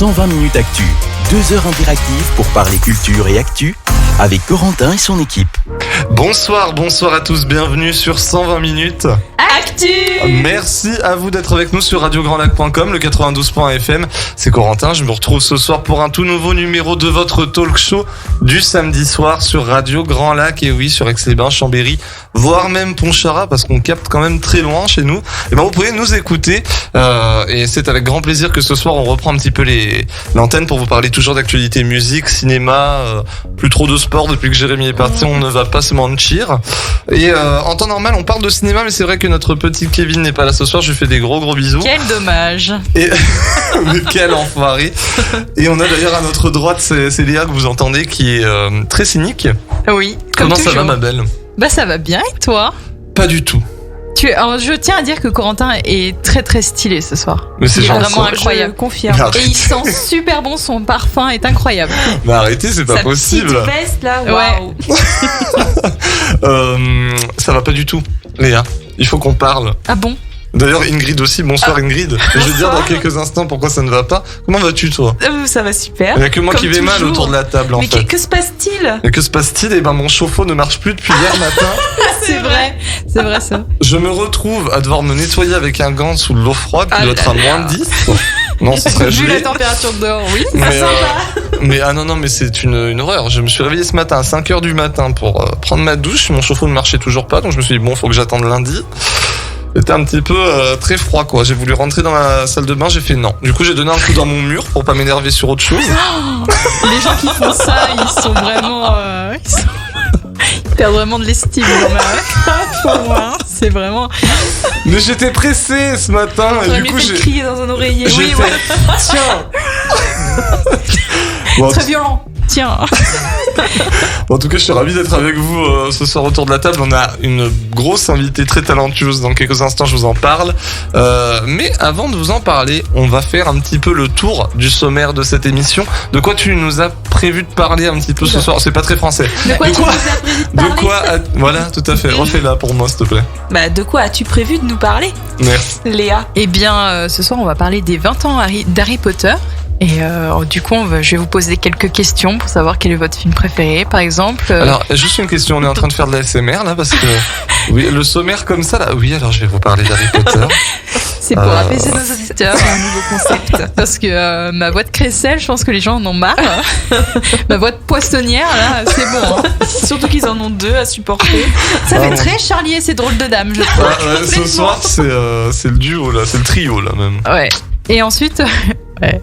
120 minutes actu. 2 heures interactives pour parler culture et actu avec Corentin et son équipe. Bonsoir à tous, bienvenue sur 120 minutes Actu. Merci à vous d'être avec nous sur radiograndlac.com, le 92.fm. C'est Corentin, je me retrouve ce soir pour un tout nouveau numéro de votre talk show du samedi soir sur Radio Grand Lac. Et oui, sur Aix-les-Bains, Chambéry, voire même Pontcharrat, parce qu'on capte quand même très loin chez nous. Et ben vous pouvez nous écouter et c'est avec grand plaisir que ce soir on reprend un petit peu l'antenne pour vous parler toujours d'actualité musique, cinéma, plus trop de sport depuis que Jérémy est parti, on ne va pas se mentir. Et en temps normal on parle de cinéma, mais c'est vrai que notre petit Kevin n'est pas là ce soir, je lui fais des gros bisous. Quel dommage. Et mais quel enfoiré. Et on a d'ailleurs à notre droite, c'est Léa que vous entendez, qui est très cynique. Oui, Comment toujours. ça va ma belle? Bah ça va bien, et toi? Pas du tout. Alors, je tiens à dire que Corentin est très stylé ce soir. Mais c'est Il est gentil. vraiment incroyable. Je confirme. Mais arrête. Et il sent super bon, son parfum est incroyable. Mais arrêtez, c'est pas Sa possible. petite veste là, Ouais. waouh. Ça va pas du tout, Léa. Il faut qu'on parle. Ah bon? D'ailleurs, Ingrid aussi. Bonsoir Ingrid. Je vais dire dans quelques instants pourquoi ça ne va pas. Comment vas-tu toi? Ça va super. Il n'y a que moi Comme qui vais mal toujours. autour de la table en Mais fait. que se passe-t-il? Et que se passe-t-il? Eh ben mon chauffe-eau ne marche plus depuis hier matin. C'est vrai ça. Je me retrouve à devoir me nettoyer avec un gant sous l'eau froide qui Ah doit être à là là. moins de 10. Non, ce serait Vu la gelé. température dehors, oui. Mais non, mais c'est une horreur. Je me suis réveillé ce matin à 5h du matin pour prendre ma douche. Mon chauffe-eau ne marchait toujours pas, donc je me suis dit bon, faut que j'attende lundi. C'était un petit peu très froid quoi. J'ai voulu rentrer dans la salle de bain, j'ai fait non. Du coup, j'ai donné un coup dans mon mur pour pas m'énerver sur autre chose. Les gens qui font ça, ils sont vraiment... Ils perdent vraiment de l'estime. Pour moi, c'est vraiment... Mais j'étais pressé ce matin et J'aurais du coup mieux fait de j'ai crier dans un oreiller. j'ai Oui, fait ouais. tiens. Bon, Très violent. Tiens. en tout cas, je suis ravi d'être avec vous ce soir autour de la table. On a une grosse invitée très talentueuse. Dans quelques instants, je vous en parle. Mais avant de vous en parler, on va faire un petit peu le tour du sommaire de cette émission. De quoi tu nous as prévu de parler un petit peu ce soir? C'est pas très français. De quoi De tu quoi nous as prévu de De parler? quoi Voilà, tout à fait. Refais-la pour moi, s'il te plaît. Bah, de quoi as-tu prévu de nous parler, Merci. Léa? Eh bien, ce soir, on va parler des 20 ans d'Harry Potter. Et du coup, je vais vous poser quelques questions pour savoir quel est votre film préféré, par exemple. Alors, juste une question. On est en train de faire de la SMR là parce que oui, le sommaire comme ça là. Oui, alors je vais vous parler d'Harry Potter. C'est pour apaiser nos auditeurs, un nouveau concept. Parce que ma voix de crécelle, je pense que les gens en ont marre. Ma voix de poissonnière, là, c'est bon. Hein. Surtout qu'ils en ont deux à supporter. Ça fait bon. très Charlie et ses drôles de dames, je trouve. Ce soir, c'est le duo là, c'est le trio là même. Ouais. Et ensuite, ouais.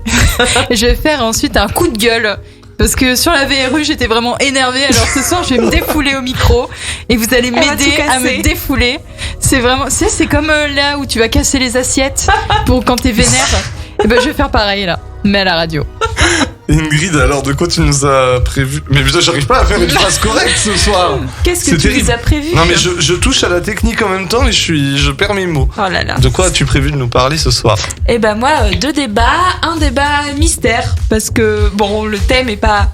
Je vais faire ensuite un coup de gueule. Parce que sur la VRU, j'étais vraiment énervée. Alors ce soir, je vais me défouler au micro. Et vous allez va m'aider tout à me casser. défouler. C'est vraiment, c'est comme là où tu vas casser les assiettes pour quand t'es vénère. Et ben, je vais faire pareil là. Mais à la radio. Ingrid, alors de quoi tu nous as prévu? Mais putain, j'arrive pas à faire une phrase correcte ce soir. Qu'est-ce que C'est tu terrible. nous as prévu? Non mais je touche à la technique en même temps et je perds mes mots. Oh là là. De quoi as-tu prévu de nous parler ce soir? Eh ben moi, deux débats, un débat mystère, parce que bon, le thème est pas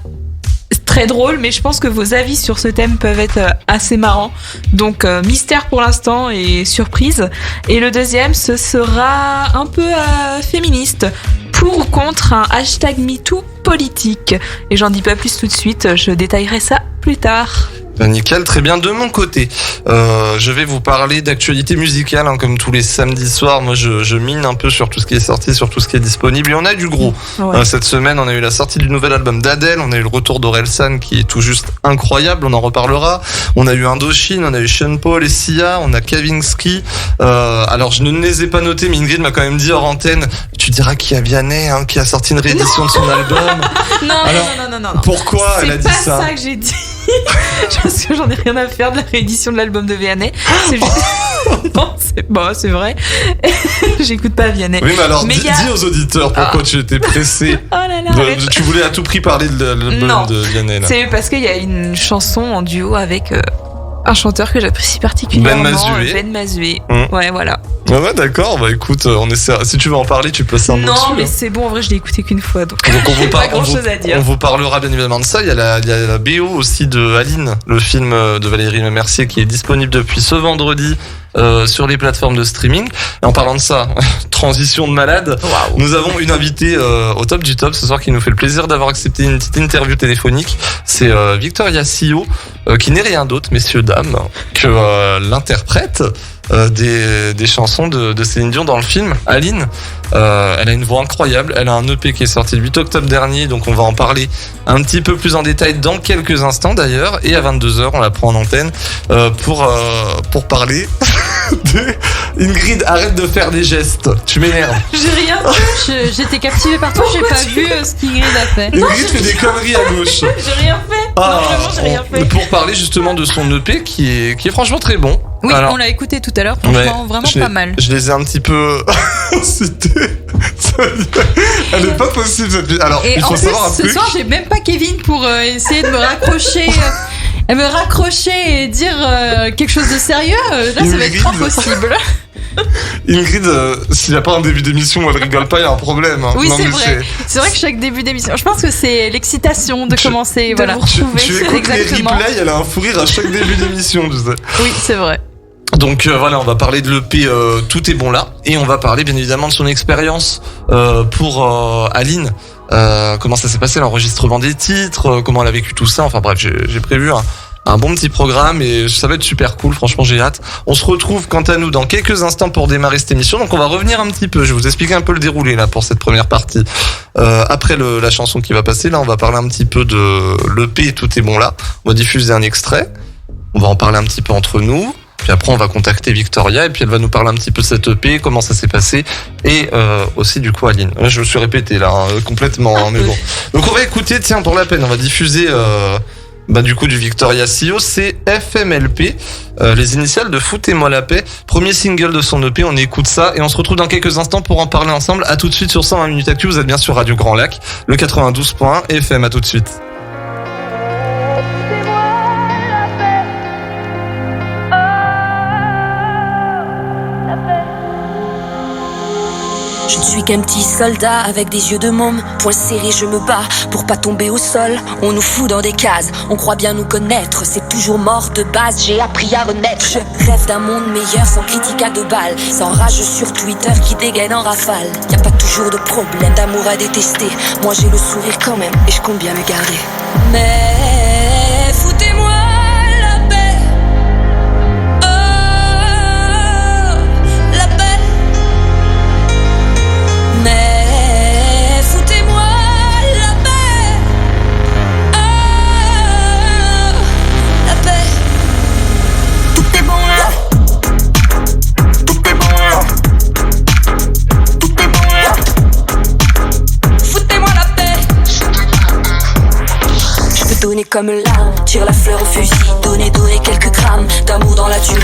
très drôle, mais je pense que vos avis sur ce thème peuvent être assez marrants. Donc mystère pour l'instant et surprise. Et le deuxième, ce sera un peu féministe. Pour ou contre un hashtag MeToo politique. Et j'en dis pas plus tout de suite, je détaillerai ça plus tard. Ben, nickel, très bien. De mon côté, je vais vous parler d'actualité musicale, hein, comme tous les samedis soirs. Moi, je mine un peu sur tout ce qui est sorti, sur tout ce qui est disponible. Et on a du gros. Ouais. Cette semaine, on a eu la sortie du nouvel album d'Adèle. On a eu le retour d'Orelsan qui est tout juste incroyable. On en reparlera. On a eu Indochine, on a eu Sean Paul et Sia. On a Kavinsky. Alors, je ne les ai pas notés, mais Ingrid m'a quand même dit hors antenne. Tu diras qu'il y a Vianney, hein, qui a sorti une réédition de son album. Non, Alors, non. Pourquoi elle a C'est dit pas ça? ça que j'ai dit. Parce que j'en ai rien à faire de la réédition de l'album de Vianney. C'est juste. Non, c'est vrai. J'écoute pas Vianney. Oui, mais alors, Mais dis y a- aux auditeurs pourquoi tu étais pressé. Oh là là. Tu voulais à tout prix parler de l'album Non. de Vianney, là. C'est parce qu'il y a une chanson en duo avec un chanteur que j'apprécie particulièrement, Ben Mazué. Ben Mazué. Mm. Ouais, voilà. Ouais, d'accord. Bah écoute, on essaie. Si tu veux en parler, tu peux un mot Non, dessus, mais hein. c'est bon, en vrai, je l'ai écouté qu'une fois. Donc Donc on vous, pas grand-chose à dire. on vous parlera bien évidemment de ça. Il y a la BO aussi de Aline, le film de Valérie Mercier qui est disponible depuis ce vendredi sur les plateformes de streaming. Et en parlant de ça, transition de malade, nous avons une invitée au top du top ce soir qui nous fait le plaisir d'avoir accepté une petite interview téléphonique. C'est Victoria Sio, qui n'est rien d'autre, messieurs, dames, que l'interprète des chansons de Céline Dion dans le film Aline. Elle a une voix incroyable, elle a un EP qui est sorti le 8 octobre dernier, donc on va en parler un petit peu plus en détail dans quelques instants d'ailleurs, et à 22h on la prend en antenne pour parler Ingrid, arrête de faire des gestes, tu m'énerves. J'ai rien fait. J'étais captivée par toi, j'ai pas vu ce qu'Ingrid a fait. Ingrid fait des conneries à gauche. J'ai rien fait. Non, vraiment, j'ai rien fait. Pour parler justement de son EP qui est franchement très bon. Oui, alors, on l'a écouté tout à l'heure, franchement, vraiment pas mal. Je les ai un petit peu... Elle est pas possible cette... Alors, et il faut en savoir plus, un ce truc. soir, j'ai même pas Kevin pour essayer de me raccrocher... me raccrocher et dire quelque chose de sérieux, là ça va être impossible. Ingrid, s'il n'y a pas un début d'émission où elle rigole pas, il y a un problème. Hein. Oui, non, c'est vrai. C'est vrai que chaque début d'émission, je pense que c'est l'excitation de commencer, de voilà. vous retrouver. Tu écoutes les replays, elle a un fou rire à chaque début d'émission, tu sais. Oui, c'est vrai. Donc voilà, on va parler de l'EP Tout est bon là, et on va parler bien évidemment de son expérience pour Aline. Comment ça s'est passé l'enregistrement des titres, comment elle a vécu tout ça. Enfin bref, j'ai prévu un bon petit programme et ça va être super cool, franchement j'ai hâte. On se retrouve quant à nous dans quelques instants pour démarrer cette émission, donc on va revenir un petit peu, je vais vous expliquer un peu le déroulé là pour cette première partie. Après la chanson qui va passer, là on va parler un petit peu de l'EP Tout est bon là, on va diffuser un extrait, on va en parler un petit peu entre nous, puis après on va contacter Victoria et puis elle va nous parler un petit peu de cette EP, comment ça s'est passé, et aussi du coup Aline. Là, je me suis répété là, complètement, hein, mais bon. Donc on va écouter, tiens pour la peine, on va diffuser... du coup du Victoria Sio, c'est FMLP, les initiales de Foutez-moi la paix, premier single de son EP, on écoute ça et on se retrouve dans quelques instants pour en parler ensemble. À tout de suite sur 120 minutes actu, vous êtes bien sur Radio Grand Lac, le 92.1 FM, à tout de suite. Je ne suis qu'un petit soldat avec des yeux de môme, poing serré je me bats pour pas tomber au sol. On nous fout dans des cases, on croit bien nous connaître, c'est toujours mort de base, j'ai appris à renaître. Je rêve d'un monde meilleur sans critique à 2 balles, sans rage sur Twitter qui dégaine en rafale. Y a pas toujours de problème d'amour à détester, moi j'ai le sourire quand même et je compte bien le garder. Mais foutez-moi la paix, oh, la paix. Mais foutez-moi la paix, oh, la paix. Tout est bon là, tout est bon là, tout est bon là. Foutez-moi la paix. Je peux donner comme l'arme, tire la fleur au fusil, donner quelques grammes d'amour dans la tuerie.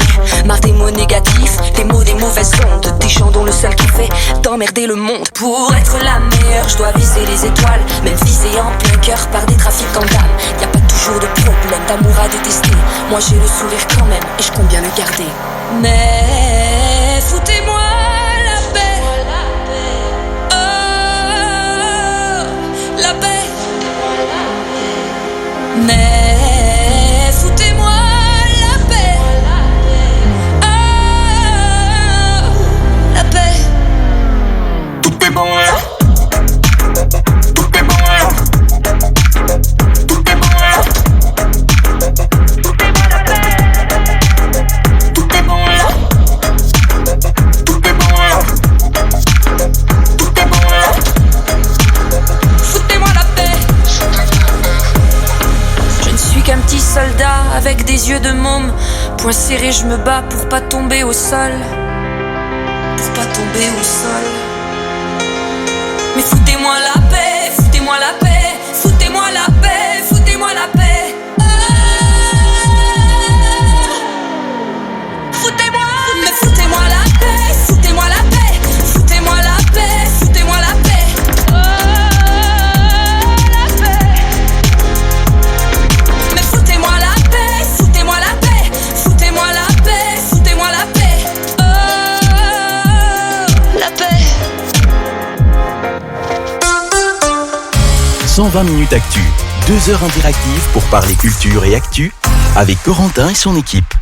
Marre des mots négatifs, des mots des mauvaises ondes, des gens dont le seul qui fait d'emmerder le monde. Pour être la meilleure, je dois viser les étoiles, même visée en plein cœur par des trafiquants d'âme. Y a pas toujours de problème d'amour à détester, moi j'ai le sourire quand même et je compte bien le garder. Mais foutez-moi la paix, oh, la paix. Mais foutez-moi la paix, oh, la paix. Tout est bon là, tout est bon là, tout est bon là, tout est bon la paix. Tout est bon là, tout est bon là, tout est bon là. Foutez-moi la paix. Je ne suis qu'un petit soldat avec des yeux de môme, poing serré je me bats pour pas tomber au sol, pour pas tomber au sol. Mais foutez-moi la paix, foutez-moi la paix, foutez-moi la paix, foutez-moi la paix. Oh, foutez-moi, mais foutez-moi la paix, foutez-moi la paix, foutez-moi la paix, foutez-moi la paix. Oh, la paix. Mais foutez-moi la paix, foutez-moi la paix, foutez-moi la paix, foutez-moi la paix. Oh, la paix. 120 minutes actu, 2 heures interactives pour parler culture et actu avec Corentin et son équipe.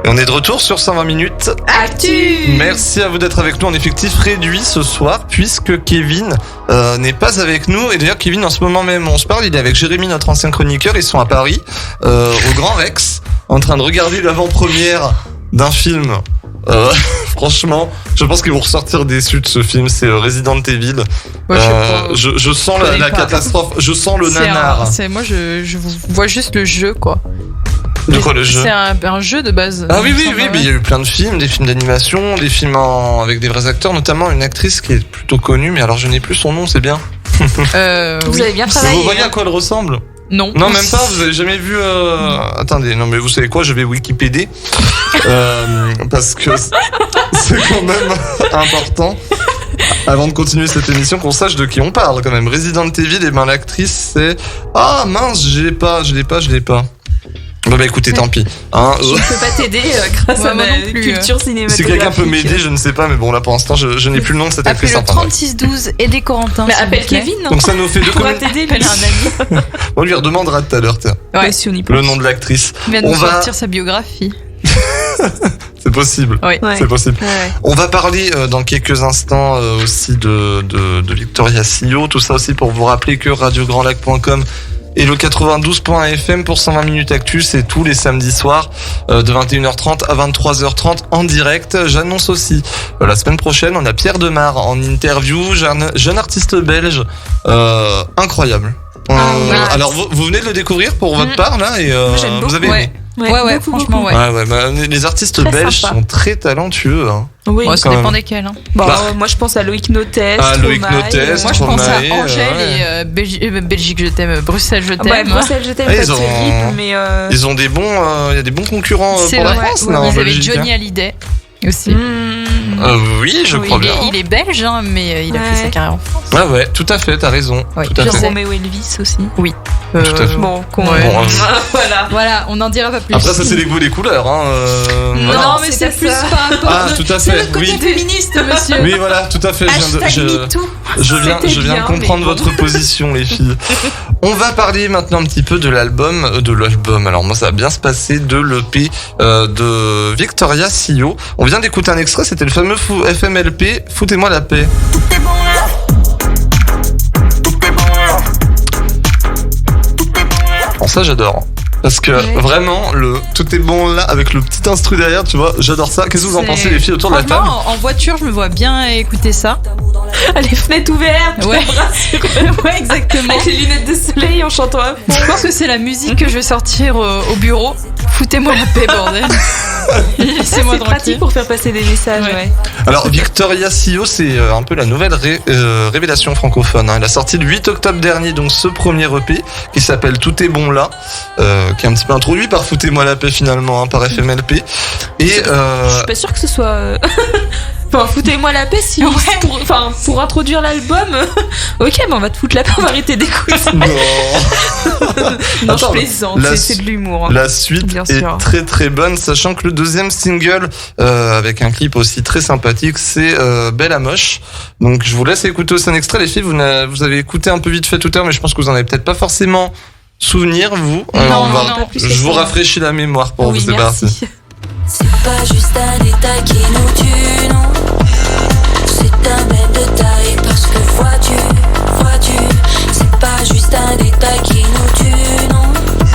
Et on est de retour sur 120 minutes. Actu. Merci à vous d'être avec nous en effectif réduit ce soir, puisque Kevin n'est pas avec nous. Et d'ailleurs, Kevin, en ce moment même, on se parle, il est avec Jérémy, notre ancien chroniqueur. Ils sont à Paris, au Grand Rex, en train de regarder l'avant-première d'un film. Franchement, je pense qu'ils vont ressortir déçus de ce film. C'est Resident Evil. Ouais, je sens connais la pas. catastrophe. Je sens le nanar. Moi, je vois juste le jeu, quoi. De quoi le jeu? C'est un jeu de base. Ah oui, mais il y a eu plein de films, des films d'animation, des films avec des vrais acteurs, notamment une actrice qui est plutôt connue, mais alors je n'ai plus son nom, c'est bien. Vous Oui. avez bien travaillé. Vous voyez à quoi elle ressemble? Non. Non, même pas, vous avez jamais vu... Attendez, non mais vous savez quoi, je vais Wikipédia, parce que c'est quand même important, avant de continuer cette émission, qu'on sache de qui on parle quand même. Resident Evil, et ben l'actrice c'est... Ah mince, je l'ai pas. Bon bah écoutez, tant pis. Hein, Je ne peux pas t'aider grâce Ouais, à moi ma non plus, culture cinématographique. si quelqu'un peut m'aider, je ne sais pas, mais bon là pour l'instant je n'ai plus le nom de cette actrice. Appelez le sympa. 3612 et des Corentin. Mais s'il vous appelle plaît. Kevin, non? Donc ça nous fait deux Il pourra communes. t'aider, Appelle un ami. On lui redemandera tout à l'heure, tiens, Ouais. Ouais, si on y pense. le nom de l'actrice. Il vient de On nous va- sortir sa biographie. C'est possible. Oui. Ouais. C'est possible. Ouais. On va parler dans quelques instants aussi de Victoria CEO. Tout ça aussi pour vous rappeler que radiograndlac.com et le 92.fm pour 120 minutes actu, c'est tous les samedis soirs de 21h30 à 23h30 en direct. J'annonce aussi la semaine prochaine, on a Pierre Demar en interview, jeune artiste belge, incroyable. Ah, oui. Alors vous venez de le découvrir pour votre part là et j'aime vous beaucoup, avez aimé. Ouais. Ouais, beaucoup, franchement, beaucoup. ouais. Ouais, bah, les artistes Très belges sympa. sont très talentueux. Hein. Oui. Ouais, ça quand dépend même. desquels. Hein. Bon, Bah. moi je pense à Loïc Notes, Loïc Stromae, Notes, Moi, je pense à Stromae, Angèle ouais. et Belgique, je t'aime. Bruxelles, je t'aime. Ouais, Bruxelles, je t'aime, Ah, pas ils ont- terrible, mais Ils ont des bons, il y a des bons concurrents C'est pour la vrai. France, Ouais, là, en Ils avaient Belgique, Johnny Hallyday aussi. Oui, je crois il, bien. il est belge, hein, mais il a fait Ouais. sa carrière en France. Ah ouais, tout à fait, t'as raison. Ouais. Tout à Je fait. sais. Roméo Elvis aussi. Tout à fait. Bon, qu'on... Ouais. Bon, voilà. Voilà, on n'en dira pas plus. Après, ça, c'est les goûts et les couleurs. Hein, Non, voilà. mais c'est c'est plus ça. par rapport Ah, tout à C'est fait, le côté oui. féministe, monsieur. Oui, voilà, tout à fait. Hashtag MeToo. Je viens C'était de bien, comprendre mais bon. votre position, les filles. On va parler maintenant un petit peu de l'album. Alors moi, ça va bien se passer de l'EP de Victoria CEO. On vient d'écouter un extrait, c'était le fameux FMLP. Foutez-moi la paix. Tout est bon là. Tout est bon là. Bon, ça, j'adore. Parce que vraiment, tout est bon là, avec le petit instru derrière, tu vois, j'adore ça. Qu'est-ce que vous en C'est- pensez, les filles, autour de la table? Franchement, en voiture, je me vois bien écouter ça. Les fenêtres ouvertes, Ouais. les bras sur- Ouais, exactement. avec les lunettes de soleil en chantant à fond. Je pense que c'est la musique que je vais sortir au bureau. Foutez-moi la paix, bordel. Laissez-moi C'est pratique tranquille. pour faire passer des messages, Ouais. ouais. Alors, Victoria CEO, c'est un peu la nouvelle révélation francophone. Hein. Elle a sorti le 8 octobre dernier, donc ce premier EP, qui s'appelle Tout est bon là, qui est un petit peu introduit par Foutez-moi la paix finalement, hein, par FMLP. Et Je suis pas sûre que ce soit... Enfin, foutez-moi la paix si... Ouais. pour introduire l'album... Ok, mais on va te foutre la paix, on va arrêter d'écouter. non. Non, Attends, je plaisante, la- c'est de l'humour. Hein. La suite Bien est sûr. très très bonne, sachant que le deuxième single, avec un clip aussi très sympathique, c'est Belle à Moche. Donc je vous laisse écouter aussi un extrait, les filles. Vous avez écouté un peu vite fait tout à l'heure, mais je pense que vous en avez peut-être pas forcément souvenir, vous. Non, pas plus que je vous ça. rafraîchis la mémoire pour Oui, vous, c'est parti. merci. C'est pas juste un détail qui nous tue, non. C'est un même détail parce que vois-tu, c'est pas juste un détail qui nous tue, non.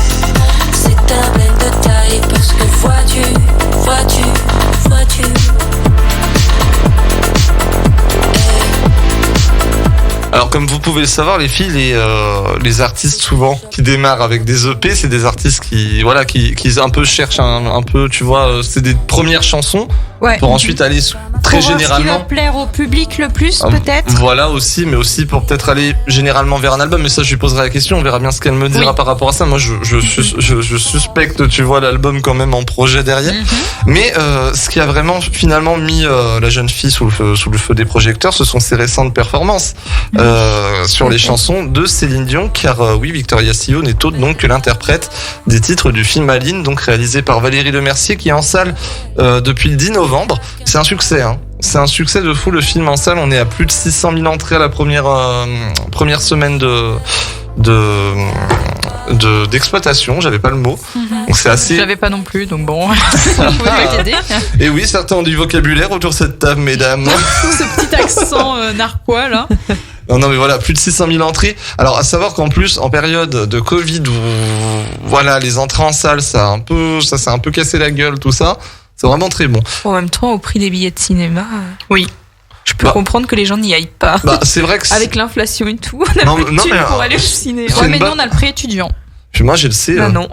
C'est un même détail parce que vois-tu. Alors comme vous pouvez le savoir, les filles, les artistes souvent qui démarrent avec des EP, c'est des artistes qui un peu cherchent un peu, tu vois, c'est des premières chansons Ouais. pour ensuite aller très Pour voir ce qui va généralement. plaire au public le plus, Ah, peut-être. Voilà aussi, mais aussi pour peut-être aller généralement vers un album. Mais ça, je lui poserai la question. On verra bien ce qu'elle me dira Oui. par rapport à ça. Moi, je suspecte, tu vois, l'album quand même en projet derrière. Mhm. Mais ce qui a vraiment finalement mis la jeune fille sous le feu des projecteurs, ce sont ses récentes performances sur les chansons de Céline Dion. Car oui, Victoria CEO n'est autre donc que l'interprète des titres du film Aline, donc réalisé par Valérie Lemercier, qui est en salle depuis le 10 novembre. C'est un succès, hein. C'est un succès de fou, le film en salle. On est à plus de 600 000 entrées à la première semaine d'exploitation, j'avais pas le mot. Donc c'est assez. Je l'avais pas non plus, donc bon, on pouvait pas t'aider. Et oui, certains ont du vocabulaire autour de cette table, mesdames. Ce petit accent narquois là. Non, mais voilà, plus de 600 000 entrées. Alors, à savoir qu'en plus, en période de Covid, où, voilà, les entrées en salle, ça s'est un peu cassé la gueule, tout ça. C'est vraiment très bon. En même temps, au prix des billets de cinéma, Oui. je peux comprendre que les gens n'y aillent pas. Bah, c'est vrai que Avec l'inflation et tout, on a Non, plus de non, thunes mais, pour aller au ciné. C'est Ouais, une mais bonne- nous on a le prix étudiant. Puis moi, j'ai le C. Bah non.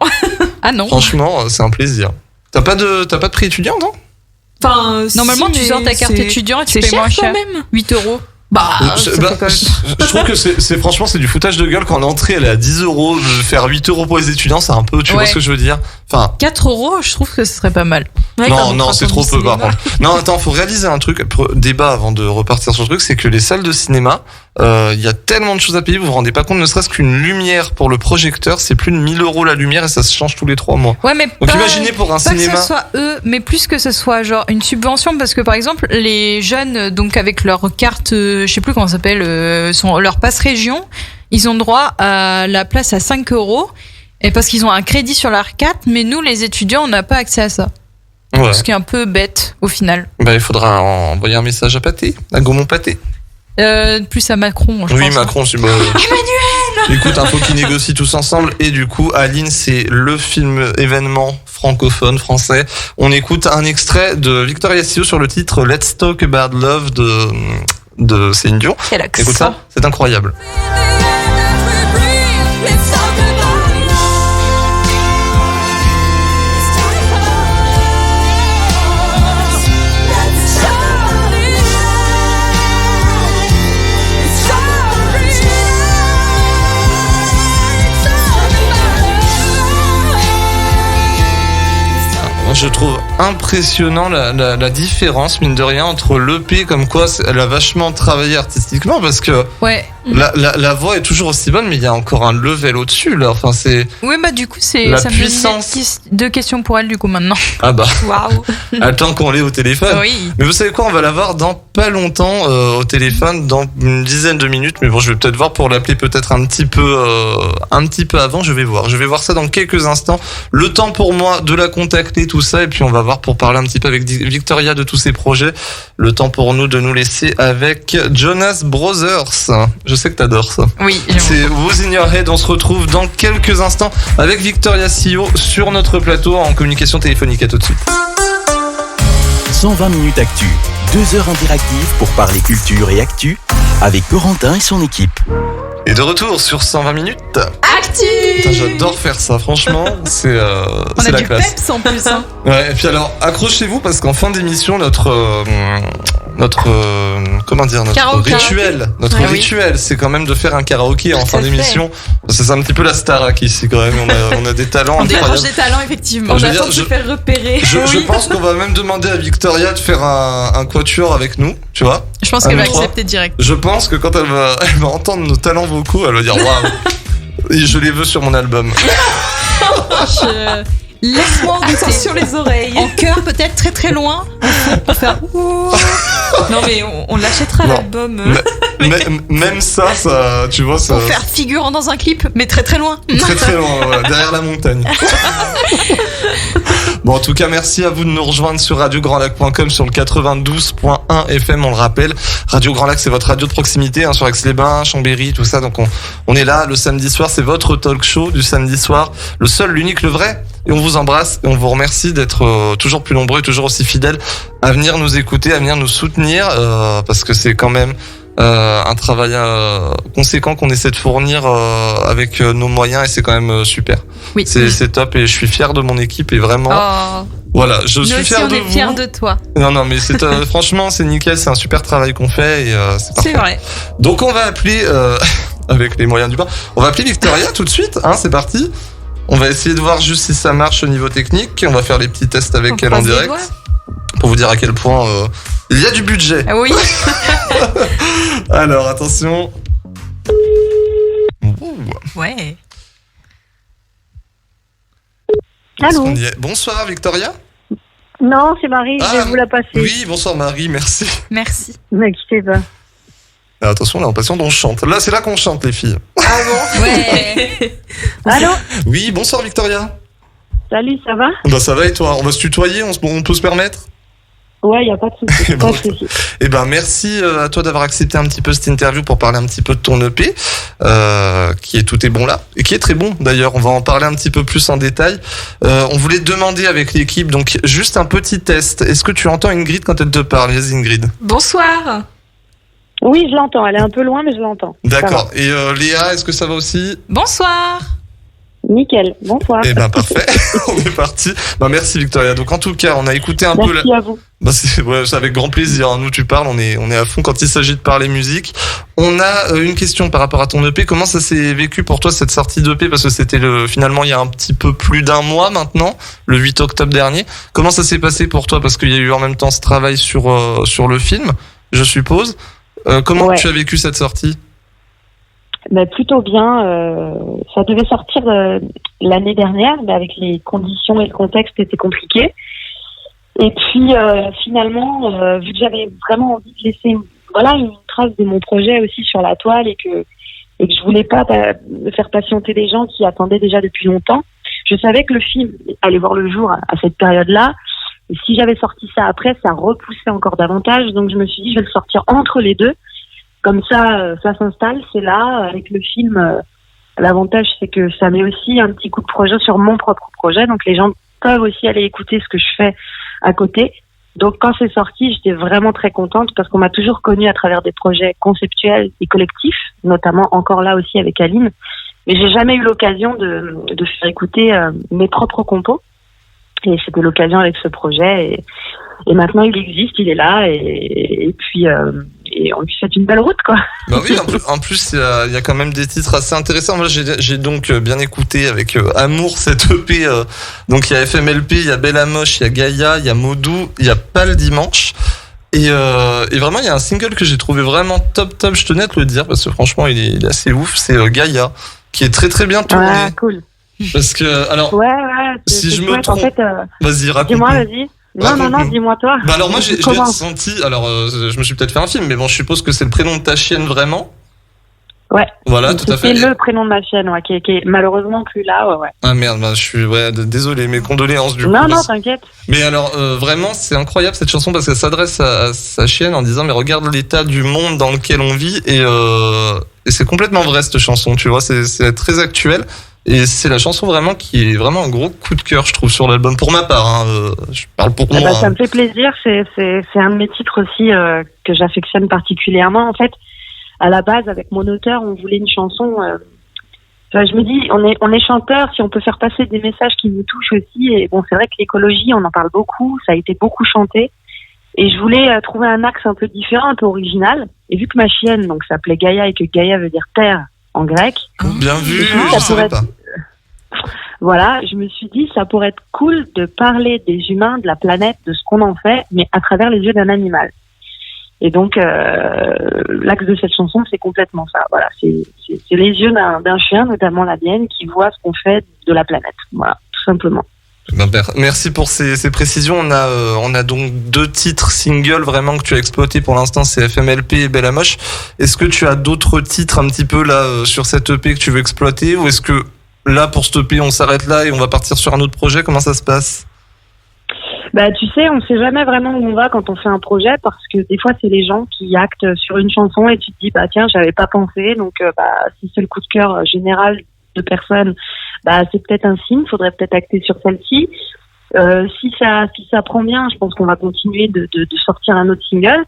Ah non. Franchement, c'est un plaisir. T'as pas de prix étudiant, non? Enfin, Normalement, si, tu mais sors ta carte c'est- étudiant et tu C'est payes cher moins cher. quand même. 8 euros. Bah, ça fait quand même. Je trouve que franchement, c'est du foutage de gueule quand l'entrée, elle est à 10 euros. Faire 8 euros pour les étudiants, c'est un peu, tu vois Ouais. ce que je veux dire? Enfin, 4 euros, je trouve que ce serait pas mal. Ouais, non, quand non, on c'est prend trop du peu par cinéma. contre. Non, attends, faut réaliser un truc. Débat avant de repartir sur le truc, c'est que les salles de cinéma, il y a tellement de choses à payer, vous vous rendez pas compte, ne serait-ce qu'une lumière pour le projecteur, c'est plus de 1000 euros la lumière et ça se change tous les 3 mois. Ouais, mais Donc pas, imaginez pour un pas que cinéma. ce soit eux, mais plus que ce soit genre une subvention, parce que par exemple, les jeunes, donc avec leur carte, je sais plus comment ça s'appelle, leur passe région, ils ont droit à la place à 5 euros. Et parce qu'ils ont un crédit sur leur carte, mais nous, les étudiants, on n'a pas accès à ça. Ouais. Ce qui est un peu bête, au final. Bah, il faudra envoyer un message à Pâté, à Gaumont Pâté. Plus à Macron, je Oui, pense. Macron, c'est Emmanuel. Écoute, il faut qu'ils négocient tous ensemble. Et du coup, Aline, c'est le film événement francophone, français. On écoute un extrait de Victoria Sio sur le titre Let's Talk About Love de Céline Dion. Quel accent. Écoute ça, c'est incroyable. Moi, je trouve impressionnant la différence, mine de rien, entre l'EP, comme quoi elle a vachement travaillé artistiquement, parce que Ouais. la voix est toujours aussi bonne, mais il y a encore un level au-dessus, là. Enfin, c'est. Oui, bah du coup, La ça me donne puissance. deux questions pour elle, du coup, maintenant. Ah bah, Waouh. attends qu'on l'ait au téléphone. Oui. Mais vous savez quoi, on va la voir dans pas longtemps au téléphone, dans une dizaine de minutes. Mais bon, je vais peut-être voir pour l'appeler peut-être un petit peu avant. Je vais voir ça dans quelques instants. Le temps pour moi de la contacter, tout ça, et puis on va voir pour parler un petit peu avec Victoria de tous ses projets. Le temps pour nous de nous laisser avec Jonas Brothers. Je sais que t'adores ça. Oui, j'aime. C'est Who's in Your Head. On se retrouve dans quelques instants avec Victoria Sio sur notre plateau en communication téléphonique. À tout de suite. 120 minutes actu, 2 heures interactives pour parler culture et actu avec Corentin et son équipe. Et de retour sur 120 minutes. Actu. Putain, j'adore faire ça, franchement, c'est On c'est a la du classe. peps en plus. Hein. Ouais, et puis alors, accrochez-vous parce qu'en fin d'émission, notre Karaoké. rituel, Ah oui. rituel, c'est quand même de faire un karaoké en Tout fin à fait. d'émission. C'est un petit peu la Starac ici quand même. On a des talents On dérange incroyables. des talents, effectivement. On je veux attend dire, de se faire repérer. Je pense qu'on va même demander à Victoria de faire un quatuor avec nous, tu vois. Je pense Ah, qu'elle va mais trois. accepter direct. Je pense que quand elle va entendre nos talents vocaux, elle va dire waouh. Et je les veux sur mon album. Laisse-moi en douter. Attention les oreilles. En cœur, peut-être très très loin. Pour faire. Non mais on l'achètera Non. l'album. Même ça, tu vois, ça. Pour faire figurant dans un clip, mais très très loin. Très très loin, voilà, derrière la montagne. Bon, en tout cas, merci à vous de nous rejoindre sur radiograndlac.com sur le 92.1 FM, on le rappelle. Radio Grand Lac, c'est votre radio de proximité, hein, sur Aix-les-Bains, Chambéry, tout ça. Donc on est là le samedi soir, c'est votre talk show du samedi soir, le seul, l'unique, le vrai. Et on vous embrasse et on vous remercie d'être toujours plus nombreux et toujours aussi fidèles à venir nous écouter, à venir nous soutenir, parce que c'est quand même un travail conséquent qu'on essaie de fournir avec nos moyens et c'est quand même super. Oui. C'est top et je suis fier de mon équipe et vraiment, Oh. voilà, je Nous suis aussi, fier on de est vous. fiers de toi. Non, mais c'est franchement, c'est nickel, c'est un super travail qu'on fait et c'est parfait. C'est vrai. Donc on va appeler, avec les moyens du bord, on va appeler Victoria tout de suite, hein, c'est parti. On va essayer de voir juste si ça marche au niveau technique. On va faire les petits tests avec On elle en croise les direct doigts. pour vous dire à quel point il y a du budget. Ah oui. Alors attention. Ouh. Ouais. Est-ce Allô. qu'on y est Bonsoir Victoria. Non, c'est Marie, je vais vous la passer. Oui, bonsoir Marie, merci. Merci. Ne quittez pas. Alors, attention, on a l'impression qu'on chante. Là, c'est là qu'on chante les filles. Ouais. Allô. Oui, bonsoir Victoria. Salut, ça va? Bah ça va et toi? On va se tutoyer, on peut se permettre? Ouais, y a pas de souci. Bon, Pas de souci. Eh ben merci à toi d'avoir accepté un petit peu cette interview pour parler un petit peu de ton EP, qui est Tout est bon là, et qui est très bon d'ailleurs. On va en parler un petit peu plus en détail. On voulait te demander avec l'équipe, donc juste un petit test. Est-ce que tu entends Ingrid quand elle te parle? Vas-y Ingrid. Bonsoir. Oui, je l'entends. Elle est un peu loin, mais je l'entends. D'accord. Et Léa, est-ce que ça va aussi? Bonsoir. Nickel. Bonsoir. Eh ben parfait, on est parti. Bah merci Victoria. Donc en tout cas, on a écouté un peu. Merci à vous. Bah c'est avec grand plaisir. Nous tu parles, on est à fond quand il s'agit de parler musique. On a une question par rapport à ton EP. Comment ça s'est vécu pour toi cette sortie d'EP, parce que c'était finalement il y a un petit peu plus d'un mois maintenant, le 8 octobre dernier. Comment ça s'est passé pour toi, parce qu'il y a eu en même temps ce travail sur le film, je suppose. Comment tu as vécu cette sortie? Bah, plutôt bien. Ça devait sortir l'année dernière, mais avec les conditions et le contexte c'était compliqué. Et puis finalement, vu que j'avais vraiment envie de laisser une trace de mon projet aussi sur la toile, et que je voulais pas faire patienter les gens qui attendaient déjà depuis longtemps, je savais que le film allait voir le jour à cette période-là. Et si j'avais sorti ça après, ça repoussait encore davantage. Donc je me suis dit, je vais le sortir entre les deux. Comme ça, ça s'installe, c'est là. Avec le film, l'avantage, c'est que ça met aussi un petit coup de projet sur mon propre projet. Donc les gens peuvent aussi aller écouter ce que je fais à côté. Donc quand c'est sorti, j'étais vraiment très contente, parce qu'on m'a toujours connue à travers des projets conceptuels et collectifs, notamment encore là aussi avec Aline. Mais j'ai jamais eu l'occasion de faire écouter mes propres compos. Et c'était l'occasion avec ce projet. Et maintenant, il existe, il est là. Et puis, et on lui fait une belle route, quoi. Bah oui, en plus, il y a quand même des titres assez intéressants. Moi, j'ai donc bien écouté avec amour cette EP. Donc, il y a FMLP, il y a Belle à Moche, il y a Gaïa, il y a Modou, il y a Pas le Dimanche. Et vraiment, il y a un single que j'ai trouvé vraiment top. Je tenais à te le dire, parce que franchement, il est assez ouf. C'est Gaïa, qui est très très bien tourné. Ah, cool. Parce que, alors, ouais, si je me chouette. trompe, En fait, vas-y, raconte. dis-moi, vas-y. Non, dis-moi toi. Bah alors moi, je l'ai ressenti. Alors, je me suis peut-être fait un film, mais bon, je suppose que c'est le prénom de ta chienne vraiment. Ouais. Voilà, tout à fait. C'est le prénom de ma chienne, ouais, qui est malheureusement plus là, ouais. Ah merde, bah, je suis désolé, mes condoléances du coup. Non, t'inquiète. Mais alors, vraiment, c'est incroyable cette chanson, parce qu'elle s'adresse à sa chienne en disant, mais regarde l'état du monde dans lequel on vit, et c'est complètement vrai cette chanson, tu vois, c'est très actuel. Et c'est la chanson vraiment qui est vraiment un gros coup de cœur, je trouve, sur l'album, pour ma part. Hein. Je parle pour moi. Ça me fait plaisir. C'est un de mes titres aussi que j'affectionne particulièrement. En fait, à la base, avec mon auteur, on voulait une chanson. Je me dis, on est chanteur, si on peut faire passer des messages qui nous touchent aussi. Et bon, c'est vrai que l'écologie, on en parle beaucoup. Ça a été beaucoup chanté. Et je voulais trouver un axe un peu différent, un peu original. Et vu que ma chienne donc s'appelait Gaïa, et que Gaïa veut dire terre en grec. Bien vu, je savais pas. Voilà, je me suis dit, ça pourrait être cool de parler des humains, de la planète, de ce qu'on en fait, mais à travers les yeux d'un animal. Et donc, l'axe de cette chanson, c'est complètement ça. Voilà, c'est les yeux d'un chien, notamment la mienne, qui voit ce qu'on fait de la planète. Voilà, tout simplement. Merci pour ces précisions. On a donc 2 titres singles vraiment que tu as exploités pour l'instant, c'est FMLP et Belle à Moche. Est-ce que tu as d'autres titres un petit peu là sur cette EP que tu veux exploiter, ou est-ce que là pour cette EP on s'arrête là et on va partir sur un autre projet? Comment ça se passe? Bah tu sais, on sait jamais vraiment où on va quand on fait un projet, parce que des fois c'est les gens qui actent sur une chanson et tu te dis bah tiens, j'avais pas pensé, donc si c'est le coup de cœur général de personnes, bah c'est peut-être un signe, faudrait peut-être acter sur celle-ci. Si ça prend bien, je pense qu'on va continuer de sortir un autre single.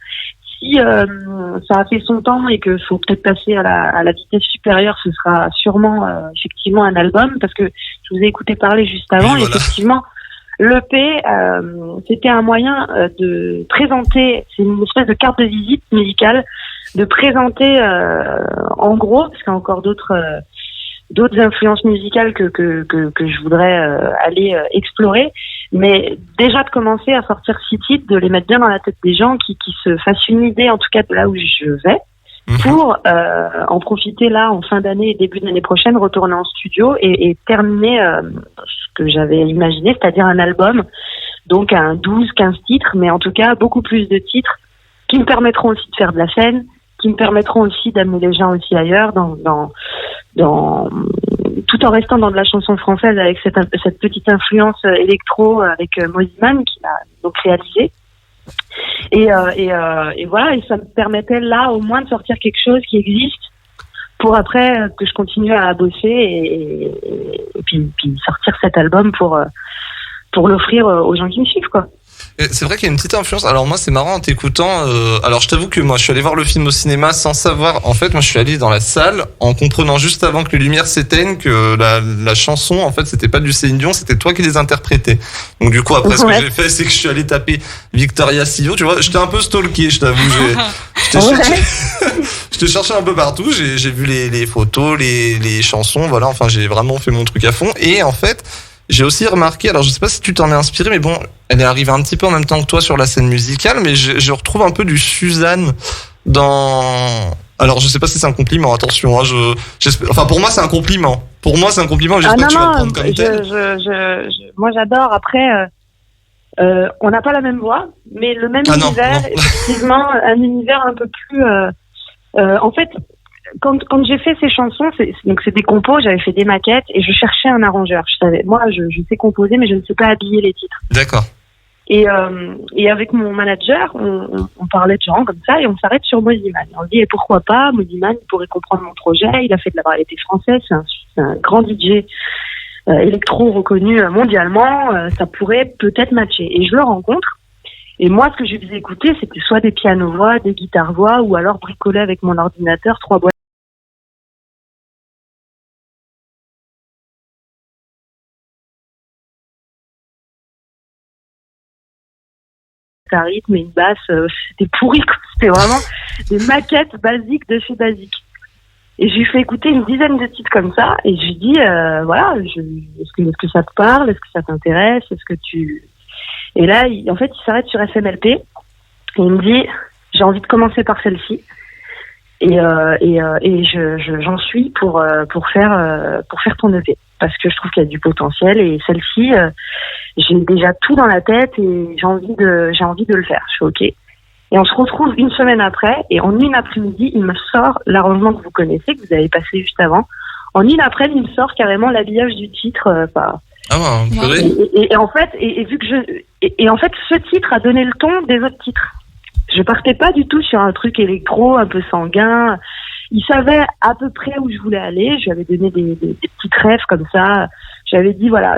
Si ça a fait son temps et que faut peut-être passer à la vitesse supérieure, ce sera sûrement effectivement un album, parce que je vous ai écouté parler juste avant. Oui, voilà. Effectivement, l'EP, c'était un moyen de présenter, c'est une espèce de carte de visite musicale, de présenter en gros, parce qu'il y a encore d'autres influences musicales que je voudrais aller explorer, mais déjà de commencer à sortir 6 titres, de les mettre bien dans la tête des gens, qui se fassent une idée en tout cas de là où je vais, pour en profiter là en fin d'année et début d'année prochaine, retourner en studio et terminer ce que j'avais imaginé, c'est-à-dire un album, donc un 12-15 titres, mais en tout cas beaucoup plus de titres qui me permettront aussi de faire de la scène, qui me permettront aussi d'amener les gens aussi ailleurs dans tout en restant dans de la chanson française avec cette petite influence électro avec Mosiman qui l'a donc réalisé. Et voilà, et ça me permettait là au moins de sortir quelque chose qui existe pour après que je continue à bosser et puis sortir cet album pour l'offrir aux gens qui me suivent, quoi. Et c'est vrai qu'il y a une petite influence. Alors moi, c'est marrant en t'écoutant. Alors je t'avoue que moi, je suis allé voir le film au cinéma sans savoir. En fait, moi, je suis allé dans la salle en comprenant juste avant que les lumières s'éteignent que la chanson, en fait, c'était pas du Céline Dion, c'était toi qui les interprétais. Donc du coup, après, ce que j'ai fait, c'est que je suis allé taper Victoria Silvio. Tu vois, j'étais un peu stalké, je t'avoue. Je t'ai cherché un peu partout. J'ai vu les photos, les chansons. Voilà. Enfin, j'ai vraiment fait mon truc à fond. Et en fait, j'ai aussi remarqué, alors je sais pas si tu t'en es inspiré, mais bon, elle est arrivée un petit peu en même temps que toi sur la scène musicale, mais je retrouve un peu du Suzanne dans... Alors je sais pas si c'est un compliment, attention, hein, enfin pour moi c'est un compliment. Pour moi c'est un compliment, j'espère que tu vas le prendre comme tel. Moi j'adore, après, on n'a pas la même voix, mais le même univers, non. Effectivement, un univers un peu plus... en fait... Quand j'ai fait ces chansons, donc c'est des compos, j'avais fait des maquettes et je cherchais un arrangeur. Moi, je sais composer, mais je ne sais pas habiller les titres. D'accord. Et avec mon manager, on parlait de gens comme ça et on s'arrête sur Mosiman. On se dit, et pourquoi pas, Mosiman pourrait comprendre mon projet. Il a fait de la variété française, c'est un grand DJ électro reconnu mondialement. Ça pourrait peut-être matcher. Et je le rencontre. Et moi, ce que je lui faisais écouter, c'était soit des pianos-voix, des guitares-voix, ou alors bricoler avec mon ordinateur 3 boîtes. Un rythme et une basse, c'était pourri, c'était vraiment des maquettes basiques de chez basique. Et je lui fais écouter une dizaine de titres comme ça, et je lui dis, voilà, est-ce que ça te parle, est-ce que ça t'intéresse, est-ce que tu... Et là, il s'arrête sur FMLP, et il me dit, j'ai envie de commencer par celle-ci, et j'en suis pour faire ton EP, parce que je trouve qu'il y a du potentiel, et celle-ci, j'ai déjà tout dans la tête et j'ai envie de le faire. Je suis OK. Et on se retrouve une semaine après et en une après-midi, il me sort l'arrangement que vous connaissez, que vous avez passé juste avant. En une après-midi, il me sort carrément l'habillage du titre. Et en fait, en fait, ce titre a donné le ton des autres titres. Je partais pas du tout sur un truc électro, un peu sanguin. Il savait à peu près où je voulais aller. Je lui avais donné des petits rêves comme ça. J'avais dit, voilà,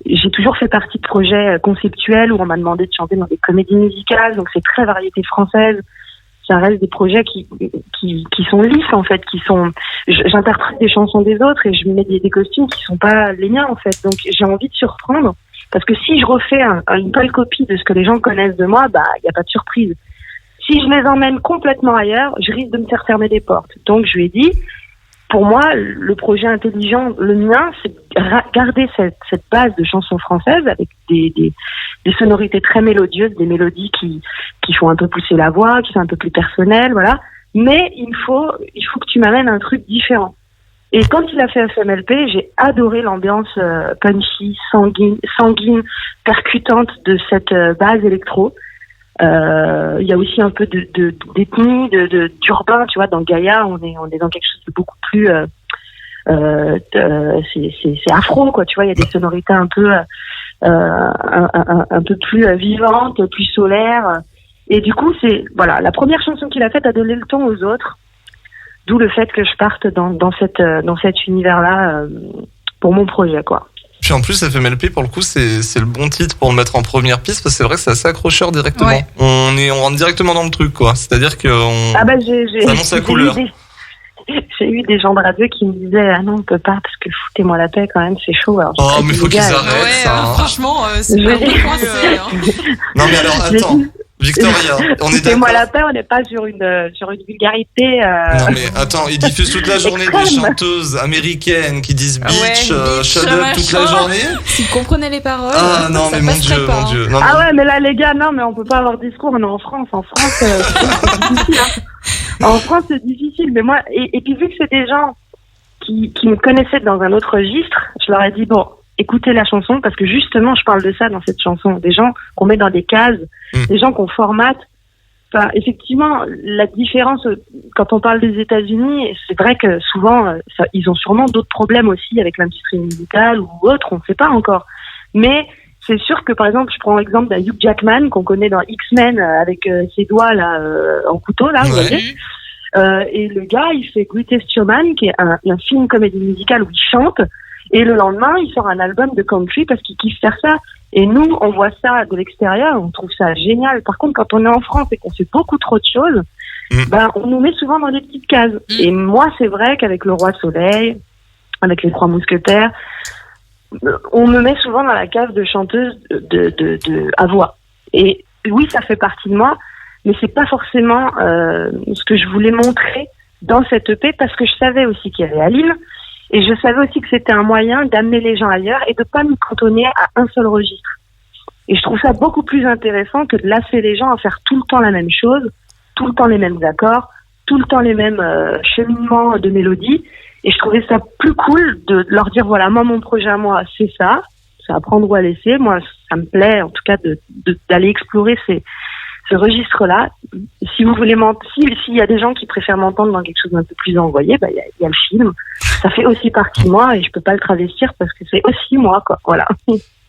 j'ai toujours fait partie de projets conceptuels où on m'a demandé de chanter dans des comédies musicales, donc c'est très variété française. Ça reste des projets qui sont lisses en fait, j'interprète des chansons des autres et je me mets des costumes qui sont pas les miens en fait. Donc j'ai envie de surprendre parce que si je refais une pâle copie de ce que les gens connaissent de moi, il y a pas de surprise. Si je les emmène complètement ailleurs, je risque de me faire fermer des portes. Donc je lui ai dit, pour moi, le projet intelligent, le mien, c'est garder cette base de chansons françaises avec des sonorités très mélodieuses, des mélodies qui font un peu pousser la voix, qui sont un peu plus personnelles, voilà. Mais il faut que tu m'amènes un truc différent. Et quand il a fait FMLP, j'ai adoré l'ambiance punchy, sanguine, percutante de cette base électro. Il y a aussi un peu d'ethnie, d'urbain, tu vois, dans Gaïa, on est dans quelque chose de beaucoup plus c'est afro, quoi, tu vois, il y a des sonorités un peu plus vivantes, plus solaires, et du coup c'est voilà, la première chanson qu'il a faite a donné le ton aux autres, d'où le fait que je parte dans cet univers-là pour mon projet, quoi. Puis en plus, FMLP, pour le coup, c'est le bon titre pour le mettre en première piste, parce que c'est vrai que c'est assez accrocheur directement. Ouais. On rentre directement dans le truc, quoi. C'est-à-dire que ça annonce la couleur. J'ai eu des gens de radio qui me disaient, ah non, on peut pas, parce que foutez-moi la paix quand même, c'est chaud. Alors, mais faut qu'ils arrêtent, ça. Hein. Franchement, c'est pas bon coincé. Non, mais alors, attends. Victoria, on est d'accord. Moi la paix, on n'est pas sur une vulgarité. Non mais attends, ils diffusent toute la journée des chanteuses américaines qui disent bitch, shut up toute la journée. S'ils comprenaient les paroles. Ah non mais mon Dieu. Non, ouais, mais là les gars, non mais on peut pas avoir de discours. On est en France. En France, c'est difficile. Hein. En France, c'est difficile. Mais moi, et puis vu que c'est des gens qui me connaissaient dans un autre registre, je leur ai dit bon, écoutez la chanson parce que justement, je parle de ça dans cette chanson. Des gens qu'on met dans des cases. Des gens qu'on formate Enfin, effectivement, la différence, quand on parle des États-Unis, c'est vrai que souvent, ils ont sûrement d'autres problèmes aussi avec l'industrie musicale ou autre, on ne sait pas encore. Mais c'est sûr que, par exemple, je prends l'exemple d'un Hugh Jackman qu'on connaît dans X-Men avec ses doigts là en couteau, là, vous voyez. Et le gars, il fait Greatest Showman, qui est un film comédie musicale où il chante. Et le lendemain, il sort un album de country parce qu'il kiffe faire ça. Et nous, on voit ça de l'extérieur, on trouve ça génial. Par contre, quand on est en France et qu'on fait beaucoup trop de choses, ben, on nous met souvent dans des petites cases. Et moi, c'est vrai qu'avec Le Roi Soleil, avec Les Trois Mousquetaires, on me met souvent dans la case de chanteuse à voix. Et oui, ça fait partie de moi, mais c'est pas forcément ce que je voulais montrer dans cette EP, parce que je savais aussi qu'il y avait Aline. Et je savais aussi que c'était un moyen d'amener les gens ailleurs et de pas me cantonner à un seul registre. Et je trouve ça beaucoup plus intéressant que de lasser les gens à faire tout le temps la même chose, tout le temps les mêmes accords, tout le temps les mêmes cheminements de mélodies. Et je trouvais ça plus cool de leur dire, voilà, moi, mon projet à moi, c'est ça. C'est à prendre ou à laisser. Moi, ça me plaît, en tout cas, d'aller explorer ce registre-là. Si vous voulez s'il y a des gens qui préfèrent m'entendre dans quelque chose d'un peu plus envoyé, bah, il y a le film. Ça fait aussi partie de moi et je peux pas le travestir parce que c'est aussi moi, quoi. Voilà.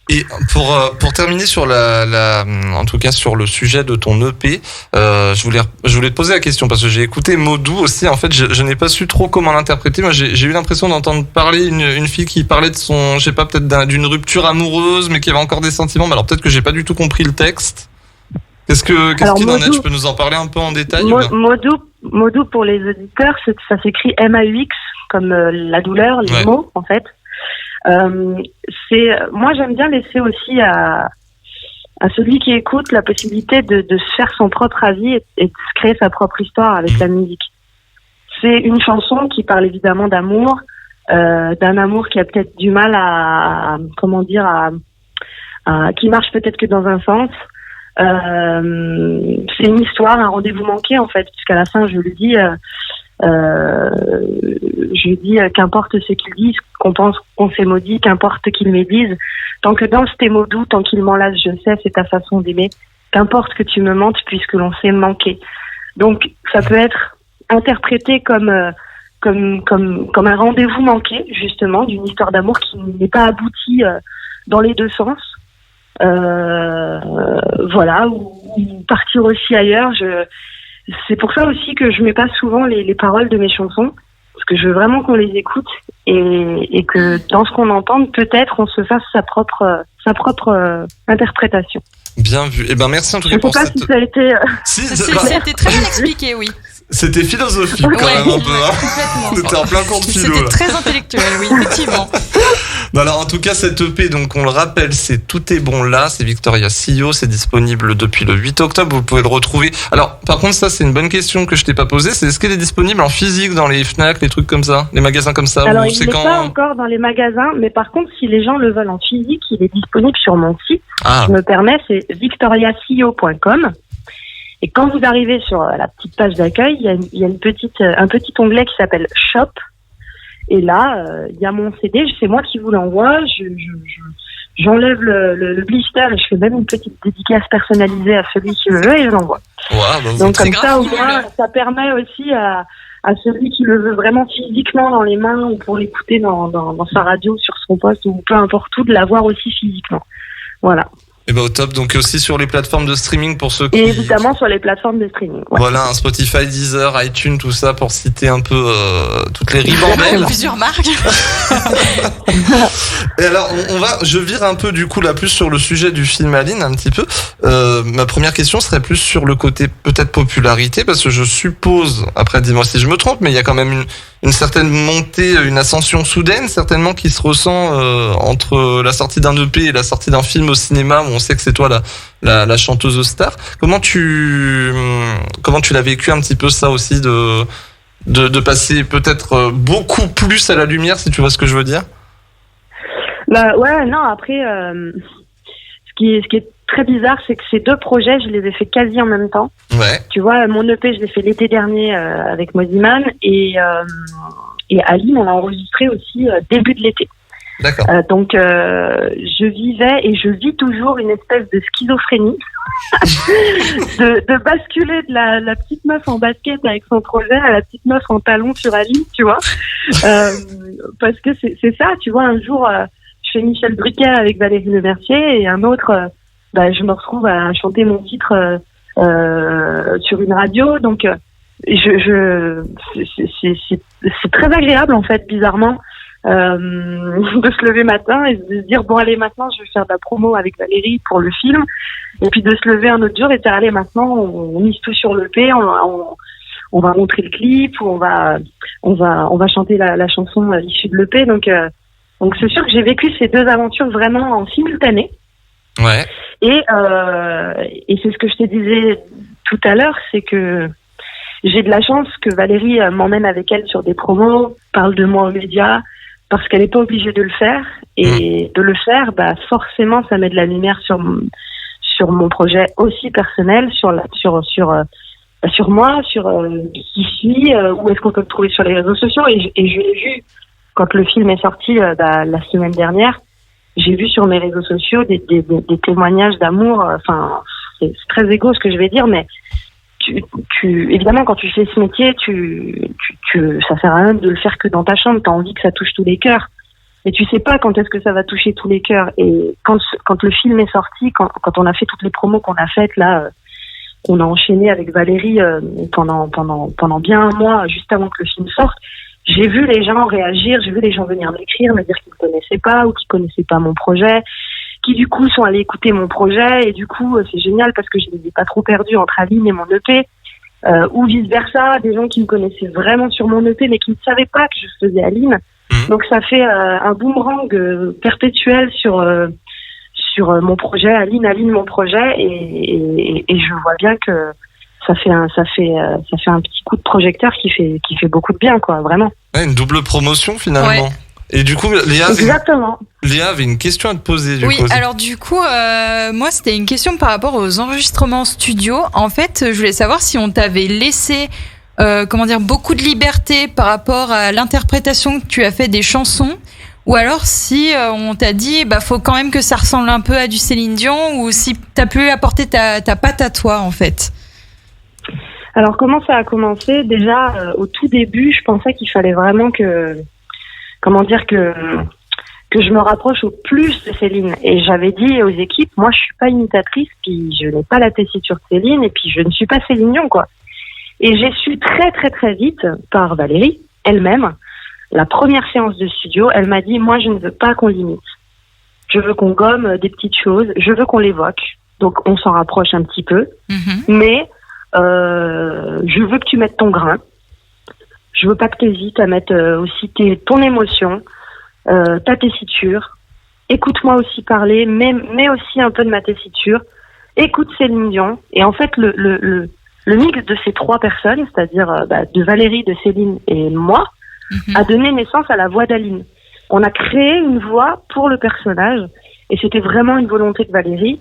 Et pour terminer sur en tout cas sur le sujet de ton EP, je voulais te poser la question parce que j'ai écouté Modou aussi. En fait, je n'ai pas su trop comment l'interpréter. Moi, j'ai eu l'impression d'entendre parler une fille qui parlait de son, je sais pas, peut-être d'une rupture amoureuse, mais qui avait encore des sentiments. Mais alors peut-être que j'ai pas du tout compris le texte. Qu'est-ce qu'il en est? Tu peux nous en parler un peu en détail? Modou pour les auditeurs, ça s'écrit MAUX comme la douleur, les mots en fait. Moi j'aime bien laisser aussi à celui qui écoute la possibilité de se faire son propre avis et de se créer sa propre histoire avec la musique. C'est une chanson qui parle évidemment d'amour, d'un amour qui a peut-être du mal qui marche peut-être que dans un sens. C'est une histoire, un rendez-vous manqué en fait, puisqu'à la fin je lui dis qu'importe ce qu'ils disent, qu'on pense qu'on s'est maudit, qu'importe qu'ils me disent, tant que dans tes mots doux, tant qu'ils m'enlacent, je sais, c'est ta façon d'aimer, qu'importe que tu me mentes puisque l'on s'est manqué. Donc ça peut être interprété comme un rendez-vous manqué, justement, d'une histoire d'amour qui n'est pas aboutie dans les deux sens. Voilà, ou partir aussi ailleurs. C'est pour ça aussi que je mets pas souvent les paroles de mes chansons, parce que je veux vraiment qu'on les écoute et que dans ce qu'on entend, peut-être on se fasse sa propre interprétation. Bien vu. Eh ben merci en tout cas pour cette... Je sais pas si ça a été... C'était très bien expliqué, oui. C'était philosophique quand même un peu. Hein. On était en plein cours de philo. C'était très intellectuel, oui, effectivement. Non, alors en tout cas cette EP, donc on le rappelle, c'est Tout est bon là, c'est Victoria Sio, c'est disponible depuis le 8 octobre, vous pouvez le retrouver. Alors par contre ça c'est une bonne question que je t'ai pas posée, c'est est-ce qu'elle est disponible en physique dans les Fnac, les trucs comme ça, les magasins comme ça? Alors il n'est pas encore dans les magasins, mais par contre si les gens le veulent en physique, il est disponible sur mon site. Je me permets, c'est victoriasio.com. Et quand vous arrivez sur la petite page d'accueil, il y a un petit onglet qui s'appelle Shop. Et là, il y a mon CD, c'est moi qui vous l'envoie. J'enlève le blister et je fais même une petite dédicace personnalisée à celui qui le veut et je l'envoie. Donc comme ça, au moins, ça permet aussi à celui qui le veut vraiment physiquement dans les mains ou pour l'écouter dans sa radio, sur son poste ou peu importe où, de l'avoir aussi physiquement. Voilà. Et bah au top, donc aussi sur les plateformes de streaming pour ceux qui... Et évidemment sur les plateformes de streaming. Ouais. Voilà, un Spotify, Deezer, iTunes, tout ça pour citer un peu toutes les ribambelles. Il y a plusieurs marques. Et alors, je vire un peu du coup là plus sur le sujet du film Aline un petit peu. Ma première question serait plus sur le côté peut-être popularité, parce que je suppose, après dis-moi si je me trompe, mais il y a quand même une certaine montée, une ascension soudaine certainement qui se ressent entre la sortie d'un EP et la sortie d'un film au cinéma où on sait que c'est toi la chanteuse star. Comment tu l'as vécu un petit peu ça aussi de passer peut-être beaucoup plus à la lumière, si tu vois ce que je veux dire? Bah ouais, non, après ce qui est très bizarre, c'est que ces deux projets, je les ai fait quasi en même temps. Ouais. Tu vois, mon EP, je l'ai fait l'été dernier avec Mosiman et Aline, on l'a enregistré aussi début de l'été. D'accord. Donc, je vivais et je vis toujours une espèce de schizophrénie de basculer de la petite meuf en basket avec son projet à la petite meuf en talons sur Aline, tu vois. Parce que c'est ça, tu vois, un jour, je fais Michel Drucker avec Valérie Lemercier et un autre, je me retrouve à chanter mon titre sur une radio. Donc, c'est très agréable, en fait, bizarrement. De se lever matin et de se dire bon allez maintenant je vais faire de la promo avec Valérie pour le film et puis de se lever un autre jour et de dire allez maintenant on mise tout sur l'EP, on va montrer le clip, on va chanter la chanson issue de l'EP, donc c'est sûr que j'ai vécu ces deux aventures vraiment en simultané. Ouais. Et c'est ce que je te disais tout à l'heure, c'est que j'ai de la chance que Valérie m'emmène avec elle sur des promos, parle de moi aux médias, parce qu'elle n'est pas obligée de le faire. Et de le faire, forcément, ça met de la lumière sur mon projet aussi personnel, sur moi, sur qui je suis, où est-ce qu'on peut me trouver sur les réseaux sociaux. Et je l'ai vu quand le film est sorti la semaine dernière. J'ai vu sur mes réseaux sociaux des témoignages d'amour. Enfin, c'est très égo ce que je vais dire, mais évidemment, quand tu fais ce métier, ça sert à rien de le faire que dans ta chambre. T'as envie que ça touche tous les cœurs. Et tu sais pas quand est-ce que ça va toucher tous les cœurs. Et quand le film est sorti, quand on a fait toutes les promos qu'on a faites, là, on a enchaîné avec Valérie, pendant bien un mois, juste avant que le film sorte, j'ai vu les gens réagir, j'ai vu les gens venir m'écrire, me dire qu'ils ne connaissaient pas ou qu'ils connaissaient pas mon projet, qui du coup sont allés écouter mon projet, et du coup c'est génial parce que je les ai pas trop perdus entre Aline et mon EP, ou vice versa, des gens qui me connaissaient vraiment sur mon EP mais qui ne savaient pas que je faisais Aline. Donc ça fait un boomerang perpétuel sur mon projet, Aline mon projet, et je vois bien que ça fait un petit coup de projecteur qui fait beaucoup de bien, quoi, vraiment. Ouais, une double promotion finalement. Ouais. Et du coup, Léa avait une question à te poser. Alors du coup, moi c'était une question par rapport aux enregistrements studio. En fait, je voulais savoir si on t'avait laissé, beaucoup de liberté par rapport à l'interprétation que tu as fait des chansons, ou alors si on t'a dit, faut quand même que ça ressemble un peu à du Céline Dion, ou si t'as pu apporter ta patte à toi, en fait. Alors comment ça a commencé ? Déjà, au tout début, je pensais qu'il fallait vraiment que je me rapproche au plus de Céline. Et j'avais dit aux équipes, moi je suis pas imitatrice, puis je n'ai pas la tessiture de Céline, et puis je ne suis pas Céline Dion, quoi. Et j'ai su très très très vite, par Valérie elle-même, la première séance de studio, elle m'a dit, moi je ne veux pas qu'on limite. Je veux qu'on gomme des petites choses, je veux qu'on l'évoque. Donc on s'en rapproche un petit peu, mais je veux que tu mettes ton grain. Je veux pas que tu hésites à mettre aussi ton émotion, ta tessiture. Écoute-moi aussi parler, mets aussi un peu de ma tessiture. Écoute Céline Dion. Et en fait, le mix de ces trois personnes, c'est-à-dire de Valérie, de Céline et moi, a donné naissance à la voix d'Aline. On a créé une voix pour le personnage, et c'était vraiment une volonté de Valérie.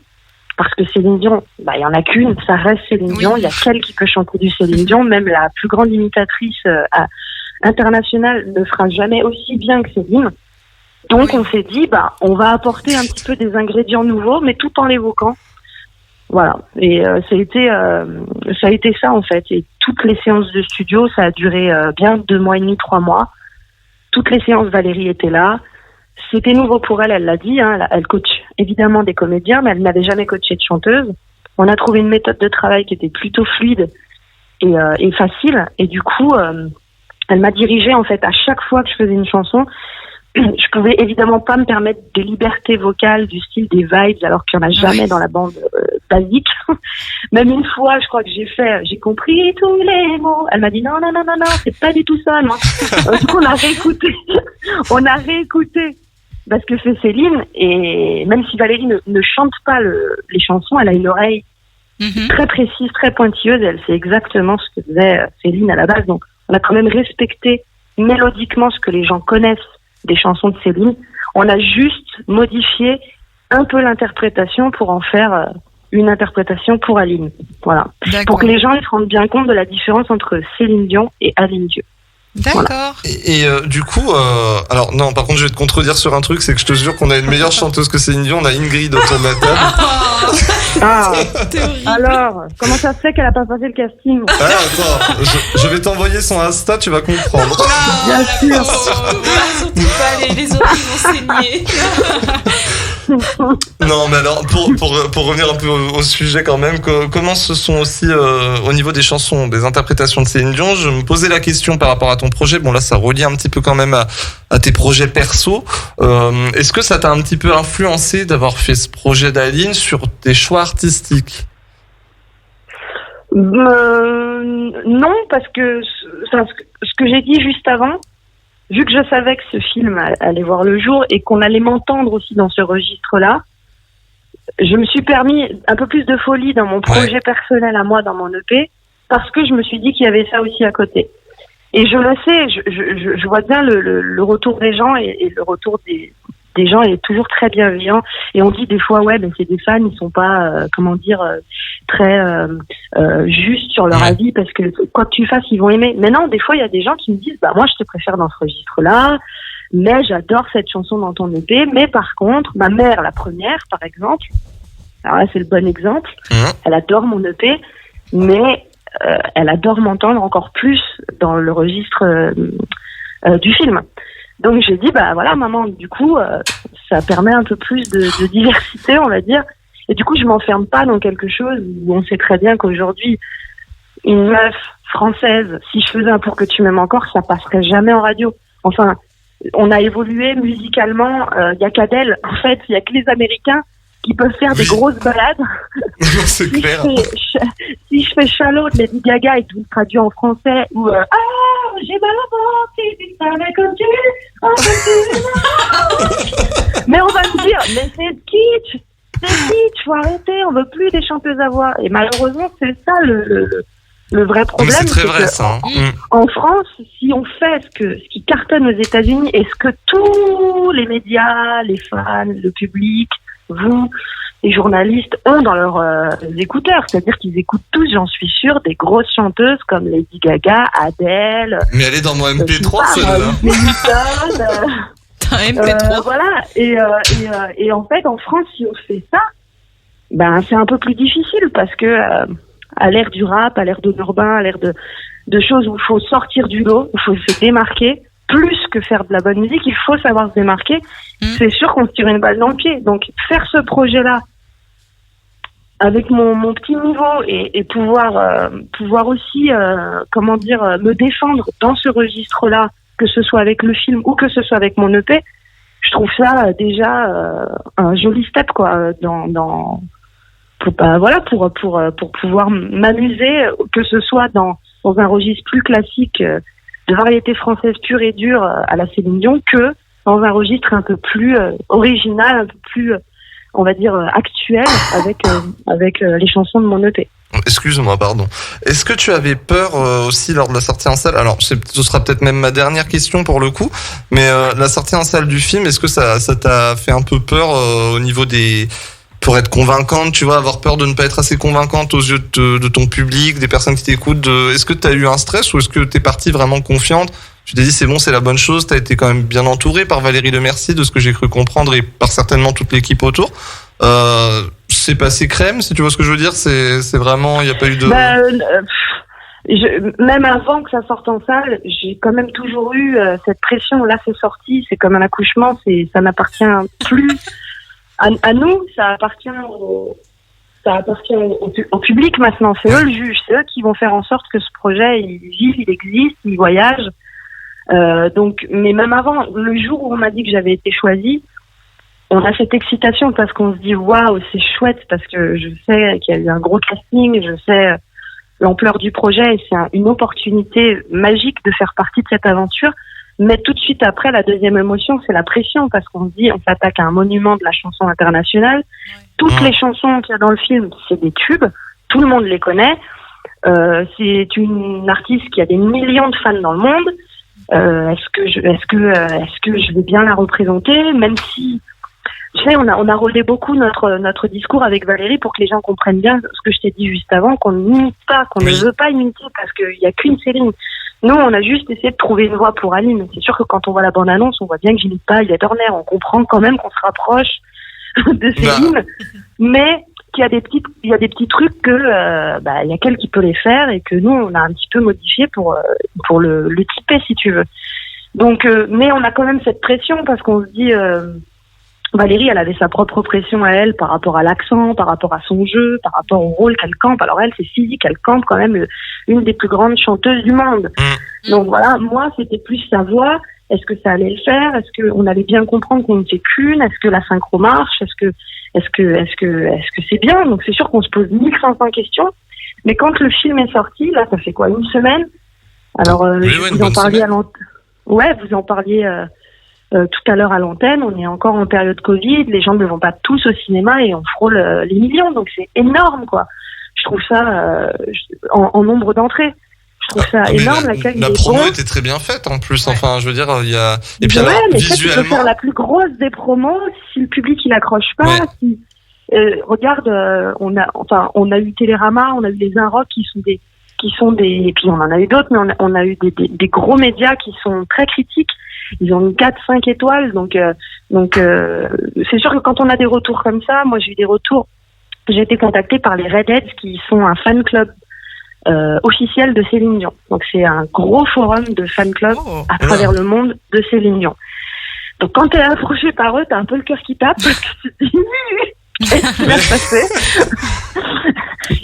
Parce que Céline Dion, il y en a qu'une, ça reste Céline Dion. Il y a qu'elle qui peut chanter du Céline Dion. Même la plus grande imitatrice internationale ne fera jamais aussi bien que Céline. Donc on s'est dit, on va apporter un petit peu des ingrédients nouveaux, mais tout en l'évoquant. Voilà. Et ça a été ça en fait. Et toutes les séances de studio, ça a duré bien 2 mois et demi, 3 mois. Toutes les séances, Valérie était là. C'était nouveau pour elle, elle l'a dit, hein, elle coach évidemment des comédiens, mais elle n'avait jamais coaché de chanteuse. On a trouvé une méthode de travail qui était plutôt fluide et facile, et du coup, elle m'a dirigée en fait à chaque fois que je faisais une chanson. Je pouvais évidemment pas me permettre des libertés vocales du style des vibes, alors qu'il n'y en a jamais dans la bande basique. Même une fois, je crois que j'ai compris tous les mots. Elle m'a dit non, c'est pas du tout ça, non. Du coup, on a réécouté parce que c'est Céline, et même si Valérie ne chante pas les chansons, elle a une oreille très précise, très pointilleuse, et elle sait exactement ce que faisait Céline à la base. Donc, on a quand même respecté mélodiquement ce que les gens connaissent des chansons de Céline. On a juste modifié un peu l'interprétation pour en faire une interprétation pour Aline. Voilà. D'accord. Pour que les gens ils se rendent bien compte de la différence entre Céline Dion et Aline Dieu. D'accord. Et du coup, alors non, par contre, je vais te contredire sur un truc, c'est que je te jure qu'on a une meilleure chanteuse que Céline Dion. On a Ingrid autour de la table. Ah, alors, comment ça se fait qu'elle a pas passé le casting? Ah, attends, je vais t'envoyer son Insta, tu vas comprendre. Bien sûr. Surtout pas, les autres vont saigner. Non, mais alors, pour revenir un peu au sujet quand même, comment ce sont aussi, au niveau des chansons, des interprétations de Céline Dion, je me posais la question par rapport à ton projet. Bon, là, ça relie un petit peu quand même à tes projets perso. Est-ce que ça t'a un petit peu influencé d'avoir fait ce projet d'Aline sur tes choix artistiques? Non, parce que ce que j'ai dit juste avant, vu que je savais que ce film allait voir le jour et qu'on allait m'entendre aussi dans ce registre-là, je me suis permis un peu plus de folie dans mon projet personnel à moi, dans mon EP, parce que je me suis dit qu'il y avait ça aussi à côté. Et je le sais, je vois bien le retour des gens et le retour des gens est toujours très bienveillant. Et on dit des fois, ouais, ben c'est des fans, ils sont pas, très justes sur leur avis, parce que quoi que tu fasses, ils vont aimer. Mais non, des fois, il y a des gens qui me disent, bah moi, je te préfère dans ce registre-là, mais j'adore cette chanson dans ton EP. Mais par contre, ma mère, la première, par exemple, alors là, c'est le bon exemple, elle adore mon EP, mais elle adore m'entendre encore plus dans le registre du film. Donc j'ai dit, bah voilà maman, du coup ça permet un peu plus de diversité, on va dire, et du coup je m'enferme pas dans quelque chose où on sait très bien qu'aujourd'hui une meuf française, si je faisais un Pour que tu m'aimes encore, ça passerait jamais en radio. Enfin, on a évolué musicalement, y a qu'Adèle, en fait, il y a que les Américains qui peuvent faire des grosses balades. C'est clair. Si je fais Shallow de Lady Gaga et tout traduit en français, ou j'ai mal au ventre, si tu savais comme tu mais on va me dire, mais c'est kitsch, faut arrêter, on veut plus des chanteuses à voix. Et malheureusement, c'est ça le vrai problème. C'est très vrai, ça. En France, si on fait ce qui cartonne aux États-Unis et ce que tous les médias, les fans, le public, vous, les journalistes ont dans leurs écouteurs, c'est-à-dire qu'ils écoutent tous, j'en suis sûre, des grosses chanteuses comme Lady Gaga, Adele. Mais elle est dans mon MP3, celle-là. T'as un MP3. Voilà. Et en fait, en France, si on fait ça, ben c'est un peu plus difficile parce que à l'ère du rap, à l'ère de l'urbain, à l'ère de choses où il faut sortir du lot, où il faut se démarquer. Plus que faire de la bonne musique, il faut savoir se démarquer. C'est sûr qu'on se tire une balle dans le pied. Donc, faire ce projet-là avec mon petit niveau et pouvoir aussi, me défendre dans ce registre-là, que ce soit avec le film ou que ce soit avec mon EP, je trouve ça déjà un joli step, quoi, pour pouvoir m'amuser, que ce soit dans un registre plus classique de variété française pure et dure à la Céline Dion, que dans un registre un peu plus original, un peu plus, on va dire, actuel, avec les chansons de mon EP. Excuse-moi, pardon. Est-ce que tu avais peur aussi lors de la sortie en salle? Alors, ce sera peut-être même ma dernière question pour le coup, mais la sortie en salle du film, est-ce que ça t'a fait un peu peur au niveau pour être convaincante, tu vois, avoir peur de ne pas être assez convaincante aux yeux de ton public, des personnes qui t'écoutent. Est-ce que tu as eu un stress ou est-ce que tu es partie vraiment confiante? Tu t'es dit c'est bon, c'est la bonne chose, tu as été quand même bien entourée par Valérie Lemercier, de ce que j'ai cru comprendre, et par certainement toute l'équipe autour. C'est passé crème, si tu vois ce que je veux dire. C'est vraiment, il n'y a pas eu de... Même avant que ça sorte en salle, j'ai quand même toujours eu cette pression. Là, c'est sorti, c'est comme un accouchement, ça n'appartient plus à nous, ça appartient au public maintenant. C'est eux le juge, c'est eux qui vont faire en sorte que ce projet il vive, il existe, il voyage. Mais même avant, le jour où on m'a dit que j'avais été choisie, on a cette excitation parce qu'on se dit waouh, c'est chouette, parce que je sais qu'il y a eu un gros casting, je sais l'ampleur du projet et c'est une opportunité magique de faire partie de cette aventure. Mais tout de suite après, la deuxième émotion, c'est la pression, parce qu'on se dit, on s'attaque à un monument de la chanson internationale. Toutes les chansons qu'il y a dans le film, c'est des tubes. Tout le monde les connaît. C'est une artiste qui a des millions de fans dans le monde. Est-ce que je vais bien la représenter, même si, tu sais, on a rodé beaucoup notre discours avec Valérie pour que les gens comprennent bien ce que je t'ai dit juste avant, qu'on n'imite pas, qu'on ne veut pas imiter, parce qu'il n'y a qu'une Céline. Nous, on a juste essayé de trouver une voie pour Aline. C'est sûr que quand on voit la bande-annonce, on voit bien que Ginny Pyle est Turner. On comprend quand même qu'on se rapproche de Céline, mais qu'il y a des petits trucs que il y a qu'elle qui peut les faire et que nous, on a un petit peu modifié pour le typer, si tu veux. Donc, mais on a quand même cette pression parce qu'on se dit... Valérie, elle avait sa propre pression à elle par rapport à l'accent, par rapport à son jeu, par rapport au rôle qu'elle campe. Alors elle, c'est physique, elle campe quand même une des plus grandes chanteuses du monde. Donc voilà, moi, c'était plus sa voix. Est-ce que ça allait le faire? Est-ce qu'on allait bien comprendre qu'on ne fait qu'une? Est-ce que la synchro marche? Est-ce que c'est bien? Donc c'est sûr qu'on se pose 1500 questions. Mais quand le film est sorti, là, ça fait quoi, une semaine? Alors vous en parliez à l'antenne. Ouais, vous en parliez. Tout à l'heure à l'antenne, on est encore en période Covid, les gens ne vont pas tous au cinéma et on frôle les millions, donc c'est énorme, quoi. Je trouve ça en nombre d'entrées. Je trouve ça énorme. La promo était très bien faite en plus. Enfin, je veux dire, il y a. Et puis ouais, alors, mais visuellement, tu peux faire la plus grosse des promos si le public il accroche pas. Ouais. Si, regarde, on a eu Télérama, on a eu les Inrocks qui sont des, et puis on en a eu d'autres, mais on a eu des gros médias qui sont très critiques. Ils ont mis 4-5 étoiles, donc c'est sûr que quand on a des retours comme ça, moi j'ai eu des retours. J'ai été contactée par les Redheads qui sont un fan club officiel de Céline Dion. Donc c'est un gros forum de fan club à travers le monde de Céline Dion. Donc quand t'es approché par eux, t'as un peu le cœur qui tape parce que tu te dis qu'est-ce qui va se passer.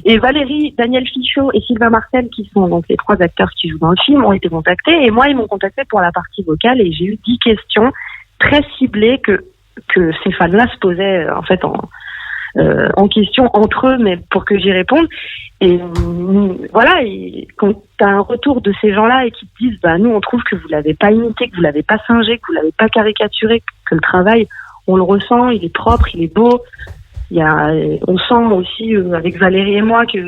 Et Valérie, Daniel Fichot et Sylvain Martel, qui sont donc les 3 acteurs qui jouent dans le film, ont été contactés. Et moi, ils m'ont contacté pour la partie vocale et j'ai eu 10 questions très ciblées que ces fans-là se posaient en fait en question entre eux, mais pour que j'y réponde. Et voilà, et quand tu as un retour de ces gens-là et qui te disent nous, on trouve que vous l'avez pas imité, que vous l'avez pas singé, que vous l'avez pas caricaturé, que le travail, on le ressent, il est propre, il est beau. On sent aussi avec Valérie et moi que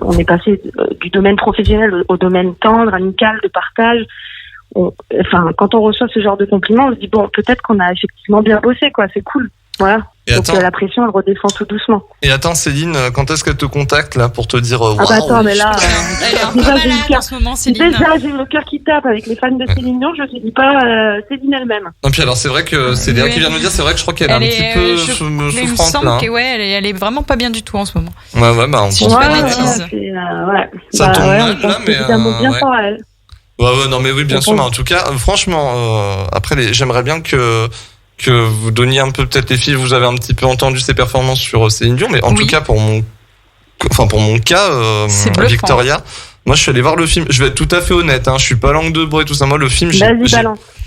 on est passé du domaine professionnel au domaine tendre, amical, de partage. Quand on reçoit ce genre de compliments, on se dit bon, peut-être qu'on a effectivement bien bossé, quoi. C'est cool, voilà. Et donc la pression, elle redescend tout doucement. Et attends, Céline, quand est-ce qu'elle te contacte là pour te dire Ah bah attends, mais là, Elle est un peu malade en ce moment, Céline. déjà j'ai le cœur qui tape avec les fans de Céline Dion. Je ne dis pas Céline elle-même. Non, puis alors c'est vrai que c'est Léa qui vient de me dire, c'est vrai que je crois qu'elle est un petit peu mais il me souffrante semble là. elle est vraiment pas bien du tout en ce moment. Ouais, bah on Si pense je pas. dis pas de bêtises. Ça tombe mal, on là, pense mais, évidemment bien ouais. fort à elle. Ouais, non mais oui, bien sûr, mais en tout cas, franchement, après j'aimerais bien que vous donniez un peu peut-être les filles, vous avez un petit peu entendu ses performances sur Céline Dion, mais en tout cas pour mon cas, Victoria, moi je suis allé voir le film, je vais être tout à fait honnête, je suis pas langue de bois et tout ça, moi le film,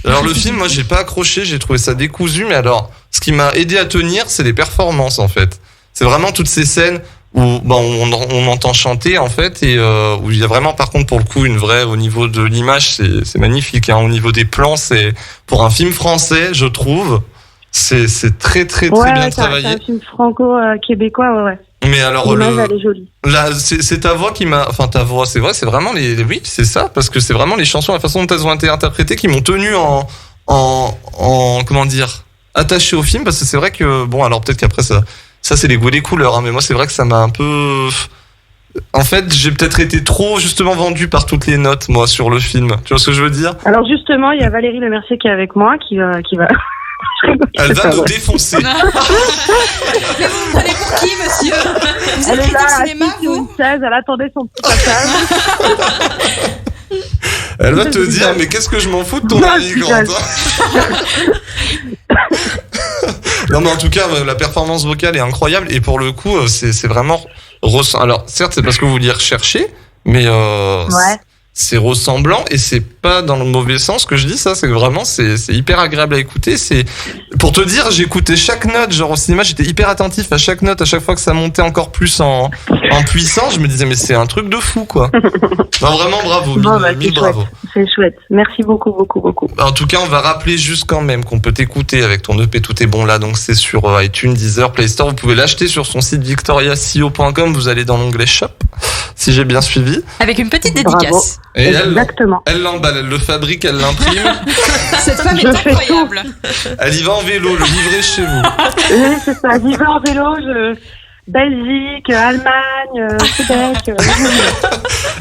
alors le film, moi j'ai pas accroché, j'ai trouvé ça décousu, mais alors ce qui m'a aidé à tenir, c'est les performances en fait. C'est vraiment toutes ces scènes où on entend chanter en fait et où il y a vraiment par contre pour le coup une vraie au niveau de l'image c'est magnifique au niveau des plans c'est pour un film français je trouve c'est très bien travaillé. C'est un film franco-québécois ouais. Mais alors l'image elle est jolie. Là c'est ta voix qui m'a ta voix c'est vrai c'est vraiment oui c'est ça parce que c'est vraiment les chansons la façon dont elles ont été interprétées qui m'ont tenu en comment dire attaché au film parce que c'est vrai que alors peut-être qu'après ça c'est les goûts et les couleurs mais moi c'est vrai que ça m'a un peu en fait j'ai peut-être été trop justement vendu par toutes les notes moi sur le film tu vois ce que je veux dire. Alors justement il y a Valérie Lemercier qui est avec moi qui va elle va nous défoncer. Mais vous me prenez pour qui monsieur? Vous elle êtes est là critique cinéma sur une vous? chaise, elle attendait son petit passage. Elle va te dire mais qu'est-ce que je m'en fous de ton avis Corentin. Non mais en tout cas la performance vocale est incroyable et pour le coup c'est vraiment alors certes c'est parce que vous vouliez rechercher mais c'est ressemblant et c'est pas dans le mauvais sens que je dis ça c'est que vraiment c'est hyper agréable à écouter c'est pour te dire j'écoutais chaque note genre au cinéma j'étais hyper attentif à chaque note à chaque fois que ça montait encore plus en puissance je me disais mais c'est un truc de fou quoi. Non vraiment bravo mille bravo. C'est chouette merci beaucoup. En tout cas on va rappeler juste quand même qu'on peut t'écouter avec ton EP Tout est bon là donc c'est sur iTunes, Deezer, Play Store vous pouvez l'acheter sur son site victoriaco.com vous allez dans l'onglet shop si j'ai bien suivi avec une petite dédicace. Et exactement. Elle l'emballe, elle le fabrique, elle l'imprime. Cette femme est incroyable. Elle y va en vélo, le livrer chez vous. Oui, c'est ça. J'y vais en vélo, Belgique, Allemagne, Québec.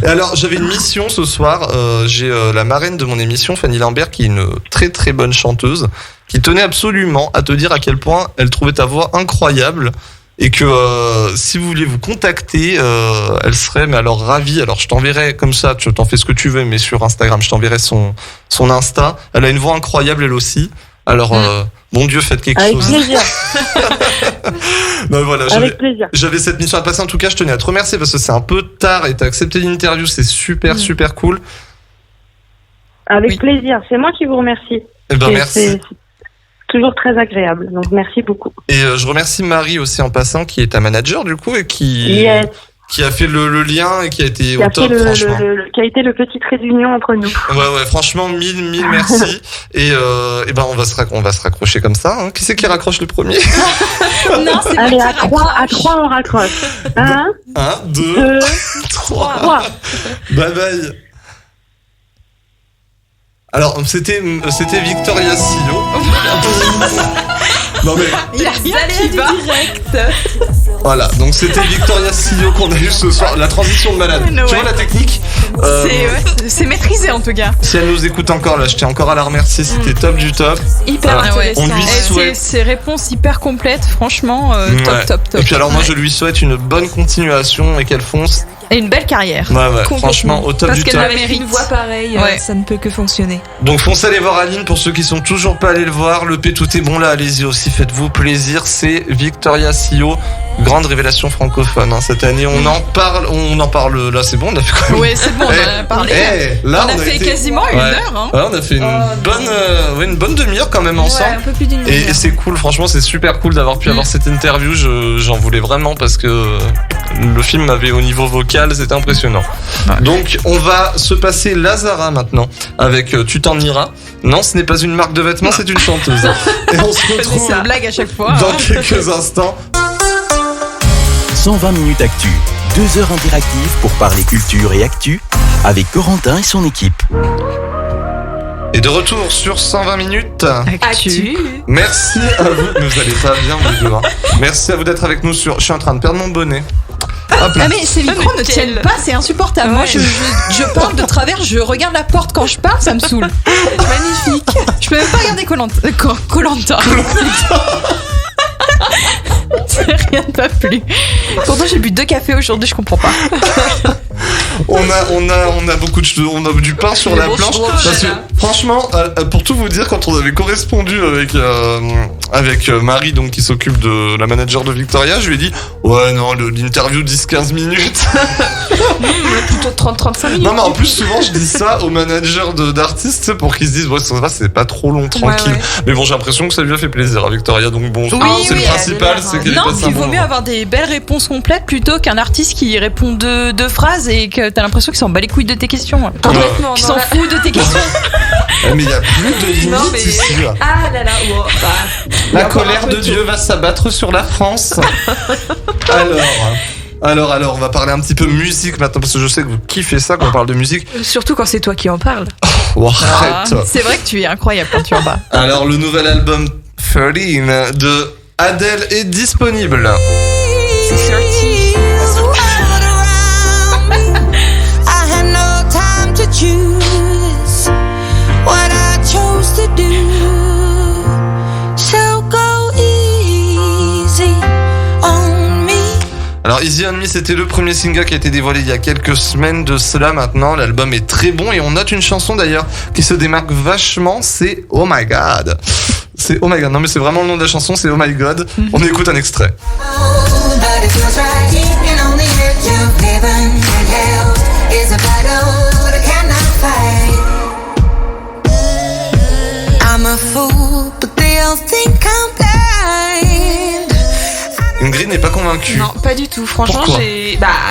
Et alors, j'avais une mission ce soir. J'ai la marraine de mon émission, Fanny Lambert, qui est une très très bonne chanteuse, qui tenait absolument à te dire à quel point elle trouvait ta voix incroyable. Et que si vous voulez vous contacter, elle serait mais alors ravie. Alors je t'enverrai comme ça, tu t'en fais ce que tu veux, mais sur Instagram, je t'enverrai son Insta. Elle a une voix incroyable elle aussi. Alors bon Dieu, faites quelque Avec chose. plaisir. Ben voilà, Avec plaisir. j'avais cette mission à passer. En tout cas, je tenais à te remercier parce que c'est un peu tard et t'as accepté l'interview. C'est super super cool. Avec Oui. plaisir. C'est moi qui vous remercie. Eh ben C'est- merci. c'est toujours très agréable. Donc merci beaucoup. Et je remercie Marie aussi en passant, qui est ta manager du coup et qui Yes. qui a fait le lien et qui a été Qui au a top fait franchement. qui a été le petit trait d'union entre nous. Ouais, franchement, mille merci. Et ben, on va se raccrocher comme ça, hein. Qui c'est qui raccroche le premier? Non, c'est Allez, moi à qui trois, raccroche. on raccroche. 1, 1, 2, 2, 3. 3. Bye bye. Alors, c'était Victoria Sio. Non mais, Il a rien qui va. voilà. Donc, c'était Victoria Sio qu'on a eu ce soir. La transition de malade. Ouais. Tu vois la technique? C'est maîtrisé en tout cas. Si elle nous écoute encore, là, je tiens encore à la remercier. C'était top du top. Hyper Ah, ouais. intéressant. On lui Et souhaite. ces réponses hyper complètes, franchement, Ouais. top. Et puis alors moi je lui souhaite une bonne continuation et qu'elle fonce. Et une belle carrière. Ouais, Complètement. franchement au top Parce du qu'elle top. avait- Avec mérite. une voix pareille, Ouais. ça ne peut que fonctionner. Donc foncez aller voir Aline pour ceux qui sont toujours pas allés le voir. Le P tout est bon là, allez-y aussi, faites-vous plaisir. C'est Victoria Sio, grande révélation francophone. Hein. Cette année on en parle. Là c'est bon, on a fait quoi? Ouais, c'est bon, on en a parlé. Là On a fait été- quasiment une Ouais. heure. Hein. Ouais, on a fait une bonne demi-heure quand même Ouais, ensemble. un peu plus d'une Et demi-heure. c'est cool, franchement, c'est super cool d'avoir pu avoir cette interview. J'en voulais vraiment parce que le film m'avait au niveau vocal, c'était impressionnant. Ouais. Donc, on va se passer Lazara maintenant avec Tu t'en iras. Non, ce n'est pas une marque de vêtements, c'est une chanteuse. Et on se retrouve C'est une blague à chaque fois. dans hein. quelques instants. 120 minutes actu, 2 heures interactives pour parler culture et actu avec Corentin et son équipe. Et de retour sur 120 minutes. Actu. Merci à vous. Mais vous allez pas bien, vous deux. Hein. Merci à vous d'être avec nous sur. Je suis en train de perdre mon bonnet. Hop là. Ah mais ces micros ne tiennent pas, c'est insupportable. Moi Ouais. je parle de travers, je regarde la porte quand je parle, ça me saoule. Magnifique. Je peux même pas regarder Koh-Lanta. Rien ne va plus. Pourtant j'ai bu 2 cafés aujourd'hui, je comprends pas. On a beaucoup on a du pain sur Mais la bon, planche. je trouve Parce que, franchement, pour tout vous dire, quand on avait correspondu avec Marie, donc qui s'occupe de la manager de Victoria, je lui ai dit ouais non, l'interview 10-15 minutes. Plutôt 30-35 minutes. Non mais en plus souvent je dis ça aux managers d'artistes, tu sais, pour qu'ils se disent ouais ça va, c'est pas trop long, tranquille. ouais. Mais bon, j'ai l'impression que ça lui a fait plaisir à Victoria, donc bon, Oui, c'est oui, le principal, elle a c'est l'air, qu'elle Non, passe un il bon vaut mieux moment. avoir des belles réponses complètes plutôt qu'un artiste qui répond deux phrases et que t'as l'impression qu'il s'en bat les couilles de tes questions. Complètement. Qu'il non, s'en là- fout de tes questions. Ah, mais il y a plus de limites Non, mais- ici. Là. Ah là là, wow, bah. La Encore colère un peu de tôt. Dieu va s'abattre sur la France. Alors, on va parler un petit peu musique maintenant parce que je sais que vous kiffez ça quand on parle de musique. Surtout quand c'est toi qui en parles. Oh, Ah, arrête. c'est vrai que tu es incroyable quand tu en bats. Alors, le nouvel album 13 de Adele est disponible. I had no time to choose what I chose to do. So go easy on me. Alors, Easy on Me, c'était le premier single qui a été dévoilé il y a quelques semaines de cela maintenant. L'album est très bon et on note une chanson d'ailleurs qui se démarque vachement, c'est Oh My God. C'est Oh My God. Non mais c'est vraiment le nom de la chanson, c'est Oh My God. On écoute un extrait. But it feels right here on the edge of heaven and hell is a battle that I cannot fight. I'm a fool, but they'll think I'm blind. Ingrid n'est pas convaincue. Non, pas du tout. Franchement, Pourquoi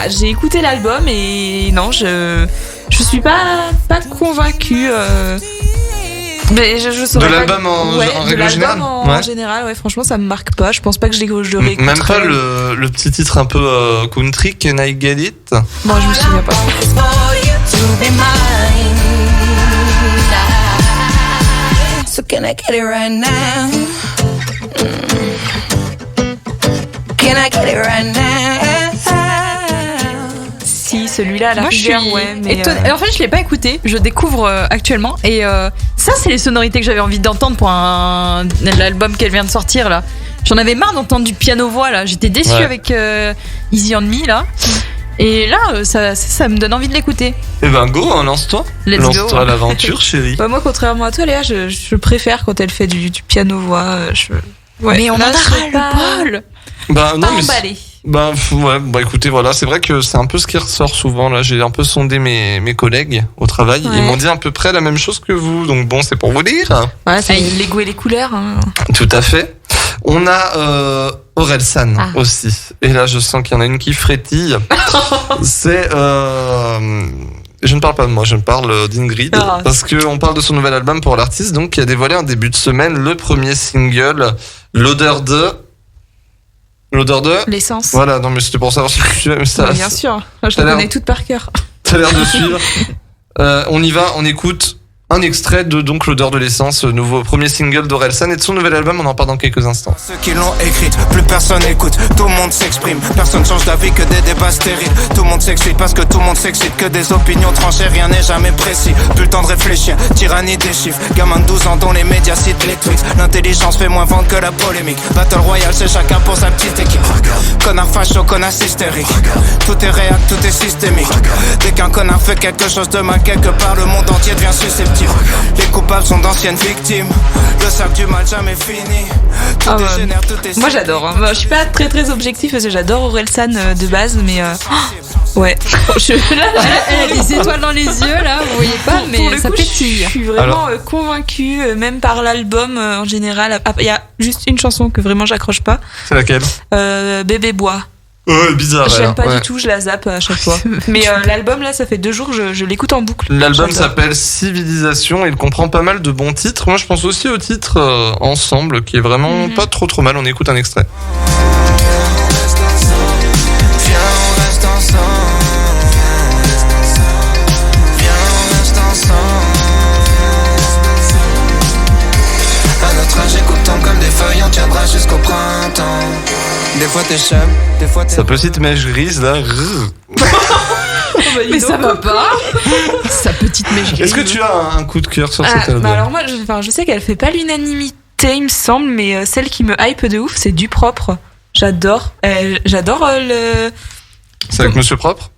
j'ai écouté l'album et non, je suis pas convaincue. Mais je saurais De pas- l'album en ouais, règle de l'album générale en Ouais. général, ouais, franchement, ça me marque pas. Je pense pas que je réécouterai. Même pas le petit titre un peu country, Can I Get It? Moi, je me souviens pas. It's for you to be mine. So can I get it right now? Can I get it right now? Si, celui-là à la Moi, je suis rigueur, ouais. Mais étonnée. En fait, je l'ai pas écouté. Je découvre actuellement. Et ça, c'est les sonorités que j'avais envie d'entendre pour l'album qu'elle vient de sortir là. J'en avais marre d'entendre du piano-voix là. J'étais déçue avec Easy on Me là. Et là, ça me donne envie de l'écouter. Eh ben go, hein, lance-toi. Lance-toi à l'aventure, chérie. bah, moi, contrairement à toi, Léa, je préfère quand elle fait du piano-voix. Mais on en a ras le bol. Bah non, mais emballé. bah écoutez, voilà, c'est vrai que c'est un peu ce qui ressort souvent là. J'ai un peu sondé mes collègues au travail. Ouais. Ils m'ont dit à peu près la même chose que vous. Donc bon, c'est pour vous dire. Ouais, c'est les goûts et les couleurs. Hein. Tout à fait. On a Orelsan aussi. Et là, je sens qu'il y en a une qui frétille. C'est je ne parle pas de moi, je parle d'Ingrid. Parce qu'on parle de son nouvel album pour l'artiste, donc qui a dévoilé un début de semaine le premier single, l'odeur de L'essence. Voilà, non mais c'était pour savoir si tu aimes ça. Ouais, bien sûr. Je T'as la l'air- connais toute par cœur. T'as l'air de suivre. On y va, on écoute un extrait de donc l'odeur de l'essence, nouveau premier single d'Orelsan et de son nouvel album, on en parle dans quelques instants. Ceux qui l'ont écrite, plus personne écoute, tout le monde s'exprime, personne change d'avis que des débats stériles, tout le monde s'excite parce que tout le monde s'excite, que des opinions tranchées, rien n'est jamais précis, plus le temps de réfléchir, tyrannie des chiffres, gamin de 12 ans dont les médias citent les tweets, l'intelligence fait moins vendre que la polémique, Battle Royale c'est chacun pour sa petite équipe, connard facho, connard hystérique, tout est réel, tout est systémique, dès qu'un connard fait quelque chose de mal quelque part, le monde entier devient susceptible. Les coupables sont d'anciennes victimes. Le sac du mal jamais fini. Tout dégénère, tout est Moi j'adore. Hein. Moi, je suis pas très objectif parce que j'adore Orelsan de base, mais ouais. Elle a des étoiles dans les yeux là, vous voyez pas, Pour mais le ça coup, pétille. Je suis vraiment convaincue, même par l'album en général. Il y a juste une chanson que vraiment j'accroche pas. C'est laquelle? Bébé bois. Ouais, bizarre. J'aime pas du tout, je la zappe à chaque fois. Mais l'album là, ça fait 2 jours, je l'écoute en boucle. L'album J'adore. s'appelle Civilisation et il comprend pas mal de bons titres. Moi, je pense aussi au titre Ensemble, qui est vraiment pas trop mal. On écoute un extrait. Viens, on reste ensemble. Viens, on reste ensemble. À notre âge, écoutons comme des feuilles, on tiendra jusqu'au printemps. Des fois t'es chum, des fois t'es... Sa petite mèche grise, là. Mais ça va pas. Sa petite mèche. Est-ce que tu as un coup de cœur sur cet album? Bah alors moi, je sais qu'elle fait pas l'unanimité, il me semble, mais celle qui me hype de ouf, c'est Du Propre. J'adore. J'adore le... C'est avec Monsieur Propre?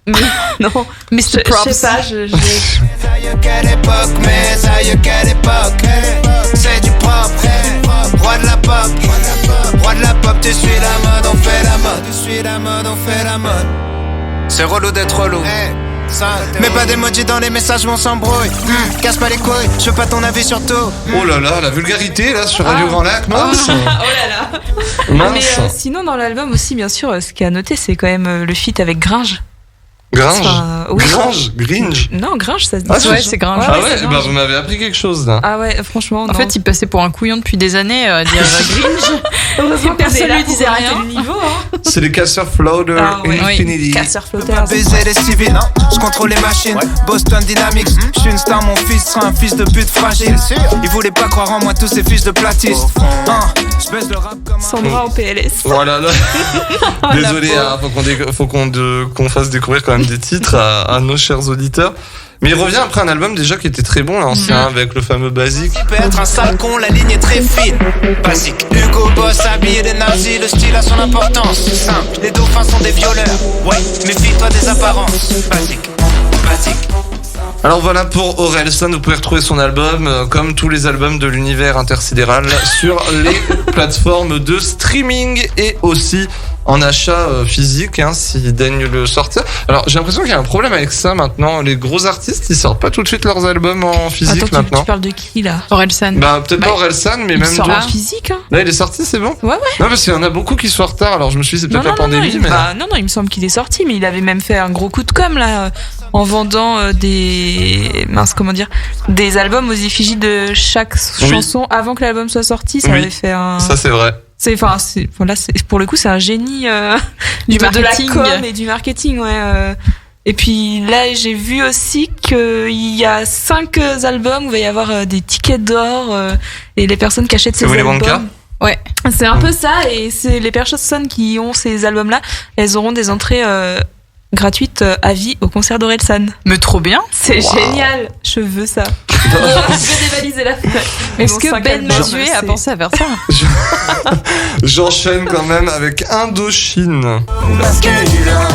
Non, Mr. je Props. sais pas, Ça y est, quelle époque, mais ça y est, quelle époque. C'est du propre, roi de la pop. Roi de la pop, tu suis la mode, on fait la mode. Tu suis la mode, on fait la mode. C'est relou d'être relou. Mais pas d'emoji dans les messages, on s'embrouille. Casse pas les couilles, je veux pas ton avis sur tout. Oh là là, la vulgarité, là, sur Radio Grand Lac, mince. Oh là là. Mince. Mais sinon, dans l'album aussi, bien sûr, ce qui a noté, c'est quand même le feat avec Gringe. Gringe? Oui. Gringe? Non, Gringe, ça se dit. Ah, Ouais, c'est Gringe. Ah Ouais, ouais, c'est bah Gringe. vous m'avez appris quelque chose, là. Ah ouais, franchement, En fait, il passait pour un couillon depuis des années à dire Gringe. heureusement personne lui disait rien. Le niveau, hein. C'est les casseurs Floater Ah ouais. Infinity. Casseur flotteurs. Baiser les civils, je contrôle les machines. Boston Dynamics, je suis une star, mon fils sera un fils de pute fragile. Ils voulaient pas croire en moi, tous ces fils de platistes. Je baisse le rap comme Sandra en PLS. Voilà, là. Désolé, hein, faut qu'on fasse découvrir quand même des titres à nos chers auditeurs. Mais il revient après un album déjà qui était très bon, l'ancien, avec le fameux Basique. Il peut être un sale con, la ligne est très fine. Basique, Hugo Boss habillé des nazis, le style a son importance. Simple, les dauphins sont des violeurs. Ouais, méfie-toi des apparences. Basique, basique. Alors voilà pour Orelsan, vous pouvez retrouver son album, comme tous les albums de l'univers intersidéral, sur les plateformes de streaming et aussi en achat physique, hein, s'ils daignent le sortir. Alors j'ai l'impression qu'il y a un problème avec ça maintenant. Les gros artistes, ils sortent pas tout de suite leurs albums en physique Attends, maintenant. tu parles de qui là? Orelsan. Bah peut-être pas Orelsan, mais Il même sort en d'autres. physique, hein? Là il est sorti, c'est bon? Ouais. Non parce qu'il y en a beaucoup qui sont en retard, alors je me suis dit c'est peut-être la pandémie, mais... non, il me semble qu'il est sorti, mais il avait même fait un gros coup de com' là, en vendant des albums aux effigies de chaque chanson avant que l'album soit sorti. Ça Oui. avait fait un. Ça c'est vrai. Pour le coup, c'est un génie Du de la marketing. com et du marketing, ouais. Et puis là, j'ai vu aussi qu'il y a 5 albums où il va y avoir des tickets d'or et les personnes qui achètent ces Willy albums. Wonka. Ouais. C'est un peu ça, et c'est les personnes qui ont ces albums-là, elles auront des entrées gratuite à vie au concert d'Orelsan. Mais trop bien. C'est génial. Je veux ça. Je vais dévaliser la fenêtre. Est-ce que Ben Mazué a pensé à faire ça? J'enchaîne quand même avec Indochine. Masculin.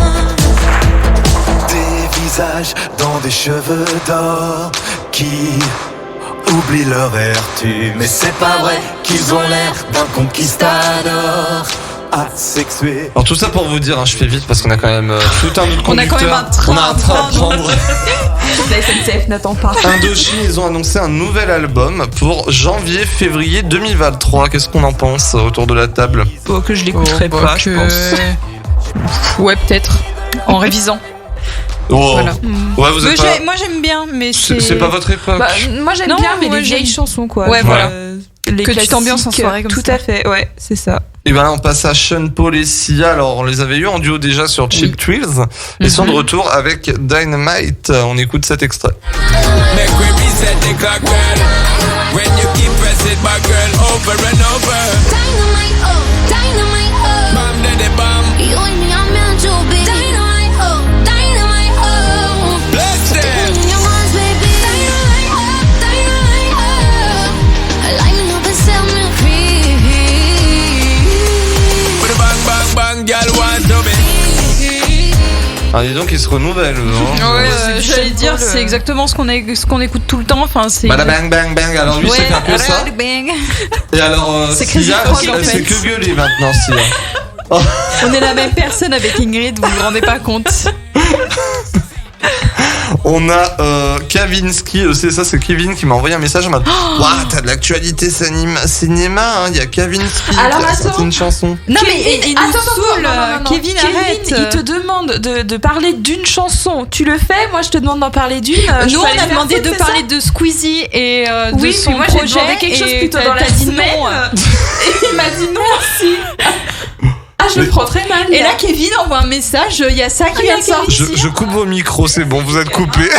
Des visages dans des cheveux d'or qui oublient leur vertu. Mais c'est pas vrai qu'ils ont l'air d'un conquistador. Asexué. Alors tout ça pour vous dire, je fais vite parce qu'on a quand même tout un autre conducteur. On a quand même un train à prendre. La SNCF n'attend pas. Indochine, ils ont annoncé un nouvel album pour janvier-février 2023. Qu'est-ce qu'on en pense autour de la table? Que je l'écouterai pas, je pense. Ouais, peut-être. En révisant. Oh. Voilà. Ouais, vous êtes pas... Moi j'aime bien, mais c'est pas votre époque. Bah, moi j'aime Non, bien, mais ouais, les vieilles j'aime. chansons, quoi. Ouais, voilà. Les Que tu t'ambiances en soirée comme tout ça. à fait, ouais, c'est ça. Et ben là, on passe à Sean Paul et Sia. Alors, on les avait eu en duo déjà sur Cheap Thrills. Ils sont de retour avec Dynamite. On écoute cet extrait. Make we reset the clock, girl. When you keep pressing back, girl, over and over. Dynamite, oh, dynamite, oh. Bam, daddy, bam. You and me are meant to be. Dynamite, oh, dynamite, oh. Let's dance. In your arms, baby. Dynamite, oh, dynamite, oh. Light me up and set me free. With a bang, bang, bang, girl, want to be. Ah, dis donc, ils se renouvellent. Ouais, j'allais dire, c'est exactement ce qu'on écoute tout le temps. Enfin, c'est. Bada bang, bang, bang. Alors, lui, c'est un peu ça. Bang. Et alors, C'est Crazy Sia, Frog, en fait. c'est que gueuler maintenant, Sia. On est la même personne avec Ingrid, vous vous rendez pas compte. On a Kavinsky, c'est ça, c'est Kevin qui m'a envoyé un message en mode Waouh, t'as de l'actualité cinéma, hein. Il y a Kavinsky Alors, qui a sorti attends. une chanson. Non, Kevin, mais il nous saoule. non. Kevin, arrête. Il te demande de parler d'une chanson. Tu le fais, moi je te demande d'en parler d'une. Nous, on a demandé de parler de Squeezie et de oui, son mais moi j'ai projet. demandé quelque chose et plutôt t'as dans la dit semaine. non. Et il m'a dit non aussi. Ah, je le prends très mal. Et là, Kevin envoie un message, il y a ça qui vient de sortir. Je coupe vos micros, c'est bon, vous êtes coupés.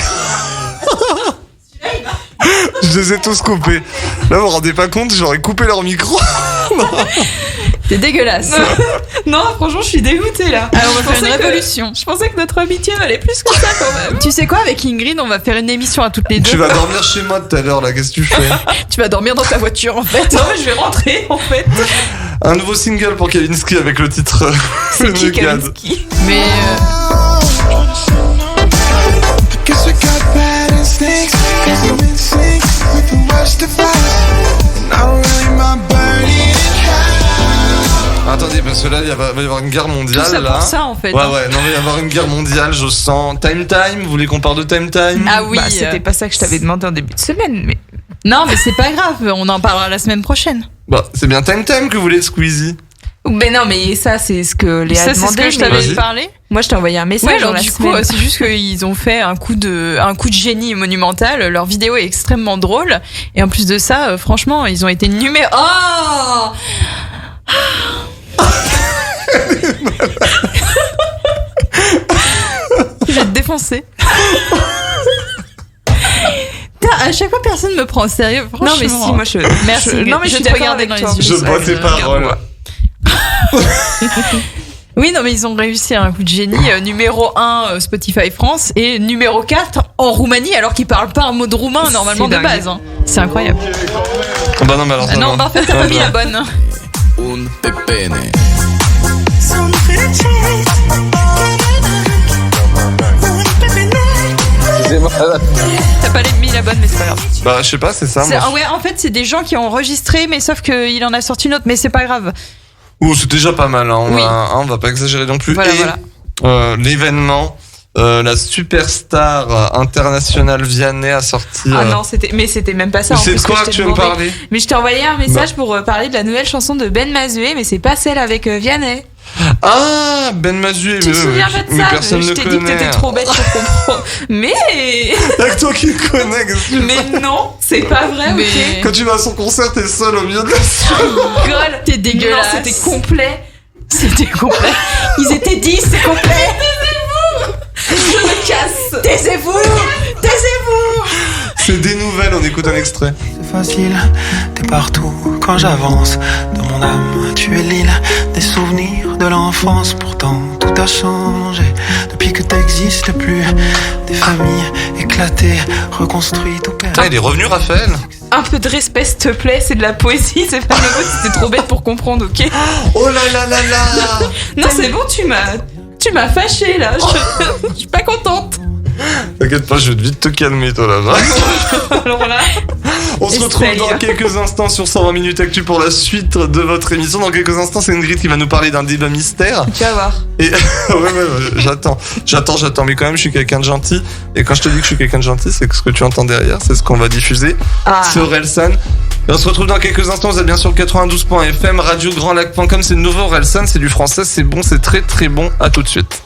Je les ai tous coupés. Là, vous vous rendez pas compte, j'aurais coupé leur micro. C'est dégueulasse. Non, franchement, je suis dégoûtée là. Alors, on va faire une pensais que- révolution. Je pensais que notre amitié valait plus que ça quand même. Tu sais quoi, avec Ingrid, on va faire une émission à toutes les deux. Tu vas dormir chez moi tout à l'heure, là, qu'est-ce que tu fais? Tu vas dormir dans ta voiture, en fait. Non, mais je vais rentrer en fait. Un nouveau single pour Kavinsky avec le titre C'est qui Nugad. Kavinsky? Mais Guess we got bad instincts, 'cause I'm in sync with the worst of us. And I don't really mind burning hell. Attendez, parce que là, il va y avoir une guerre tout mondiale, ça là. pour ça, en fait. Ouais, ouais, non, mais il va y avoir une guerre mondiale, je sens. Time Time, vous voulez qu'on parle de Time Time? Ah oui. Bah, c'était pas ça que je t'avais demandé en début de semaine, mais. Non, mais c'est pas grave, on en parlera la semaine prochaine. Bah, c'est bien Time Time que vous voulez de Squeezie. Mais non, mais ça, c'est ce que Léa a Ça, c'est demandé. ce que je mais t'avais Vas-y. parlé. Moi, je t'ai envoyé un message Ouais, dans alors la du coup, semaine. c'est juste qu'ils ont fait un coup de génie monumental. Leur vidéo est extrêmement drôle. Et en plus de ça, franchement, ils ont été numéro. Oh! Je vais te défoncer. Putain, à chaque fois, personne me prend au sérieux. Franchement. Non, mais si, moi, je. Merci. je- Non, mais je suis te d'accord regardais avec dans les toi. yeux. Je bois tes paroles. Oui, non, mais ils ont réussi un coup de génie. Numéro 1, Spotify France. Et numéro 4, en Roumanie, alors qu'ils parlent pas un mot de roumain, normalement, de dingue. base. Hein. C'est incroyable. Bah non, mais alors. Ah non, bah en fait, t'as pas mis la bonne. Un pepene. T'as pas mis la bonne, mais c'est pas grave. Bah, je sais pas, c'est ça. C'est- Moi. ah ouais, en fait, c'est des gens qui ont enregistré, mais sauf qu'il en a sorti une autre, mais c'est pas grave. Ouh, c'est déjà pas mal, hein. Oui. On va pas exagérer non plus. Voilà, Et, voilà. l'événement, la superstar internationale Vianney a sorti. Ah non, c'était même pas ça. en c'est plus de quoi je que t'ai tu veux me demandé. parler? Mais je t'ai envoyé un message pour parler de la nouvelle chanson de Ben Mazué, mais c'est pas celle avec Vianney. Ah, Ben Mazué, Tu te souviens pas de mais ça? personne Je ne t'ai dit que connaît. t'étais trop bête pour comprendre. Mais Avec toi qui le connais, qu'est-ce que tu mais fais? non, c'est pas vrai. Mais- Ok. Quand tu vas à son concert, t'es seul au milieu de la Rigole. T'es dégueulasse. Non, c'était complet. C'était complet. Ils étaient 10, c'est complet. Je me casse. Taisez-vous. Taisez-vous. C'est des nouvelles, on écoute un extrait. C'est facile, t'es partout quand j'avance. Dans mon âme, tu es l'île des souvenirs de l'enfance. Pourtant, tout a changé depuis que t'existes plus. Des familles éclatées, reconstruites ou perdues. Il est revenu, Raphaël. Un peu de respect, s'il te plaît, c'est de la poésie, c'est pas nouveau, c'était trop bête pour comprendre, ok? Oh là là là là. Non, c'est bon, tu m'as fâché là, je suis pas contente. T'inquiète pas, je vais vite te calmer, toi là-bas. Alors là, on se retrouve dans quelques instants sur 120 minutes actu pour la suite de votre émission. Dans quelques instants, c'est Ingrid qui va nous parler d'un débat mystère. Tu vas voir. Et ouais, j'attends. Mais quand même, je suis quelqu'un de gentil. Et quand je te dis que je suis quelqu'un de gentil, c'est que ce que tu entends derrière, c'est ce qu'on va diffuser. C'est Orelsan. Et on se retrouve dans quelques instants. Vous êtes bien sur 92.fm, radiograndlac.com. C'est le nouveau Orelsan, c'est du français, c'est bon, c'est très très bon. À tout de suite.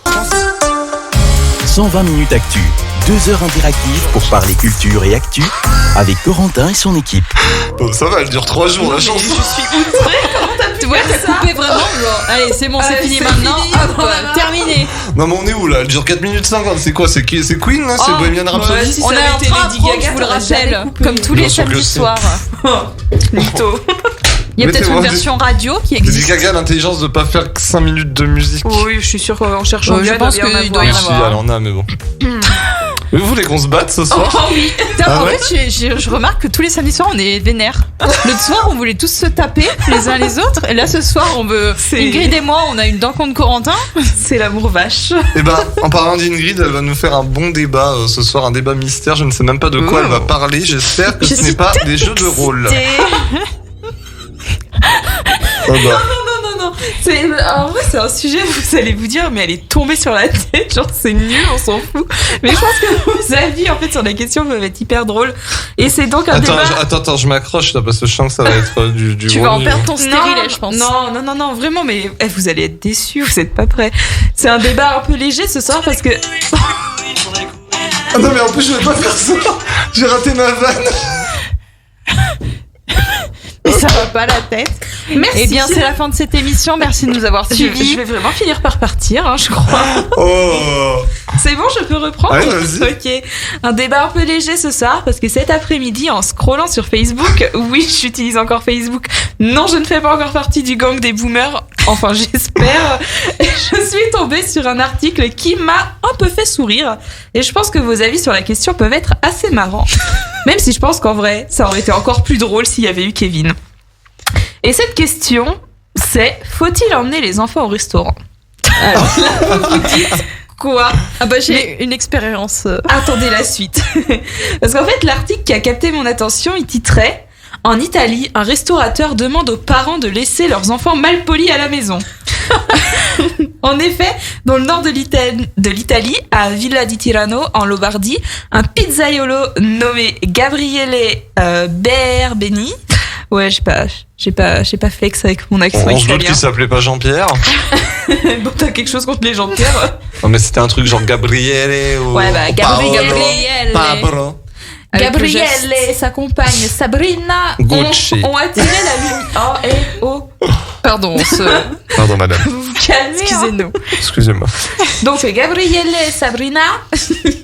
120 minutes actu, 2 heures interactives pour parler culture et actu avec Corentin et son équipe. Bon, ça va, elle dure 3 jours, la chanson. Je suis outrée, comment t'as pu faire ça? Coupé vraiment, genre, allez, c'est bon, c'est fini c'est maintenant, fini, hop, voilà. terminé. Non, mais on est où là? Elle dure 4 minutes 50. C'est quoi? C'est Queen là? C'est Bohemian Rhapsody? si On ça est avait en été train Lady d'apprendre, Gaga, je vous le t'aurais jamais rappelle, coupé. comme tous Bien les sûr que samedis si. soirs. Mytho. Il y a peut-être une Mettez-moi version radio qui Lady existe. Gaga a l'intelligence de pas faire que 5 minutes de musique. Oui, je suis sûre qu'en cherchant Je bien, pense il doit y en qu'il doit y avoir. en avoir. Si, elle en a, mais bon. Vous voulez qu'on se batte ce soir? Oh oui. Putain, Ah en ouais fait, je remarque que tous les samedis soirs, on est vénère. L'autre soir, on voulait tous se taper les uns les autres. Et là, ce soir, on veut. Ingrid et moi, on a une dent contre Corentin. C'est l'amour vache. Et ben, en parlant d'Ingrid, elle va nous faire un bon débat ce soir, un débat mystère. Je ne sais même pas de quoi elle va parler. J'espère que ce n'est pas des jeux de rôle. Oh bah. Non. En vrai, c'est un sujet, vous allez vous dire, mais elle est tombée sur la tête, genre c'est nul, on s'en fout. Mais je pense que vos avis, en fait, sur la question peuvent être hyper drôles. Et c'est donc un débat... Attends, je m'accroche là, parce que je sens que ça va être du Tu gros vas en niveau. perdre ton stérilet, je pense. Non, vraiment, mais vous allez être déçus, vous êtes pas prêts. C'est un débat un peu léger ce soir parce que... Ah non, mais en plus, je vais pas faire ça. J'ai raté ma vanne. Et ça va pas la tête. Merci. Eh bien, c'est la fin de cette émission. Merci de nous avoir suivis. Je vais vraiment finir par partir, hein, je crois. Oh. C'est bon, je peux reprendre? Allez, vas-y. Ok. Un débat un peu léger ce soir parce que cet après-midi, en scrollant sur Facebook, oui, j'utilise encore Facebook. Non, je ne fais pas encore partie du gang des boomers. Enfin, j'espère. Je suis tombée sur un article qui m'a un peu fait sourire. Et je pense que vos avis sur la question peuvent être assez marrants. Même si je pense qu'en vrai, ça aurait été encore plus drôle s'il y avait eu Kevin. Et cette question, c'est: faut-il emmener les enfants au restaurant? Alors là, vous vous dites quoi? Ah bah j'ai une expérience. Attendez la suite. Parce qu'en fait, l'article qui a capté mon attention, il titrait: en Italie, un restaurateur demande aux parents de laisser leurs enfants malpolis à la maison. En effet, dans le nord de l'Italie, à Villa di Tirano, en Lombardie, un pizzaiolo nommé Gabriele Berbeni. Ouais, j'ai pas flex avec mon accent On se doute italien. qu'il s'appelait pas Jean-Pierre. Bon, t'as quelque chose contre les Jean-Pierre? Non, mais c'était un truc genre Gabriele ou. Ouais, bah, ou Gabriele. Pablo. Gabriele et sa compagne Sabrina Gucci. ont attiré la lumière. Pardon, Pardon, madame. Vous vous calmez. excusez-nous. Excusez-moi. Donc Gabriele et Sabrina,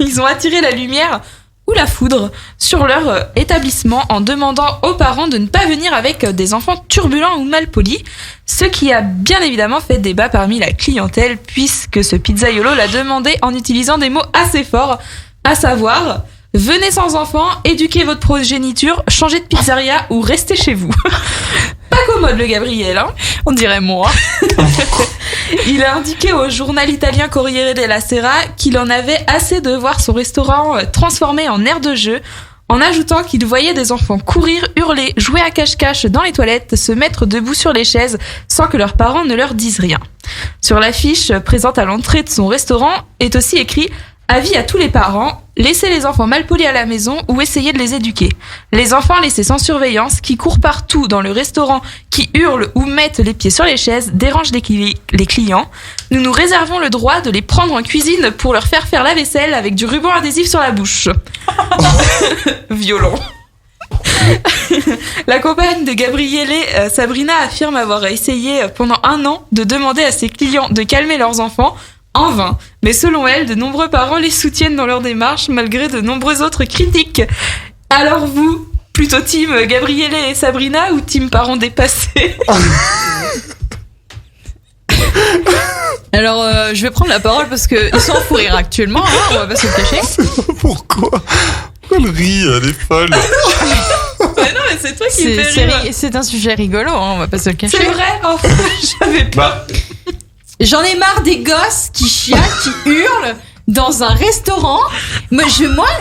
ils ont attiré la lumière ou la foudre sur leur établissement en demandant aux parents de ne pas venir avec des enfants turbulents ou malpolis, ce qui a bien évidemment fait débat parmi la clientèle puisque ce pizzaiolo l'a demandé en utilisant des mots assez forts, à savoir: venez sans enfants, éduquez votre progéniture, changez de pizzeria ou restez chez vous. Pas commode le Gabriel, hein? On dirait moi. Il a indiqué au journal italien Corriere della Sera qu'il en avait assez de voir son restaurant transformé en aire de jeu, en ajoutant qu'il voyait des enfants courir, hurler, jouer à cache-cache dans les toilettes, se mettre debout sur les chaises sans que leurs parents ne leur disent rien. Sur l'affiche présente à l'entrée de son restaurant est aussi écrit: avis à tous les parents, laissez les enfants malpolis à la maison ou essayez de les éduquer. Les enfants laissés sans surveillance, qui courent partout dans le restaurant, qui hurlent ou mettent les pieds sur les chaises, dérangent les clients. Nous nous réservons le droit de les prendre en cuisine pour leur faire la vaisselle avec du ruban adhésif sur la bouche. Violent. La compagne de Gabriele, Sabrina, affirme avoir essayé pendant 1 an de demander à ses clients de calmer leurs enfants. En vain. Mais selon elle, de nombreux parents les soutiennent dans leur démarche malgré de nombreuses autres critiques. Alors vous, plutôt team Gabriele et Sabrina ou team parents dépassés? Alors, je vais prendre la parole parce que ils sont en fou rire actuellement, hein, on va pas se le cacher. Pourquoi elle rit, elle est folle. Mais non, mais c'est toi qui me fais rire. C'est un sujet rigolo, hein, on va pas se le cacher. C'est vrai, oh, j'avais peur. J'en ai marre des gosses qui chialent, qui hurlent dans un restaurant. Moi,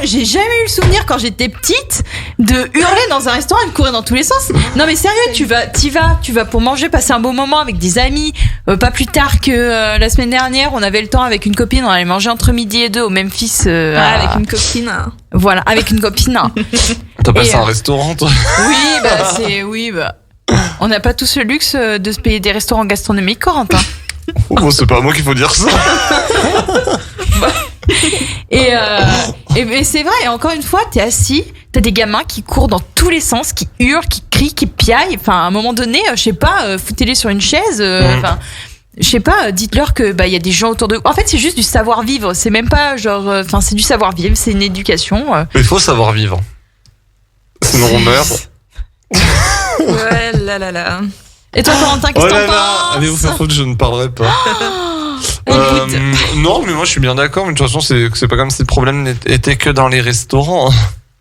j'ai jamais eu le souvenir quand j'étais petite de hurler dans un restaurant et de courir dans tous les sens. Non mais sérieux, tu vas pour manger, passer un bon moment avec des amis. Pas plus tard que la semaine dernière, on avait le temps avec une copine, on allait manger entre midi et 2 au Memphis. Avec une copine. Voilà, avec une copine. T'as passé un restaurant, toi? Oui, on n'a pas tous le luxe de se payer des restaurants gastronomiques, Corentin. Oh, bon, c'est pas à moi qu'il faut dire ça. Et c'est vrai, et encore une fois, t'es assis, t'as des gamins qui courent dans tous les sens, qui hurlent, qui crient, qui piaillent. Enfin, à un moment donné, je sais pas, foutez-les sur une chaise. Enfin, je sais pas, dites-leur que il y a des gens autour de. En fait, c'est juste du savoir-vivre. C'est même pas genre, enfin, c'est du savoir-vivre, c'est une éducation. Mais il faut savoir vivre. Sinon on meurt. Ouais, là. Et toi, Corentin, qu'est-ce que t'en penses? Allez vous faire foutre, je ne parlerai pas. Non, mais moi je suis bien d'accord. Mais de toute façon, c'est pas comme si le problème était que dans les restaurants.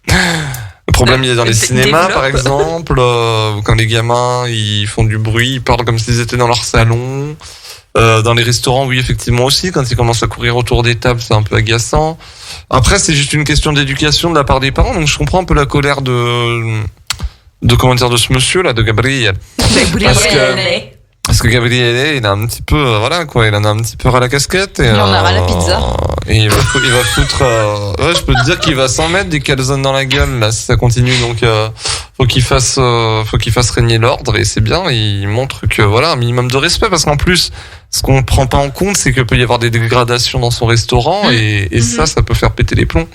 Le problème il est dans les cinémas, par exemple, quand les gamins ils font du bruit, ils parlent comme s'ils étaient dans leur salon. Dans les restaurants, oui, effectivement aussi, quand ils commencent à courir autour des tables, c'est un peu agaçant. Après, c'est juste une question d'éducation de la part des parents, donc je comprends un peu la colère de ce monsieur là, de Gabriel. Parce que Gabriel, il a un petit peu, il en a un petit peu ras la casquette. Et, il en a ras la pizza. Et il va foutre, je peux te dire qu'il va s'en mettre des calzones dans la gueule, là, si ça continue. Donc, faut qu'il fasse régner l'ordre, et c'est bien, il montre que, un minimum de respect, parce qu'en plus, ce qu'on prend pas en compte, c'est qu'il peut y avoir des dégradations dans son restaurant, et ça peut faire péter les plombs.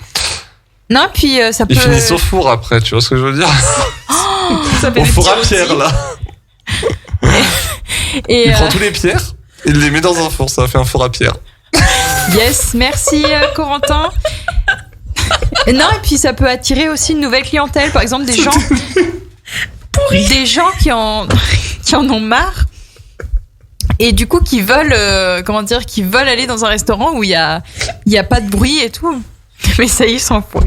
Non, puis ça peut. Ils finissent au four après, tu vois ce que je veux dire? Au four à pierre, là. Il prend tous les pierres, il les met dans un four, ça fait un four à pierre. Yes, merci Corentin. Non, et puis ça peut attirer aussi une nouvelle clientèle, par exemple des gens qui en ont marre et du coup qui veulent aller dans un restaurant où il y a pas de bruit et tout. Mais ça y est, sans fou.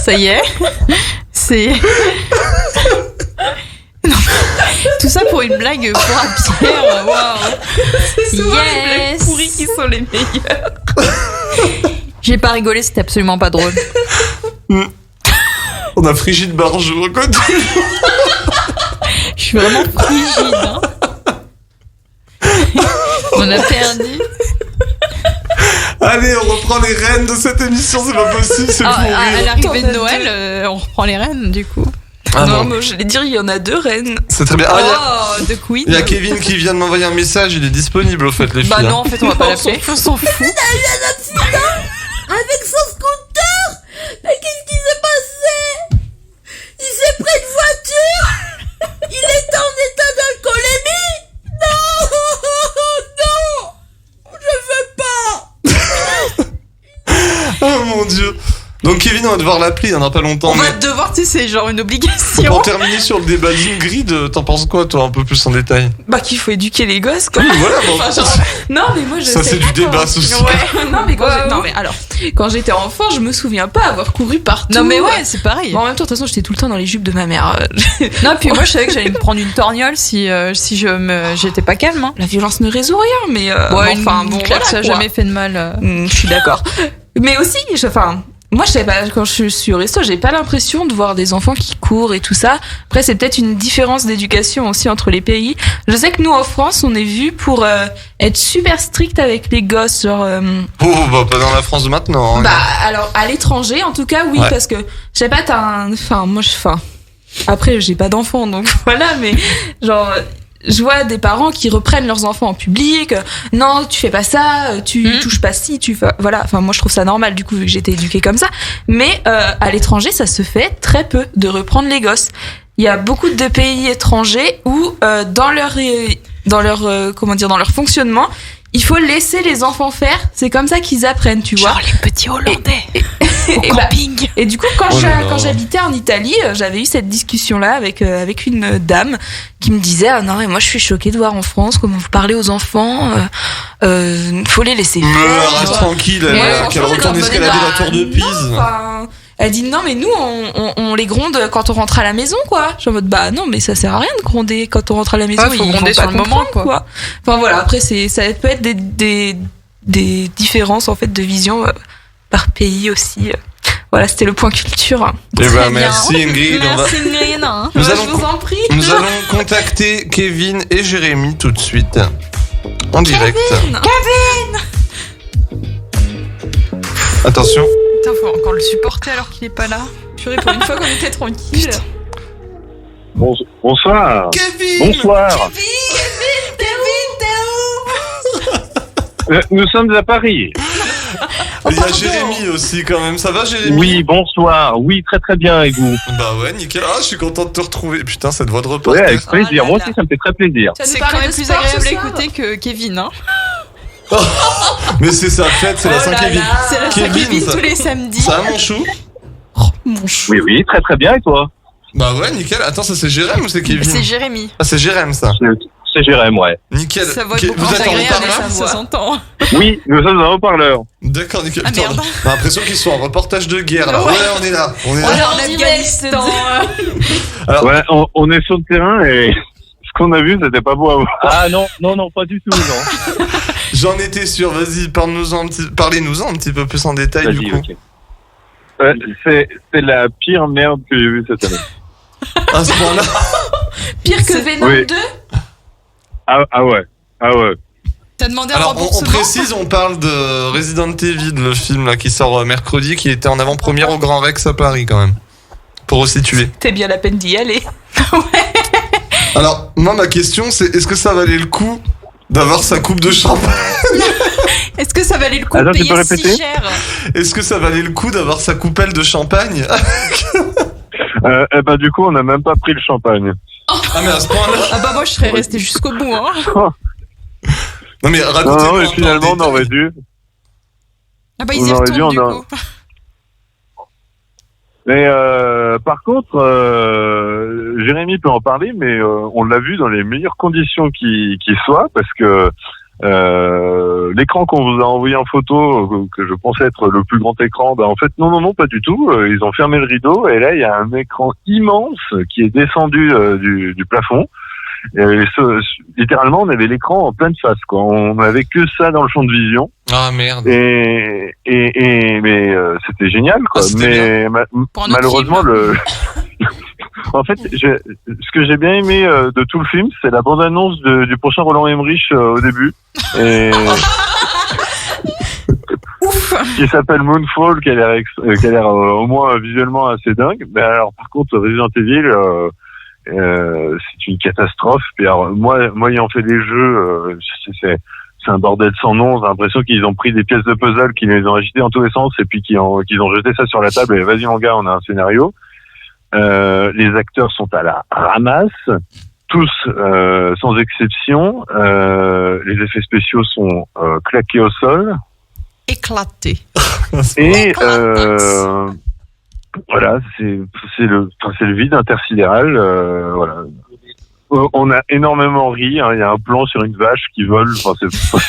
Ça y est, c'est non. Tout ça pour une blague pour à Pierre. Waouh. C'est souvent les blagues pourries qui sont les meilleures. J'ai pas rigolé, c'était absolument pas drôle. On a Frigide Barjou à côté. Je suis vraiment frigide. Hein. On a perdu. Allez, on reprend les rênes de cette émission, c'est pas possible, c'est pour rire. À l'arrivée de Noël, on reprend les rênes du coup. Non, moi j'allais dire, il y en a 2 reines. C'est très bien. De Queen. Il y a Kevin qui vient de m'envoyer un message, il est disponible au fait, les filles. Bah non, en fait, on va pas l'appeler. On s'en fout. Il a eu un accident avec son scooter. Mais qu'est-ce qui s'est passé? Il s'est pris une voiture. Il est en état d'alcoolémie. Non, je veux pas. Oh mon Dieu. Donc Kevin, on va devoir l'appeler, il y en a pas longtemps. On va devoir, tu sais, c'est genre une obligation. Pour terminer sur le débat d'Ingrid, t'en penses quoi, toi, un peu plus en détail? Bah, qu'il faut éduquer les gosses, quoi. Oui, voilà, bon. Enfin, genre... Non, mais moi, je ça, sais c'est pas du débat, ceci. Ouais. Non, mais quand j'étais enfant, je me souviens pas avoir couru partout. Non, mais ouais, c'est pareil. Bon, en même temps, de toute façon, j'étais tout le temps dans les jupes de ma mère. Non, puis moi, je savais que j'allais me prendre une torgnole si j'étais pas calme. Hein. La violence ne résout rien, mais clair, ça a jamais fait de mal. Je suis d'accord. Mais aussi, moi, je savais pas, quand je suis au resto, j'ai pas l'impression de voir des enfants qui courent et tout ça. Après, c'est peut-être une différence d'éducation aussi entre les pays. Je sais que nous, en France, on est vus pour être super strict avec les gosses, genre... bah, pas dans la France de maintenant. Hein, bah, alors, à l'étranger, en tout cas, oui, ouais. Parce que, je sais pas, après, j'ai pas d'enfants, donc voilà, mais genre... Je vois des parents qui reprennent leurs enfants en public. Non, tu fais pas ça, tu touches pas ci, voilà. Enfin, moi, je trouve ça normal, du coup, vu que j'ai été éduquée comme ça. Mais à l'étranger, ça se fait très peu de reprendre les gosses. Il y a beaucoup de pays étrangers où, dans leur fonctionnement, il faut laisser les enfants faire. C'est comme ça qu'ils apprennent, tu vois. Genre les petits Hollandais. Et camping. Et du coup, quand j'habitais en Italie, j'avais eu cette discussion-là avec une dame qui me disait ah non, mais moi je suis choquée de voir en France comment vous parlez aux enfants. Faut les laisser faire. Reste tranquille, qu'elle retourne escalader la tour de Pise. Elle dit non, mais nous on les gronde quand on rentre à la maison, quoi. Je suis en mode bah non, mais ça sert à rien de gronder quand on rentre à la maison. Faut gronder sur le moment, quoi. Enfin voilà, après ça peut être des différences en fait de vision par pays aussi. Voilà, c'était le point culture. Eh ben merci Ingrid. Merci Ingrid. Je vous en prie. Nous allons contacter Kevin et Jérémy tout de suite en direct. Kevin. Attention. Putain, faut encore le supporter alors qu'il est pas là. Purée, pour une fois qu'on était tranquille. Bonsoir. Kevin. Bonsoir. Kevin, Nous sommes à Paris. Il y a Jérémy aussi quand même. Ça va Jérémy? Oui, bonsoir. Oui, très très bien, et vous? Bah ouais, nickel. Ah, je suis content de te retrouver. Putain, cette voix de reporter. Ouais, avec plaisir. Moi aussi, ça me fait très plaisir. C'est quand même plus agréable à écouter que Kevin, hein. Mais c'est sa fête, c'est la Saint-Kevin. C'est la Saint-Kevin tous les samedis. Ça va mon chou? Mon chou. Oui, très très bien, et toi? Bah ouais, nickel. Attends, ça c'est Jérémy ou c'est Kevin? C'est Jérémy. Ah, c'est Jérémy ça. C'est Jérémy, ouais. Nickel. Ça va Vous beaucoup plus êtes en agréable, haut-parleur? ça s'entend. Oui, nous sommes en haut-parleur. D'accord, nickel. Ah, Putain, merde. j'ai l'impression qu'ils sont en reportage de guerre là. Ouais. Ouais, on est là. On est On là. est en Afghanistan. Alors, Ouais, on est sur le terrain et ce qu'on a vu, c'était pas beau à voir. Ah non, pas du tout, non. j'en étais sûr. Vas-y, parlez-nous-en un petit peu plus en détail du coup. Ok. C'est la pire merde que j'ai vue cette année. À ce point-là. Pire que Venom Oui. 2. Ah ouais. T'as demandé un Alors, on remboursement? précise, on parle de Resident Evil, le film là qui sort mercredi, qui était en avant-première au Grand Rex à Paris quand même. Pour resituer. C'était bien la peine d'y aller. Alors, moi, ma question, c'est est-ce que ça valait le coup d'avoir sa coupe de champagne? Est-ce que ça valait le coup Attends, de tu peux payer si répéter cher? Est-ce que ça valait le coup d'avoir sa coupelle de champagne? Du coup, on n'a même pas pris le champagne. Ah, mais à ce point-là. Ah bah moi je serais resté jusqu'au bout, hein. Non, mais racontez-moi. Non, mais un peu en finalement, on détail. aurait dû. Ah bah ils On y aurait dû, retournent du on a- coup. Mais par contre, Jérémy peut en parler, mais on l'a vu dans les meilleures conditions qui soient, parce que l'écran qu'on vous a envoyé en photo, que je pensais être le plus grand écran, en fait non, pas du tout. Ils ont fermé le rideau et là il y a un écran immense qui est descendu du plafond. Et littéralement, on avait l'écran en pleine face, quoi. On n'avait que ça dans le champ de vision. Ah merde. Mais c'était génial, quoi. Ah, c'était mais Pour un autre malheureusement, en fait, ce que j'ai bien aimé de tout le film, c'est la bande-annonce du prochain Roland Emmerich au début. Et... qui s'appelle Moonfall, qui a l'air au moins visuellement assez dingue. Mais alors, par contre, Resident Evil, c'est une catastrophe. Puis alors, moi ayant fait des jeux, c'est un bordel sans nom. J'ai l'impression qu'ils ont pris des pièces de puzzle, qu'ils les ont agitées dans tous les sens, et puis qu'ils ont jeté ça sur la table. Et vas-y mon gars, on a un scénario. Les acteurs sont à la ramasse, tous sans exception. Les effets spéciaux sont claqués au sol. Éclaté. Et voilà, c'est le vide intersidéral. Voilà. On a énormément ri. Hein. Il y a un plan sur une vache qui vole. Enfin,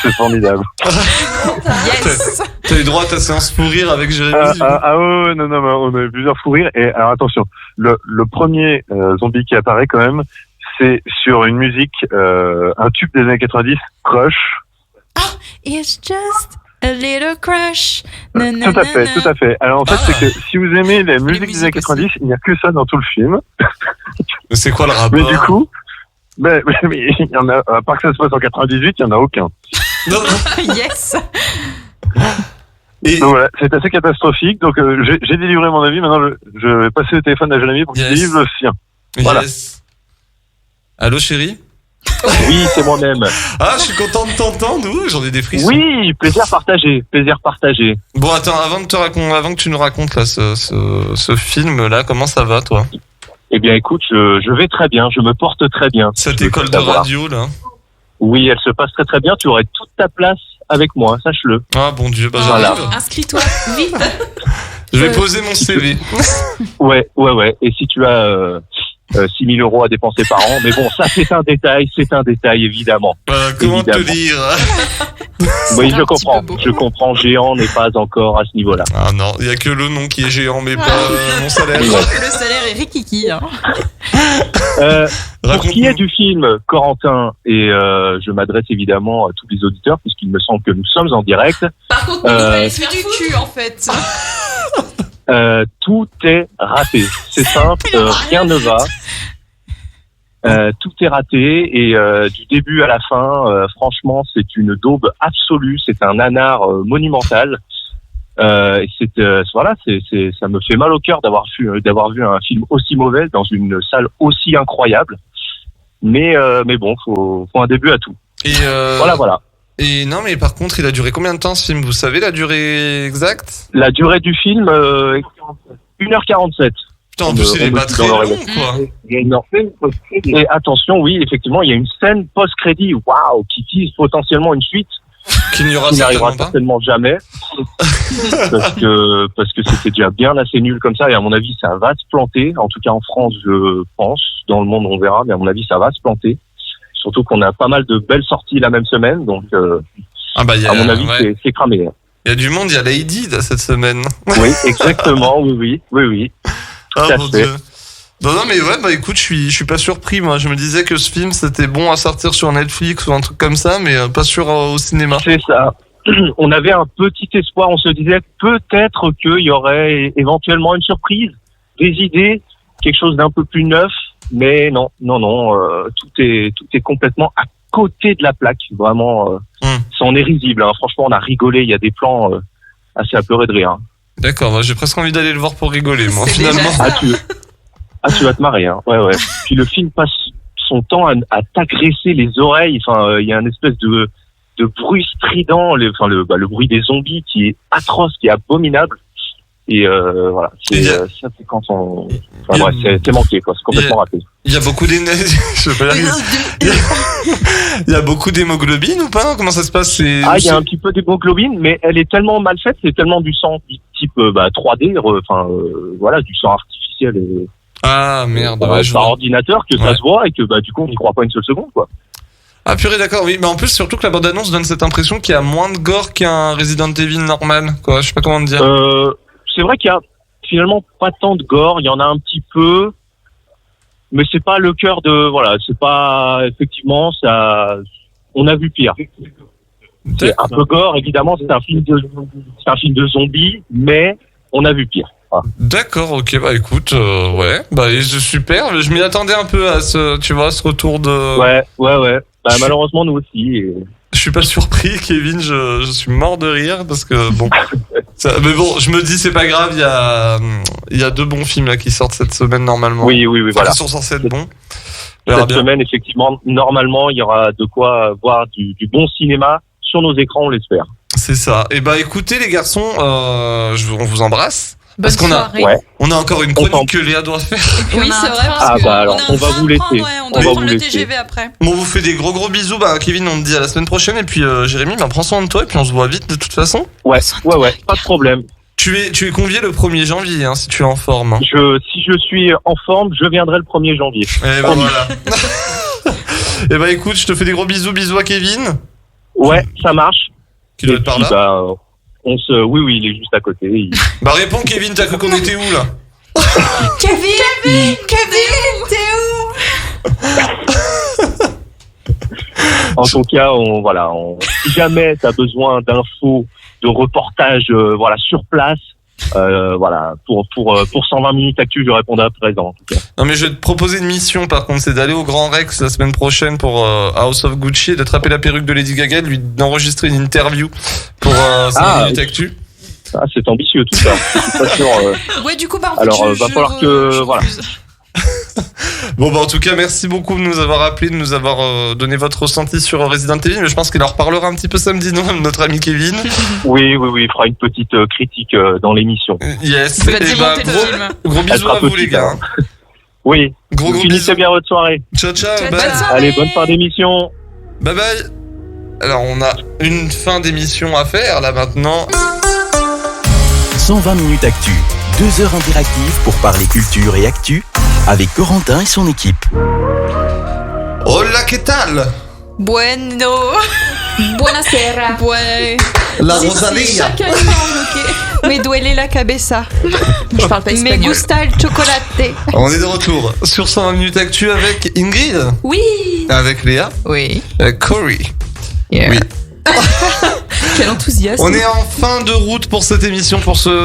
c'est formidable. Yes. T'as eu droit à ta séance pour rire avec Jérémy? Ouais, non, on avait plusieurs fous rires. Et alors attention, le premier zombie qui apparaît quand même, c'est sur une musique, un tube des années 90, Crush. It's just a little crush. Tout à fait. Alors en fait, c'est que si vous aimez la musique des années 90, il n'y a que ça dans tout le film. Mais c'est quoi le rapport? Mais du coup, mais il y en a, à part que ça se passe en 98, il n'y en a aucun. Non. Yes. Et... Donc voilà, c'est assez catastrophique. Donc j'ai délivré mon avis. Maintenant, je vais passer le téléphone à Jérémy pour qu'il délivre le sien. Voilà. Yes. Allô chérie? Oui, c'est moi-même. Ah, je suis content de t'entendre. J'en ai des frissons. Oui, plaisir partagé. Bon, attends, avant que tu nous racontes là ce film là, comment ça va toi? Eh bien, écoute, je vais très bien. Je me porte très bien. Cette école de radio là. Oui, elle se passe très très bien. Tu aurais toute ta place avec moi, sache-le. Ah bon Dieu, bah Voilà. j'arrive. Inscris-toi, vite. Je vais poser mon CV. Ouais. Et si tu as 6 000 euros à dépenser par an, mais bon, ça c'est un détail, évidemment. Comment te Évidemment. dire? Oui, je comprends. Géant n'est pas encore à ce niveau-là. Ah non, il y a que le nom qui est géant, mais pas mon salaire. Le salaire est rikiki. Hein. Pour ce qui est du film, Corentin, et je m'adresse évidemment à tous les auditeurs, puisqu'il me semble que nous sommes en direct. Par contre, c'est du cul en fait. Tout est raté. C'est simple, rien ne va. Tout est raté et du début à la fin, franchement, c'est une daube absolue. C'est un nanar monumental. Et ça me fait mal au cœur d'avoir vu un film aussi mauvais dans une salle aussi incroyable. Mais bon, faut un début à tout. Et Voilà. Et non, mais par contre, il a duré combien de temps ce film? Vous savez la durée exacte? La durée du film, 1h47. Putain, en plus, il est pas très long, quoi. Et attention, oui, effectivement, il y a une scène post-crédit, waouh, qui tease potentiellement une suite. Qui n'arrivera certainement jamais. parce que c'était déjà bien assez nul comme ça, et à mon avis, ça va se planter. En tout cas, en France, je pense. Dans le monde, on verra, mais à mon avis, ça va se planter. Surtout qu'on a pas mal de belles sorties la même semaine, donc à mon avis, c'est cramé. Il y a du monde, il y a Lady cette semaine. Oui, exactement, oui. Tout à mon fait. Dieu. Non, mais ouais, bah écoute, je suis pas surpris, moi. Je me disais que ce film, c'était bon à sortir sur Netflix ou un truc comme ça, mais pas sûr au cinéma. C'est ça. On avait un petit espoir, on se disait peut-être qu'il y aurait éventuellement une surprise, des idées, quelque chose d'un peu plus neuf, mais non, tout est complètement à côté de la plaque, vraiment, ça en est risible, hein. Franchement, on a rigolé, il y a des plans assez à pleurer de rire. D'accord, bah, j'ai presque envie d'aller le voir pour rigoler, moi, finalement. Tu vas te marrer, hein. Ouais. Puis le film passe son temps à t'agresser les oreilles, enfin, il y a une espèce de bruit strident, le bruit des zombies qui est atroce, qui est abominable. Et voilà, ça c'est quand on... Enfin, bref, c'est manqué, quoi. C'est complètement raté. Il y a beaucoup Il y a beaucoup d'hémoglobine ou pas? Comment ça se passe? Il y a un petit peu d'hémoglobine, mais elle est tellement mal faite, c'est tellement du sang type 3D, voilà, du sang artificiel et... Ah merde, par ordinateur, que ça se voit et que du coup on n'y croit pas une seule seconde, quoi. Ah purée, d'accord, oui, mais en plus surtout que la bande-annonce donne cette impression qu'il y a moins de gore qu'un Resident Evil normal, quoi. Je sais pas comment te dire. C'est vrai qu'il y a finalement pas tant de gore, il y en a un petit peu, mais c'est pas le cœur de... Voilà, c'est pas... Effectivement, ça... On a vu pire. C'est un peu gore, évidemment, c'est un film de zombies, mais on a vu pire. Voilà. D'accord, ok, bah écoute, ouais, bah c'est super, je m'y attendais un peu à ce retour de... Ouais. Malheureusement, nous aussi. Je suis pas surpris, Kevin, je suis mort de rire, parce que bon... mais bon, je me dis, c'est pas grave, il y a 2 bons films là qui sortent cette semaine normalement. Oui, voilà. Ils sont censés être bons. Cette semaine, effectivement, normalement, il y aura de quoi voir du bon cinéma sur nos écrans, on l'espère. C'est ça. Et bah écoutez les garçons, on vous embrasse. Bonne soirée. On a encore une chronique que Léa doit faire. Oui, c'est vrai. Alors, on va vous laisser. On doit prendre le TGV après. Bon, on vous fait des gros bisous. Bah, Kevin, on te dit à la semaine prochaine. Et puis, Jérémy, prends soin de toi. Et puis, on se voit vite de toute façon. Ouais, pas de problème. Tu es convié le 1er janvier, hein, si tu es en forme. Hein. Si je suis en forme, je viendrai le 1er janvier. Et ben voilà. Et bah, écoute, je te fais des gros bisous. Bisous à Kevin. Ouais, ça marche. Qui doit être par là. Oui, il est juste à côté. Bah réponds Kevin, t'as cru qu'on était où là? Kevin, t'es où? En tout cas, si jamais t'as besoin d'infos, de reportages, sur place, pour 120 minutes actu, je répondrai à présent. En tout cas. Non mais je vais te proposer une mission par contre, c'est d'aller au Grand Rex la semaine prochaine pour House of Gucci et d'attraper la perruque de Lady Gaga, d'enregistrer une interview pour 100 minutes actu. Ah, c'est ambitieux tout ça. Je suis pas sûr. Ouais, du coup, va falloir que voilà. Bon bah en tout cas merci beaucoup de nous avoir appelé, de nous avoir donné votre ressenti sur Resident Evil, mais je pense qu'il en reparlera un petit peu samedi, non, notre ami Kevin. Oui, il fera une petite critique dans l'émission. Yes, et bah, gros bisous à vous les gars. Oui, gros finissez bien votre soirée. Ciao. Allez, bonne fin d'émission. Bye bye. Alors, on a une fin d'émission à faire, là, maintenant. 120 minutes actu. 2 heures interactives pour parler culture et actu avec Corentin et son équipe. Hola, ¿qué tal? Bueno. Buonasera. La Si, Rosalía. chacun une langue, ok. Me duele la cabeza. Je parle pas Me espagnol. gusta el chocolate. On est de retour sur 120 minutes actu avec Ingrid, Oui. avec Léa, Oui. Corey. Yeah. Oui. Quel enthousiasme. On est en fin de route pour cette émission,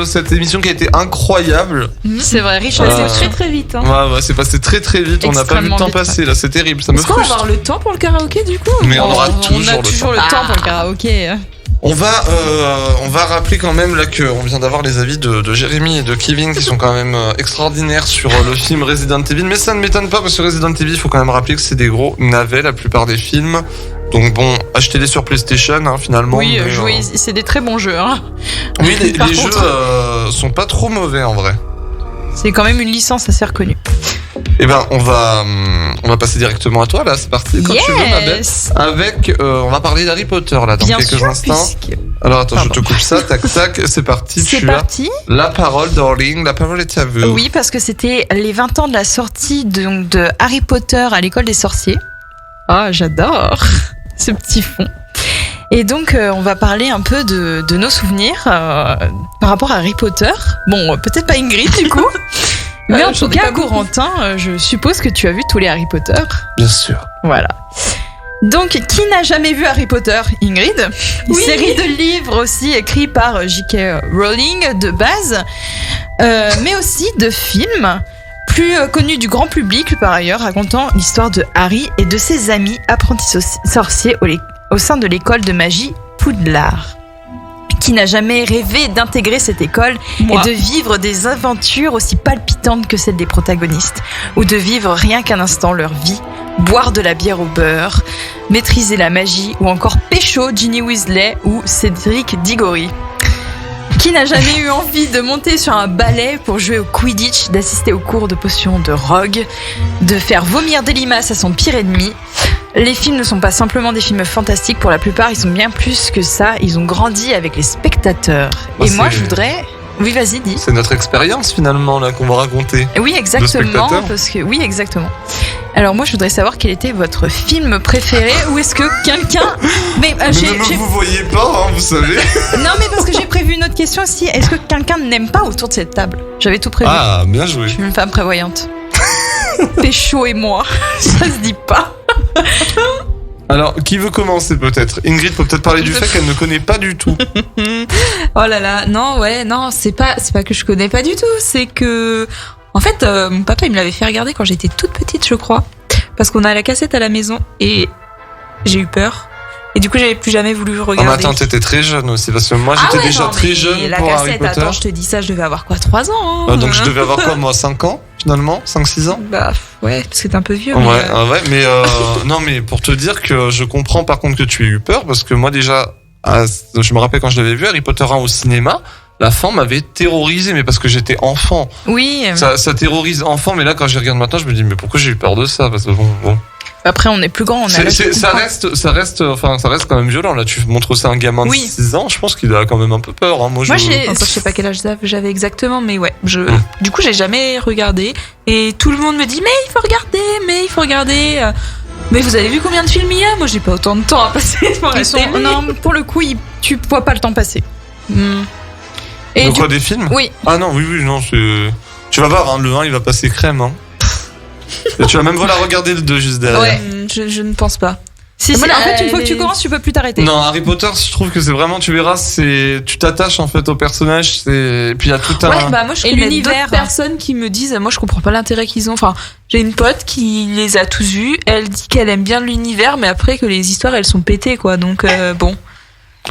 cette émission qui a été incroyable. C'est vrai, Richard. C'est très très vite. Hein. Ouais, c'est passé très très vite. On n'a pas vu le Extrêmement temps vite, passer là, c'est terrible. Ça me Est-ce qu'on va frustre. avoir le temps pour le karaoké du coup? Mais on aura On a toujours le temps pour le karaoké. On va rappeler quand même là qu'on vient d'avoir les avis de Jérémy et de Kevin qui sont quand même extraordinaires sur le film Resident Evil. Mais ça ne m'étonne pas parce que Resident Evil, il faut quand même rappeler que c'est des gros navets la plupart des films. Donc bon, achetez-les sur PlayStation finalement. Oui, mais, jouez, c'est des très bons jeux. Hein. Oui, les Par jeux contre, sont pas trop mauvais en vrai. c'est quand même une licence assez reconnue. Eh ben, on va passer directement à toi là. C'est parti quand tu veux, ma belle. Avec, on va parler d'Harry Potter là dans Bien quelques sûr, instants. puisque... Alors attends, Pardon. je te coupe ça. Tac tac, c'est parti. C'est tu parti. as la parole, darling. La parole est à vous. Oui, parce que c'était les 20 ans de la sortie de Harry Potter à l'école des sorciers. Ah, j'adore ce petit fond. Et donc, on va parler un peu de nos souvenirs par rapport à Harry Potter. Bon, peut-être pas Ingrid du coup. Mais en tout cas, Corentin, je suppose que tu as vu tous les Harry Potter. Bien sûr. Voilà. Donc, qui n'a jamais vu Harry Potter? Ingrid. Une série de livres aussi écrits par J.K. Rowling de base, mais aussi de films plus connus du grand public par ailleurs, racontant l'histoire de Harry et de ses amis apprentis sorciers au sein de l'école de magie Poudlard. Qui n'a jamais rêvé d'intégrer cette école et de vivre des aventures aussi palpitantes que celles des protagonistes, ou de vivre rien qu'un instant leur vie, boire de la bière au beurre, maîtriser la magie, ou encore pécho Ginny Weasley ou Cédric Diggory. Qui n'a jamais eu envie de monter sur un balai pour jouer au Quidditch, d'assister aux cours de potions de Rogue, de faire vomir des limaces à son pire ennemi? Les films ne sont pas simplement des films fantastiques, pour la plupart ils sont bien plus que ça, ils ont grandi avec les spectateurs. Bah, et moi c'est- je voudrais... Oui, vas-y, dis. C'est notre expérience finalement là qu'on va raconter. Oui, De exactement, spectateurs. parce que... Oui, exactement. Alors moi je voudrais savoir quel était votre film préféré, ou est-ce que quelqu'un... Mais, Mais ne vous voyez pas, hein, vous savez. Non, mais parce que j'ai prévu une autre question aussi. Est-ce que quelqu'un n'aime pas autour de cette table? J'avais tout prévu. Ah, bien joué. Je suis une femme prévoyante. Pécho et moi, ça se dit pas. Alors, qui veut commencer peut-être? Ingrid peut peut-être parler du fait qu'elle ne connaît pas du tout. Oh là là, non, c'est pas que je connais pas du tout, c'est que en fait mon papa il me l'avait fait regarder quand j'étais toute petite, je crois, parce qu'on a la cassette à la maison et j'ai eu peur. Et du coup, j'avais plus jamais voulu Oh, regarder. mais attends, t'étais très jeune aussi, parce que moi j'étais déjà très jeune la pour Harry cassette, Potter. attends, je te dis ça, je devais avoir quoi, 3 ans hein. Donc je devais avoir quoi, moi, 5 ans finalement? 5-6 ans? Bah ouais, parce que t'es un peu vieux. Ouais, ouais, mais non, mais pour te dire que je comprends par contre que tu aies eu peur, parce que moi déjà, je me rappelle quand je l'avais vu, Harry Potter 1 au cinéma, la fin m'avait terrorisé, mais parce que j'étais enfant. Oui. Ça terrorise enfant, mais là quand je regarde maintenant, je me dis, mais pourquoi j'ai eu peur de ça? Parce que bon. Après, on est plus grand, on a l'âge de ça comprendre. reste quand même violent. Là, tu montres ça à un gamin de Oui. 6 ans, je pense qu'il a quand même un peu peur. Hein. Moi, Enfin, je sais pas quel âge j'avais exactement, mais ouais, du coup, j'ai jamais regardé. Et tout le monde me dit, mais il faut regarder. Mais vous avez vu combien de films il y a? Moi, j'ai pas autant de temps à passer pour rester. Non, pour le coup, tu vois pas le temps passer. Et quoi, des films? Oui. Ah non, oui, non, tu vas voir, hein, le 1, il va passer crème. Hein. Et tu vas même voilà regarder le 2 juste derrière. Ouais, je ne pense pas. Si, en fait, une fois que tu commences, tu peux plus t'arrêter. Non, Harry Potter, je trouve que c'est vraiment, tu verras, tu t'attaches en fait au personnage, et puis il y a tout un... Ouais, bah moi je connais d'autres personnes qui me disent, moi je comprends pas l'intérêt qu'ils ont. Enfin, j'ai une pote qui les a tous vus, elle dit qu'elle aime bien l'univers, mais après que les histoires elles sont pétées quoi, donc bon.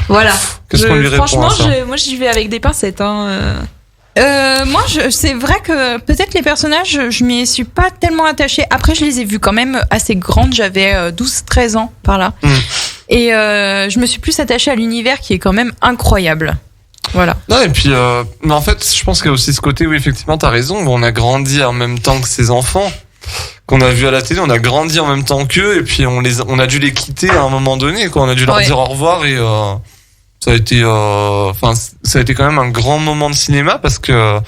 Voilà. Qu'est-ce qu'on lui répond franchement, à ça moi j'y vais avec des pincettes. Hein. Moi, c'est vrai que peut-être les personnages, je m'y suis pas tellement attachée. Après, je les ai vus quand même assez grandes. J'avais 12-13 ans par là. Et je me suis plus attachée à l'univers qui est quand même incroyable. Voilà. Non, et puis, mais en fait, je pense qu'il y a aussi ce côté où effectivement, t'as raison, où on a grandi en même temps que ses enfants. qu'on a vus à la télé, on a grandi en même temps qu'eux, et puis on a dû les quitter à un moment donné, quoi. On a dû leur dire au revoir, et ça a été quand même un grand moment de cinéma, parce que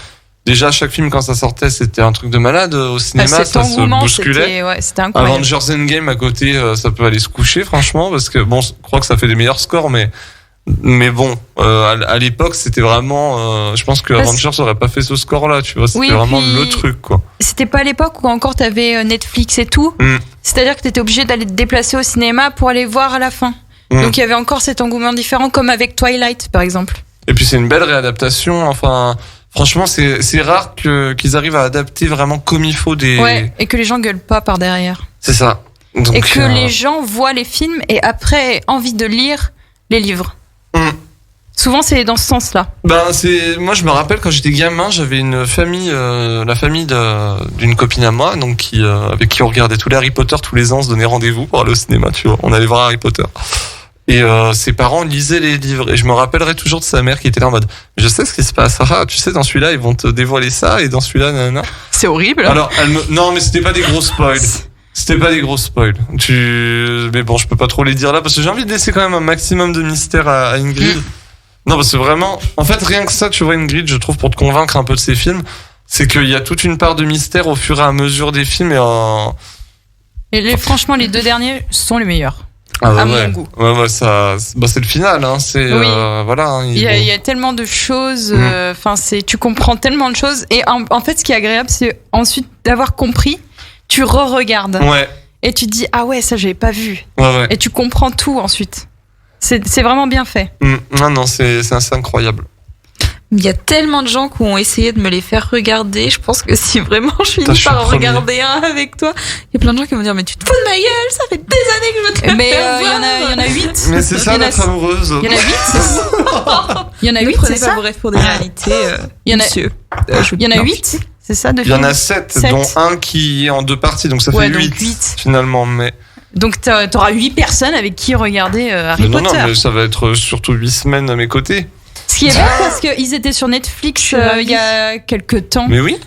déjà chaque film quand ça sortait c'était un truc de malade au cinéma, ça se bousculait. C'était incroyable. Avengers Endgame à côté, ça peut aller se coucher franchement, parce que bon, je crois que ça fait des meilleurs scores, mais bon, à l'époque c'était vraiment, je pense que Avengers aurait pas fait ce score-là, tu vois, c'était vraiment le truc, quoi. C'était pas à l'époque où encore t'avais Netflix et tout, c'est-à-dire que t'étais obligé d'aller te déplacer au cinéma pour aller voir à la fin. Donc il y avait encore cet engouement différent, comme avec Twilight par exemple. Et puis c'est une belle réadaptation, enfin. Franchement, c'est rare qu'ils arrivent à adapter vraiment comme il faut des... Ouais, et que les gens gueulent pas par derrière. C'est ça. Donc, et que les gens voient les films et après envie de lire les livres. Souvent, c'est dans ce sens-là. Moi, je me rappelle quand j'étais gamin, j'avais une famille, la famille d'une copine à moi, donc avec qui on regardait tous les Harry Potter tous les ans, on se donnait rendez-vous pour aller au cinéma, tu vois. On allait voir Harry Potter. Et ses parents lisaient les livres, et je me rappellerai toujours de sa mère qui était là en mode je sais ce qui se passe, tu sais, dans celui-là ils vont te dévoiler ça, et dans celui-là nanana. C'est horrible. Alors non, mais c'était pas des gros spoils. Mais bon, je peux pas trop les dire là, parce que j'ai envie de laisser quand même un maximum de mystère à Ingrid. Non, parce que vraiment, en fait, rien que ça, tu vois, Ingrid, je trouve, pour te convaincre un peu de ces films, c'est qu'il y a toute une part de mystère au fur et à mesure des films, franchement, les 2 derniers sont les meilleurs. À mon goût. Ouais, ça, c'est le final, hein. C'est, voilà. Hein, il y a tellement de choses, tu comprends tellement de choses. Et en fait, ce qui est agréable, c'est ensuite d'avoir compris, tu re-regardes. Ouais. Et tu te dis, ah ouais, ça, j'avais pas vu. Ouais. Et tu comprends tout ensuite. C'est vraiment bien fait. Non, c'est assez incroyable. Il y a tellement de gens qui ont essayé de me les faire regarder. Je pense que si vraiment je finis par en regarder un avec toi, il y a plein de gens qui vont dire mais tu te fous de ma gueule, ça fait des années que je veux te faire voir. Mais il y en a 8. Mais c'est ça notre amoureuse. Il y en a 8, c'est ça. Il y en a 8, c'est ça. Bref, pour des réalités, il y en a 8, c'est ça, de films. Il y en a 7, dont un qui est en 2 parties, donc ça fait 8 finalement, mais... Donc t'auras 8 personnes avec qui regarder Harry Potter. Non, mais ça va être surtout 8 semaines à mes côtés. Ce qui est bien parce qu'ils étaient sur Netflix il y a quelques temps. Mais oui.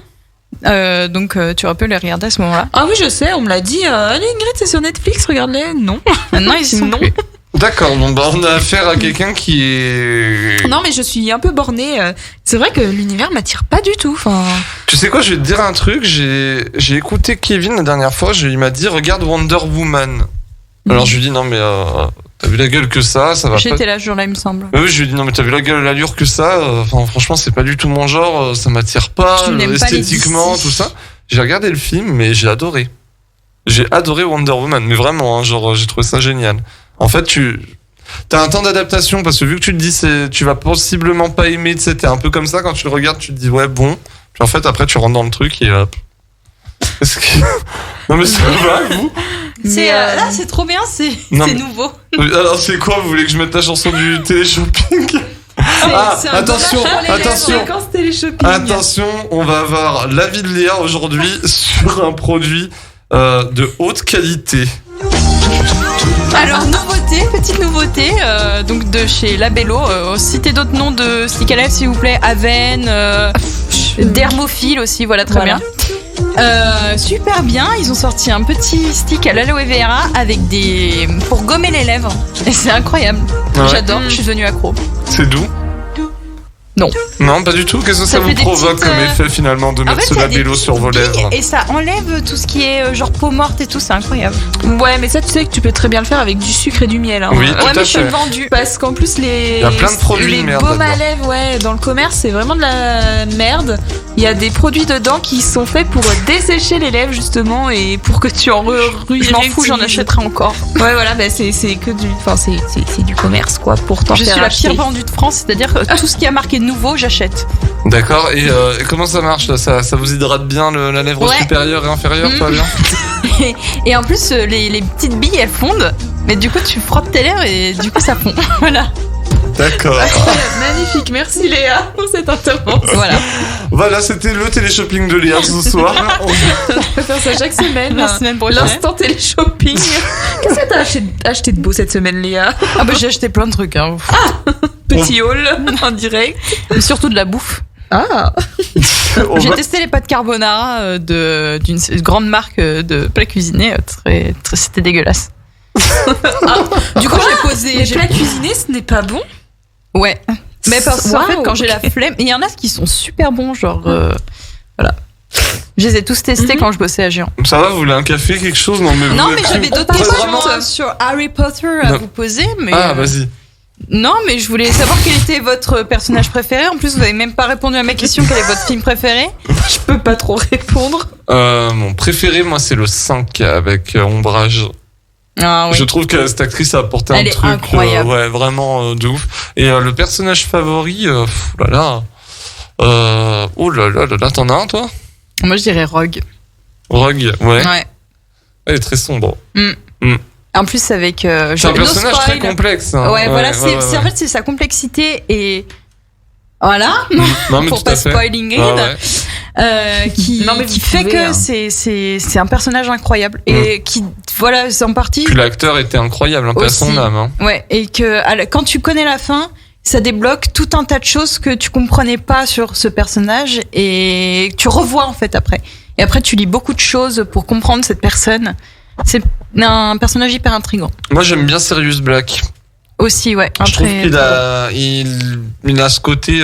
Donc tu aurais pu les regarder à ce moment-là. Ah oui, je sais, on me l'a dit. Allez Ingrid, c'est sur Netflix, regarde-les. Non. Maintenant ils sont plus. D'accord, bon on a affaire à quelqu'un qui est... Non mais je suis un peu bornée. C'est vrai que l'univers m'attire pas du tout. Tu sais quoi, je vais te dire un truc. J'ai écouté Kevin la dernière fois, il m'a dit regarde Wonder Woman. Alors je lui dis non mais... T'as vu la gueule que ça va J'étais pas... là ce jour-là, il me semble. Oui, je lui ai dit non mais t'as vu la gueule, l'allure que ça, franchement c'est pas du tout mon genre, ça m'attire pas, esthétiquement, tout ça. J'ai regardé le film, mais j'ai adoré. J'ai adoré Wonder Woman, mais vraiment, hein, j'ai trouvé ça génial. En fait, t'as un temps d'adaptation, parce que vu que tu te dis tu vas possiblement pas aimer, tu sais, t'es un peu comme ça, quand tu le regardes, tu te dis ouais bon, puis en fait après tu rentres dans le truc et non mais ça va, vous? Là c'est trop bien, c'est nouveau. Alors c'est quoi, vous voulez que je mette la chanson du téléshopping? Attention, on va avoir l'avis de Léa aujourd'hui sur un produit de haute qualité. Alors petite nouveauté, donc de chez Labello. Citez d'autres noms de stick à lèvres s'il vous plaît. Aven, Dermophile aussi, voilà, très bien. Super bien, ils ont sorti un petit stick à l'aloe vera avec pour gommer les lèvres. Et c'est incroyable. Ouais. J'adore, je suis devenue accro. C'est doux? Non, pas du tout. Qu'est-ce que ça vous provoque comme effet finalement de mettre ce Labello sur vos lèvres? Et ça enlève tout ce qui est genre peau morte et tout, c'est incroyable. Ouais, mais ça tu sais que tu peux très bien le faire avec du sucre et du miel. Hein. Oui, tout à fait. Mais je suis vendue. Parce qu'en plus il y a plein de produits les baumes à lèvres, dans le commerce c'est vraiment de la merde. Il y a des produits dedans qui sont faits pour dessécher les lèvres justement et pour que tu en Je m'en fous, j'en achèterai encore. Ouais, voilà, c'est que c'est du commerce quoi. Pourtant, je suis la pire vendue de France, c'est-à-dire que tout ce qui a marqué nouveau, j'achète. D'accord, et comment ça marche là, ça vous hydrate bien la lèvre supérieure et inférieure, pas bien? Et en plus, les petites billes elles fondent, mais du coup tu frottes tes lèvres et du coup ça fond. Voilà. D'accord. Magnifique, merci Léa pour cette intervention. Voilà, c'était le téléshopping de Léa ce soir. On va faire ça chaque semaine. La semaine prochaine. L'instant téléshopping. Qu'est-ce que t'as acheté de beau cette semaine, Léa? J'ai acheté plein de trucs. Hein. Petit haul en direct. Mais surtout de la bouffe. Ah. J'ai testé les pâtes carbonara d'une grande marque de plats cuisinés. C'était dégueulasse. Du coup, j'ai posé. Les plats cuisinés, ce n'est pas bon. Ouais. Mais parce qu'en fait, quand j'ai la flemme, il y en a qui sont super bons, genre voilà. Je les ai tous testés quand je bossais à Géant. Ça va, vous voulez un café, quelque chose? Non, mais j'avais d'autres questions sur Harry Potter à vous poser. Mais vas-y. Non, mais je voulais savoir quel était votre personnage préféré. En plus, vous n'avez même pas répondu à ma question. Quel est votre film préféré? Je peux pas trop répondre. Mon préféré, moi, c'est le 5 avec Ombrage. Ah, oui. Je trouve que cette actrice a apporté un truc incroyable. ouais, vraiment de ouf. Et le personnage favori, oh là là, t'en as un, toi? Moi, je dirais Rogue. Rogue, ouais. Elle est très sombre. En plus, avec. C'est un personnage très complexe. Hein. Ouais, voilà. En fait, c'est sa complexité et. Voilà. Non, mais pour pas spoiling qui fait que c'est un personnage incroyable et qui voilà, c'est en partie. Puis l'acteur était incroyable, un peu à son âme. Hein. Ouais, et que quand tu connais la fin, ça débloque tout un tas de choses que tu comprenais pas sur ce personnage et tu revois en fait après. Et après, tu lis beaucoup de choses pour comprendre cette personne. C'est un personnage hyper intriguant. Moi, j'aime bien Sirius Black. Aussi, ouais. Je trouve qu'il a ce côté,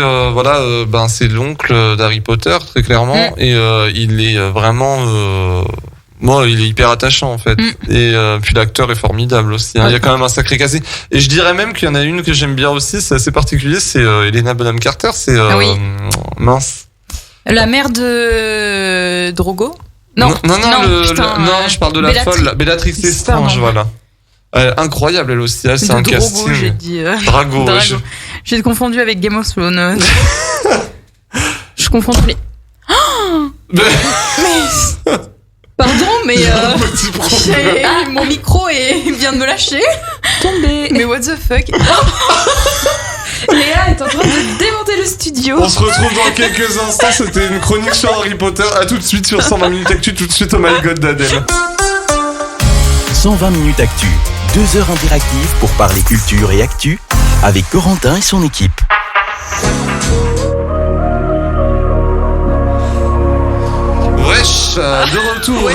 c'est l'oncle d'Harry Potter, très clairement, et il est vraiment, il est hyper attachant en fait. Et puis l'acteur est formidable aussi. Hein. Il y a quand même un sacré cassé. Et je dirais même qu'il y en a une que j'aime bien aussi, c'est assez particulier, c'est Helena Bonham Carter. C'est mince. La mère de Drogo. Non, je parle de la folle, Bellatrix Lestrange, voilà. Incroyable elle aussi, c'est un casting. J'ai dit Drago. J'ai confondu avec Game of Thrones. Je confonds tous les. Mais pardon, mais mon micro vient de me lâcher. Tombé. Mais what the fuck? Léa est en train de démonter le studio. On se retrouve dans quelques instants. C'était une chronique sur Harry Potter. À tout de suite sur 120 minutes actu. Tout de suite, oh my god d'Adèle. 120 minutes actu. 2 heures interactives pour parler culture et actu avec Corentin et son équipe. Wesh, de retour.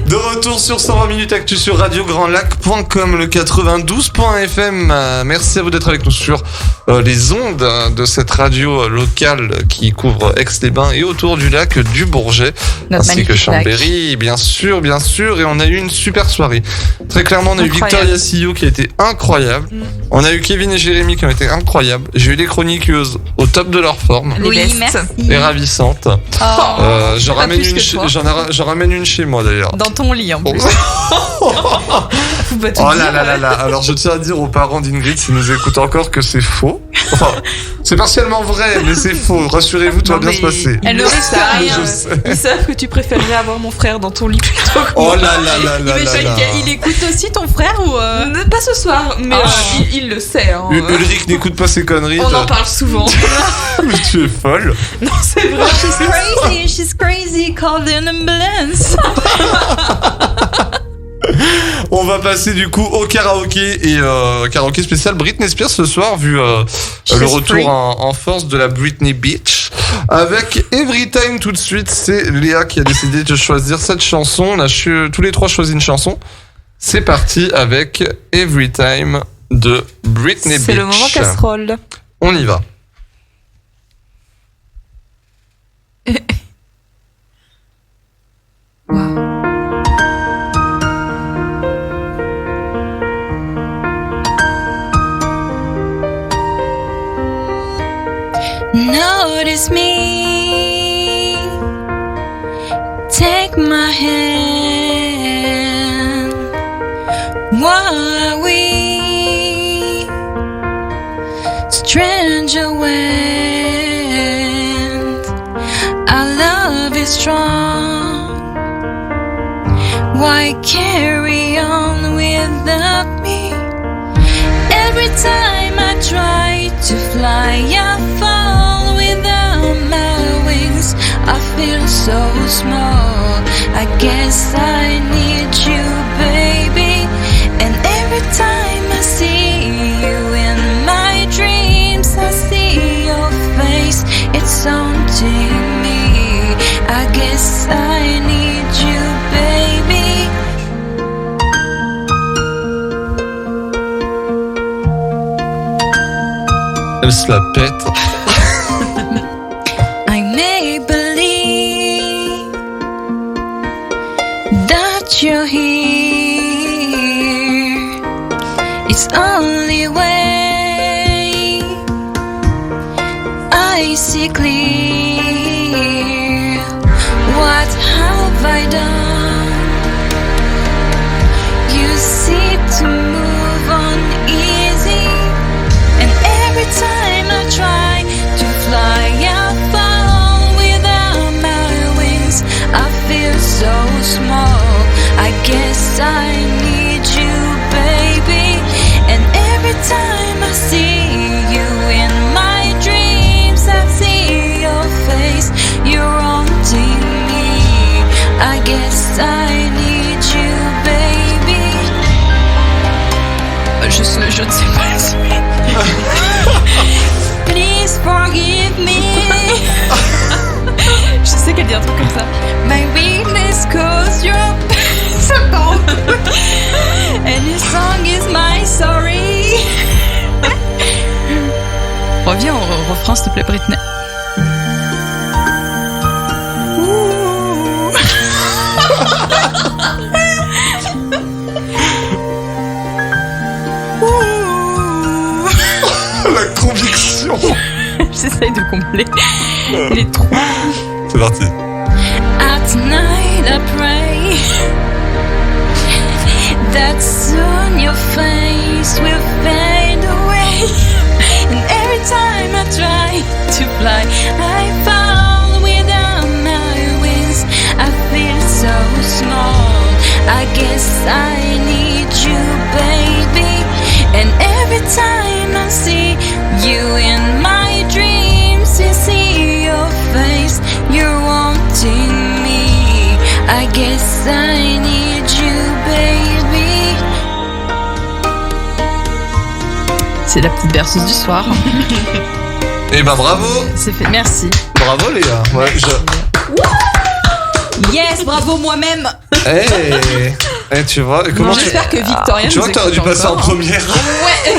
De retour sur 120 minutes actu sur radiograndlac.com, le 92.fm. Merci à vous d'être avec nous sur les ondes de cette radio locale qui couvre Aix-les-Bains et autour du lac du Bourget, ainsi que Chambéry, bien sûr. Et on a eu une super soirée. Très clairement, on a eu Victoria Sillot qui a été incroyable. On a eu Kevin et Jérémy qui ont été incroyables. J'ai eu les chroniqueuses au top de leur forme. Oui, merci. Et ravissantes. J'en ramène une chez moi d'ailleurs. Dans ton lit en plus. Oh là là là là. Alors je tiens à dire aux parents d'Ingrid s'ils nous écoutent encore que c'est faux. Enfin, c'est partiellement vrai, mais c'est faux. Rassurez-vous, tout va bien se passer. Elle ne risque rien. Ils savent que tu préférerais avoir mon frère dans ton lit plutôt que moi. Oh là là là là là là. Il écoute aussi ton frère ou Pas ce soir, mais il le sait. Hein. Ulrich n'écoute pas ces conneries. On en parle souvent. Mais tu es folle. Non, c'est vrai. She's crazy. Call an ambulance. On va passer du coup au karaoké et karaoké spécial Britney Spears ce soir vu le retour en force de la Britney Beach avec Every Time. Tout de suite, c'est Léa qui a décidé de choisir cette chanson. On a tous les trois choisi une chanson. C'est parti avec Every Time de Britney Beach. C'est le moment casserole. On y va. Notice me, take my hand. Why are we stranger when our love is strong? Why carry on without me? Every time I try to fly, I fall without my wings. I feel so small. I guess I need you, baby. And every time I see you in my dreams, I see your face. guess I need you, baby. Elle se la pète. I may believe that you're here. It's only way I see clear. What have I done? You seem to move on easy, and every time I try to fly, I fall without my wings. I feel so small. I guess I need you, baby. And every time I see you in my dreams, I see your face. You're haunting me. I guess I need you, baby. Je ne sais pas la suite. Please forgive me. Je sais qu'elle dit un truc comme ça. My weakness cause you're c'est bon. And your song is my sorry. Reviens au refrain s'il te plaît, Britney. La conviction. J'essaye de combler les trois. C'est parti. At night I pray that soon your face will fade away. And every time I try to fly, I fall without my wings. I feel so small. I guess I need you, baby. And every time I see you in my dreams, you see your face, you're wanting me. I guess I need you, baby. C'est la petite berceuse du soir. Eh ben bravo. C'est fait, merci. Bravo les gars. Ouais, Yes, bravo moi-même. Tu vois, comment j'espère que Victoria tu vois que t'aurais dû passer en première. Ouais.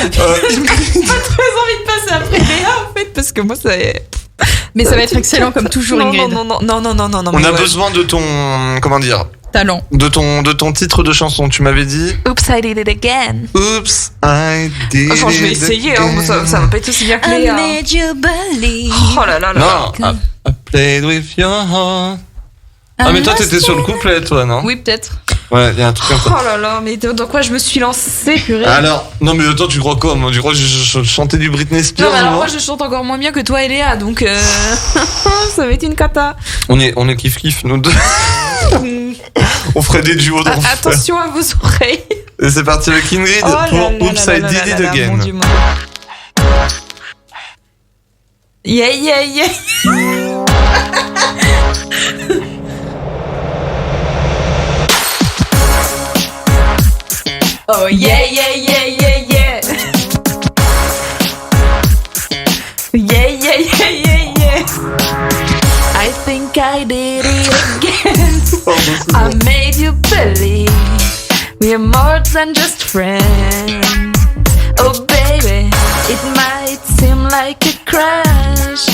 J'ai pas très envie de passer après Léa en fait parce que moi ça est... Mais ça va être excellent comme toujours, Ingrid. Non. On a besoin de ton, comment dire, talent. De ton titre de chanson. Tu m'avais dit. Oops, I did it again. Oops, I did Enfin, je vais essayer. Hein, ça va pas être aussi bien que Léa. I made you believe. Oh là là là. Non, I played with your heart. Ah mais toi t'étais sur le couplet toi non? Oui peut-être. Ouais il y a un truc comme ça. Oh là là mais dans quoi je me suis lancée purée. Alors non mais attends tu crois quoi? Moi tu crois que je chantais du Britney Spears? Non mais alors moi je chante encore moins bien que toi et Léa donc ça va être une cata. On est kiff nous deux. On ferait des duos d'enfer. Attention à vos oreilles. Et c'est parti avec Ingrid pour Oops I Did It Again. Mon Dieu, mon Dieu. Yeah. Oh yeah. Yeah. I think I did it again. I made you believe we're more than just friends. Oh baby, it might seem like a crush,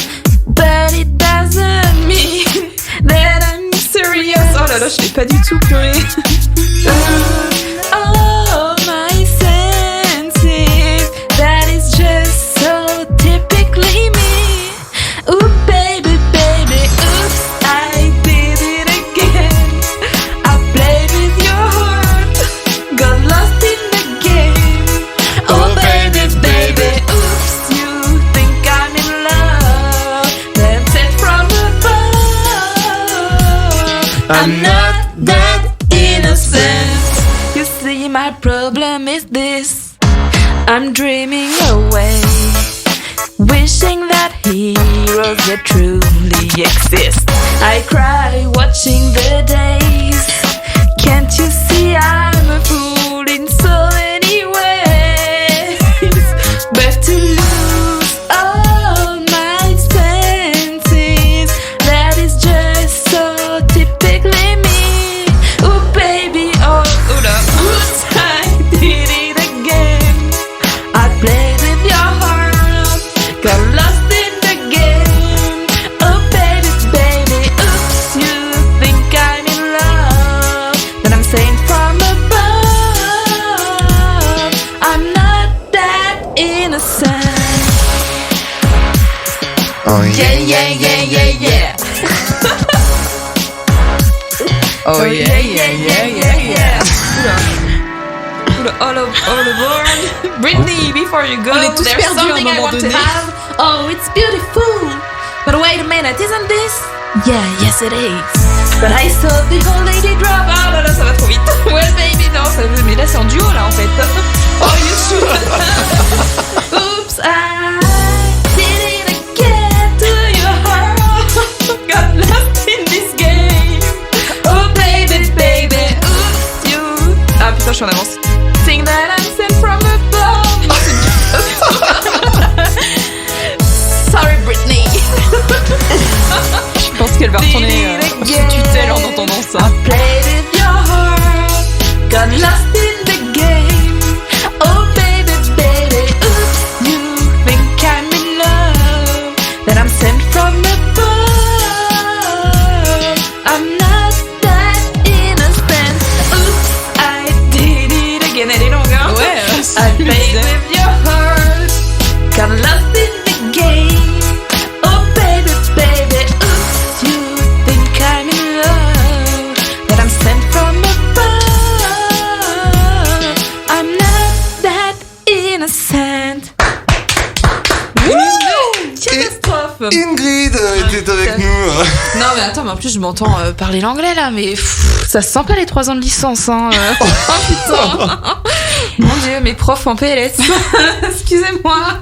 but it doesn't mean that I'm serious. Oh là là, je l'ai pas du tout pleuré. Oh my senses, that is just so typically me. Ooh baby, oops, I did it again. I played with your heart, got lost in the game. Oh baby, oops, you think I'm in love, that's it from above. I'm not that innocent. You see, my problem is this: I'm dreaming away, wishing that heroes that truly exist. I cry watching the days. Can't you see I'm a fool in so many ways? But to lose all my senses, that is just so Oh yeah. Oula, all aboard. Britney, before you go, On est tous there's perdus à un something I moment want donné. to have. Oh, it's beautiful. But wait a minute, isn't this? Yeah, yes it is. But I saw the old lady drop. Ah là là, ça va trop vite. Well baby, non, ça veut. Mais là c'est en duo là en fait. Oh you should. Oops, I did it again to your heart. Got lost in this game. Oh baby, baby, oops you. Ah putain, je suis en avance. Think that I'm sent from above. Non, c'est sorry Britney. Je pense qu'elle va retourner sous tutelle en entendant ça. I played with your heart, got lost in the game. Oh baby, baby, oops, you think I'm in love, that I'm sent from above. I'm not that innocent. Oops, I did it again. Elle est longue, hein? Ouais, I played with your heart, got lost in the game. Oh baby, baby, oops, you think I'm in love, that I'm sent from above. I'm not that innocent. Catastrophe. Ingrid était avec nous. Non mais attends, mais en plus je m'entends parler l'anglais là, mais ça se sent pas les 3 ans de licence, hein. Oh putain. Mon dieu, mes profs en PLS. Excusez-moi.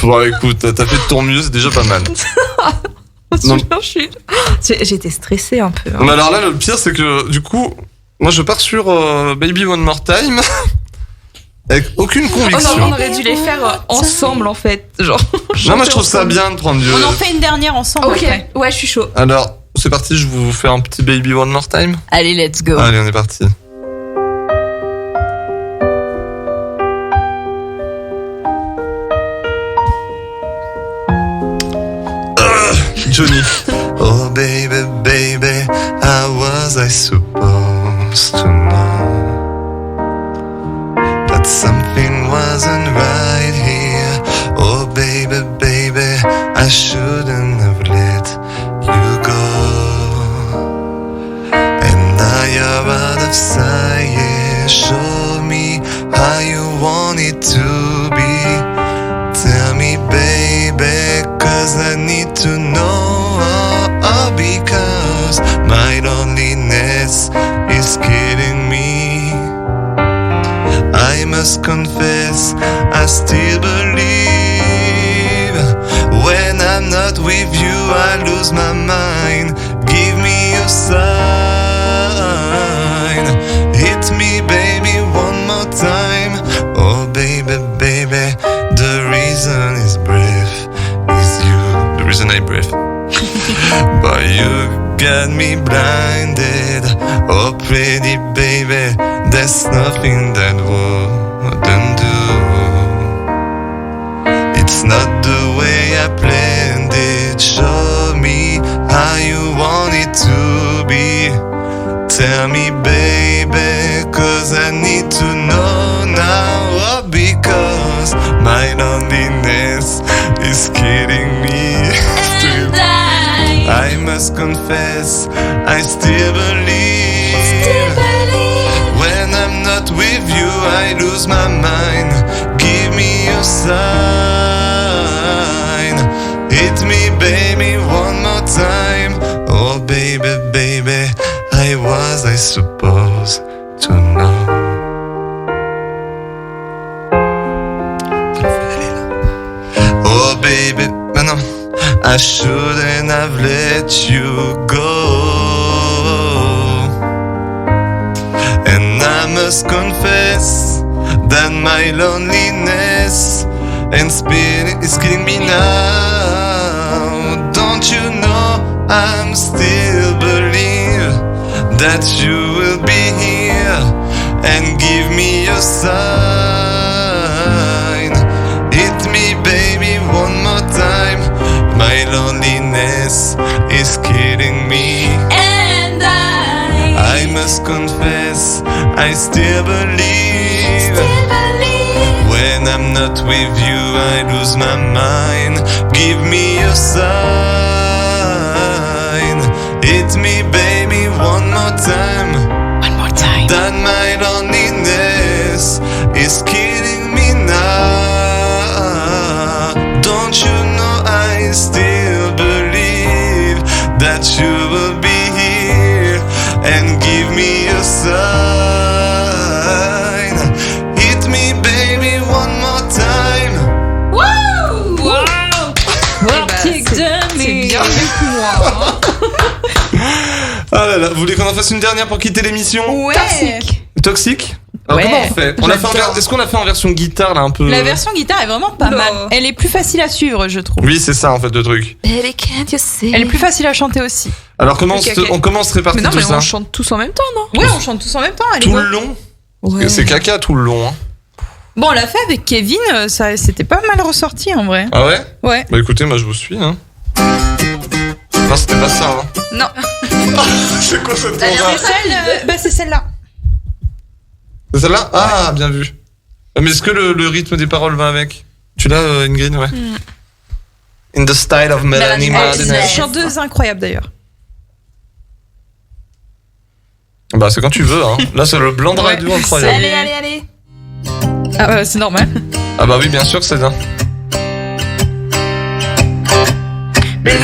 Bon, écoute, t'as fait de ton mieux, c'est déjà pas mal. Non. J'étais stressée un peu. Hein. Mais alors là, le pire, c'est que du coup, moi je pars sur Baby One More Time avec aucune conviction. Oh non, on aurait dû les faire ensemble en fait. Genre, non, moi je trouve ça bien de prendre du. On en fait une dernière ensemble. Ok, après. ouais, je suis chaud. Alors, c'est parti, je vous fais un petit Baby One More Time. Allez, let's go. Allez, on est parti. Johnny. Oh baby, baby, how was I supposed to know that something wasn't right here? Oh baby, baby, I shouldn't have let you go. And now you're out of sight, yeah. Show me how you want it to be. Tell me, baby, 'cause I need to know. Because my loneliness is killing me. I must confess, I still believe. When I'm not with you, I lose my mind. Give me a sign. Hit me, baby, one more time. Oh, baby, baby, the reason is breath is you. The reason I breathe. But you got me blinded. Oh pretty baby, there's nothing that wouldn't do. It's not the way I planned it. Show me how you want it to be. Tell me baby, 'cause I need to know now. Oh, because my loneliness is killing me. I must confess, I still believe. When I'm not with you, I lose my mind. Give me a sign. Hit me, baby, one more time. Oh, baby, baby, I supposed to know. Oh, baby, maintenant. I shouldn't have let you go. And I must confess that my loneliness and spirit is killing me now. Don't you know I'm still believe that you will be here and give me a sign. Hit me, baby, one more time. My loneliness is killing me. And I must confess, I still believe. When I'm not with you, I lose my mind. Give me a sign. Hit me, baby, one more time. me a sign. Hit me baby one more time. Wow! C'est bien mieux que moi. Ah là là, vous voulez qu'on en fasse une dernière pour quitter l'émission? Ouais. Toxique. Alors Ouais, comment on fait? Est-ce qu'on l'a fait en version guitare là un peu? La version guitare est vraiment pas mal. Elle est plus facile à suivre, je trouve. Oui, c'est ça en fait le truc. Elle est plus facile à chanter aussi. Alors comment on commence répartir Mais non, tout mais ça? on chante tous en même temps, non? Ouais, on chante tous en même temps. Allez, Tout go. le long? Ouais. C'est caca tout le long. Hein. Bon, on l'a fait avec Kevin, ça c'était pas mal ressorti en vrai. Ah ouais? Ouais. Bah écoutez, moi je vous suis. Hein. Non, c'était pas ça. Hein. Non. C'est quoi cette C'est aura? c'est celle-là. C'est celle-là? Ah, bien vu. Mais est-ce que le rythme des paroles va avec? Tu l'as, Ingrid? Ouais. In the style of Melanie Martinez. Chanteuse incroyable d'ailleurs. Bah c'est quand tu veux. Hein. Là c'est le blanc de radio incroyable. Allez. Ah c'est normal. Ah bah oui, bien sûr que c'est ça.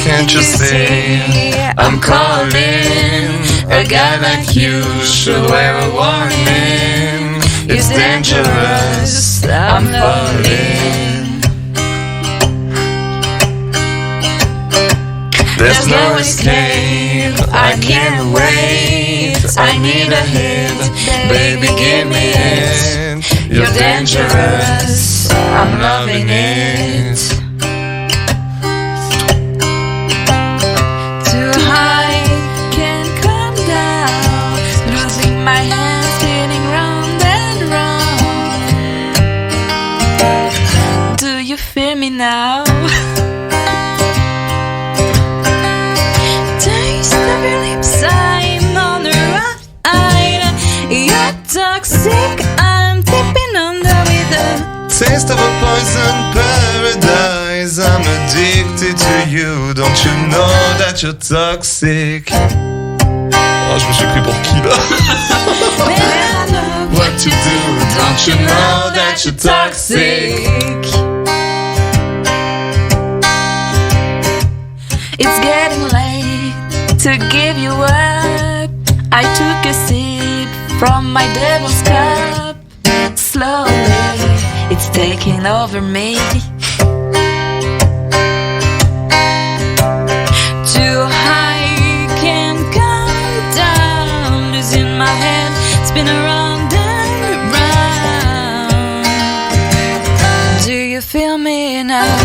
Can't you see I'm calling a guy like you should wear a warning. It's dangerous, I'm falling. There's no escape, I can't wait. I need a hint, baby give me it. You're dangerous, I'm loving it. Too high, can't come down. Losing my hands, spinning round and round. Do you feel me now? Taste of your lips, I'm on the ride. You're toxic, I'm tipping under with a Taste of a poison paradise. I'm addicted to you. Don't you know that you're toxic? Oh, je me suis pris pour qui là? What you do? Don't you know that you're toxic? It's getting late to give you up. I took a sip from my devil's cup. Slowly, it's taking over me. Too high, can't come down. Losing my head, spin around and round. Do you feel me now?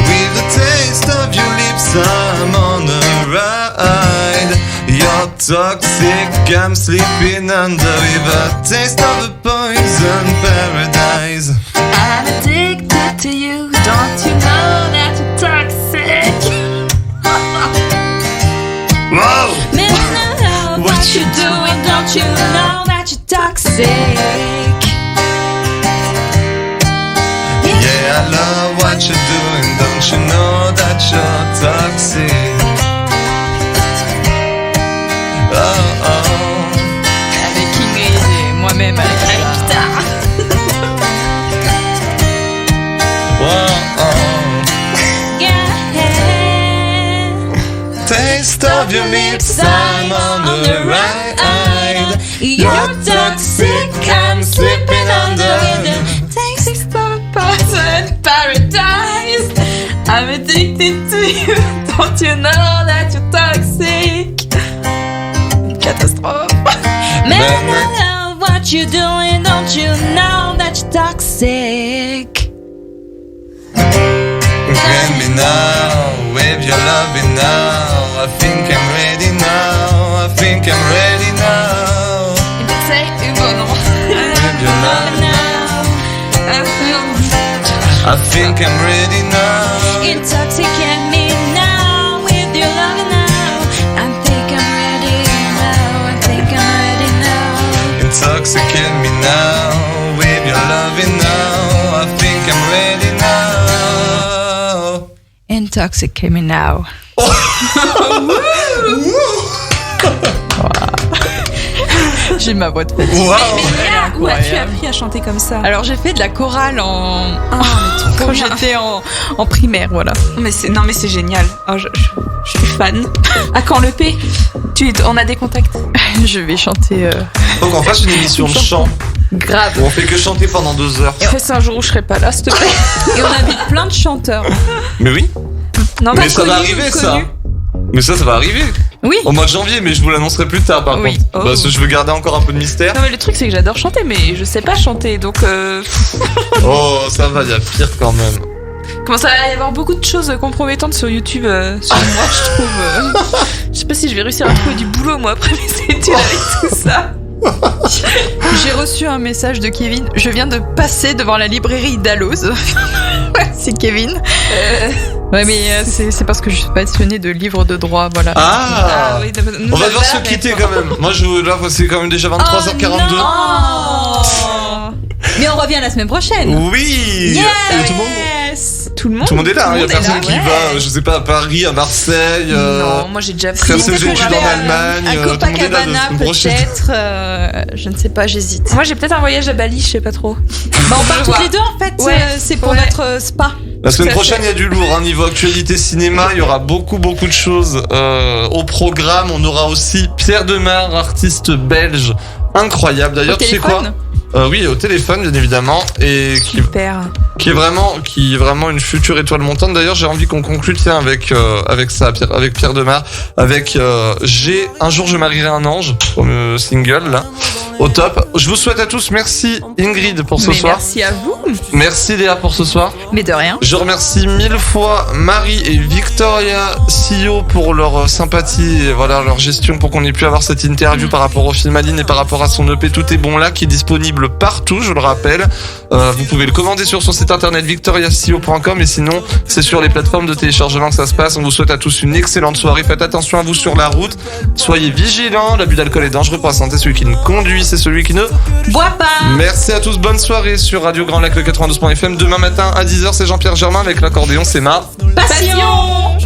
With the taste of your lips, I'm on a ride. You're toxic, I'm sleeping under with a taste of a poison paradise. I'm addicted to you, don't you know that you're toxic? Whoa! Man, what you doing, don't you know that you're toxic? Yeah, I love what you're doing, don't you know that you're toxic? Oh, oh. Avec Ingrid et moi-même avec la guitare. Whoa, oh. Taste of your lips, I'm on the ride. You're toxic, I'm slipping under the Taste of poison paradise. I'm addicted to you, don't you know that you're toxic? Catastrophe. Man, I love what you're doing, don't you know that you're toxic? Get me now, with your loving now. I think I'm ready now, I think I'm ready now. Say, bon non. With your loving now, I think I'm ready now. Intoxicate me now with your love now. I think I'm ready now. I think I'm ready now. Intoxicate me now, with your loving now. I think I'm ready now. Intoxicate me now. Je J'ai ma voix de fête. Waouh. Mais où as-tu appris à chanter comme ça? Alors j'ai fait de la chorale mais trop quand bien. j'étais en primaire, voilà. Mais c'est génial. Oh, je suis fan. À quand le P? On a des contacts. Je vais chanter. Faut qu'on fasse une émission de chant. Grave. Où on fait que chanter pendant 2 heures. Fais-ça un jour où je serai pas là, s'il te plaît. Et on invite plein de chanteurs. Mais oui. Non, Mais ça va arriver, ça. Mais ça va arriver. Oui. Au mois de janvier, mais je vous l'annoncerai plus tard par Oui. contre. Parce que je veux garder encore un peu de mystère. Non mais le truc c'est que j'adore chanter mais je sais pas chanter donc Oh, ça va, il y a pire quand même. Commence à y avoir beaucoup de choses compromettantes sur YouTube sur moi je trouve. Je sais pas si je vais réussir à trouver du boulot moi après mes études avec tout ça. J'ai reçu un message de Kevin. Je viens de passer devant la librairie d'Alloz. C'est Kevin. Ouais, mais c'est parce que je suis passionnée de livres de droit, voilà. Ah, oui, on va devoir se quitter quand même. Moi, là, c'est quand même déjà 23h42. Mais on revient la semaine prochaine. Oui. Yes. Et tout le monde. Tout le monde. Tout le monde est là. Il y a personne qui ouais. va, je sais pas, à Paris, à Marseille. Non, moi j'ai déjà pris. Faire ses études en Allemagne. À tout le monde est là la Copacabana semaine prochaine. peut-être. Je ne sais pas, j'hésite. Moi j'ai peut-être un voyage à Bali, je sais pas trop. Bah, on part toutes les deux en fait. Ouais. C'est pour Ouais. notre spa. La semaine prochaine, il y a du lourd, hein, niveau actualité cinéma. Il y aura beaucoup de choses au programme. On aura aussi Pierre Demar, artiste belge incroyable. D'ailleurs, tu sais quoi? Oui, au téléphone, bien évidemment, et Super. qui est vraiment une future étoile montante. D'ailleurs, j'ai envie qu'on conclue avec ça, avec Pierre Demar, avec Un jour je marierai un ange, comme single là, au top. Je vous souhaite à tous, merci Ingrid pour ce soir. Merci à vous. Merci Léa pour ce soir. Mais de rien. Je remercie 1000 fois Marie et Victoria Sio pour leur sympathie et voilà leur gestion pour qu'on ait pu avoir cette interview par rapport au film Aline et par rapport à son EP Tout est bon là qui est disponible partout, je le rappelle. Vous pouvez le commander sur son site internet victoriasio.com et sinon c'est sur les plateformes de téléchargement que ça se passe. On vous souhaite à tous une excellente soirée. Faites attention à vous sur la route. Soyez vigilants. L'abus d'alcool est dangereux pour la santé. Celui qui ne conduit, c'est celui qui ne bois pas. Merci à tous. Bonne soirée sur Radio Grand Lac le 92.fm. Demain matin à 10h, c'est Jean-Pierre Germain avec l'accordéon. C'est ma Passion.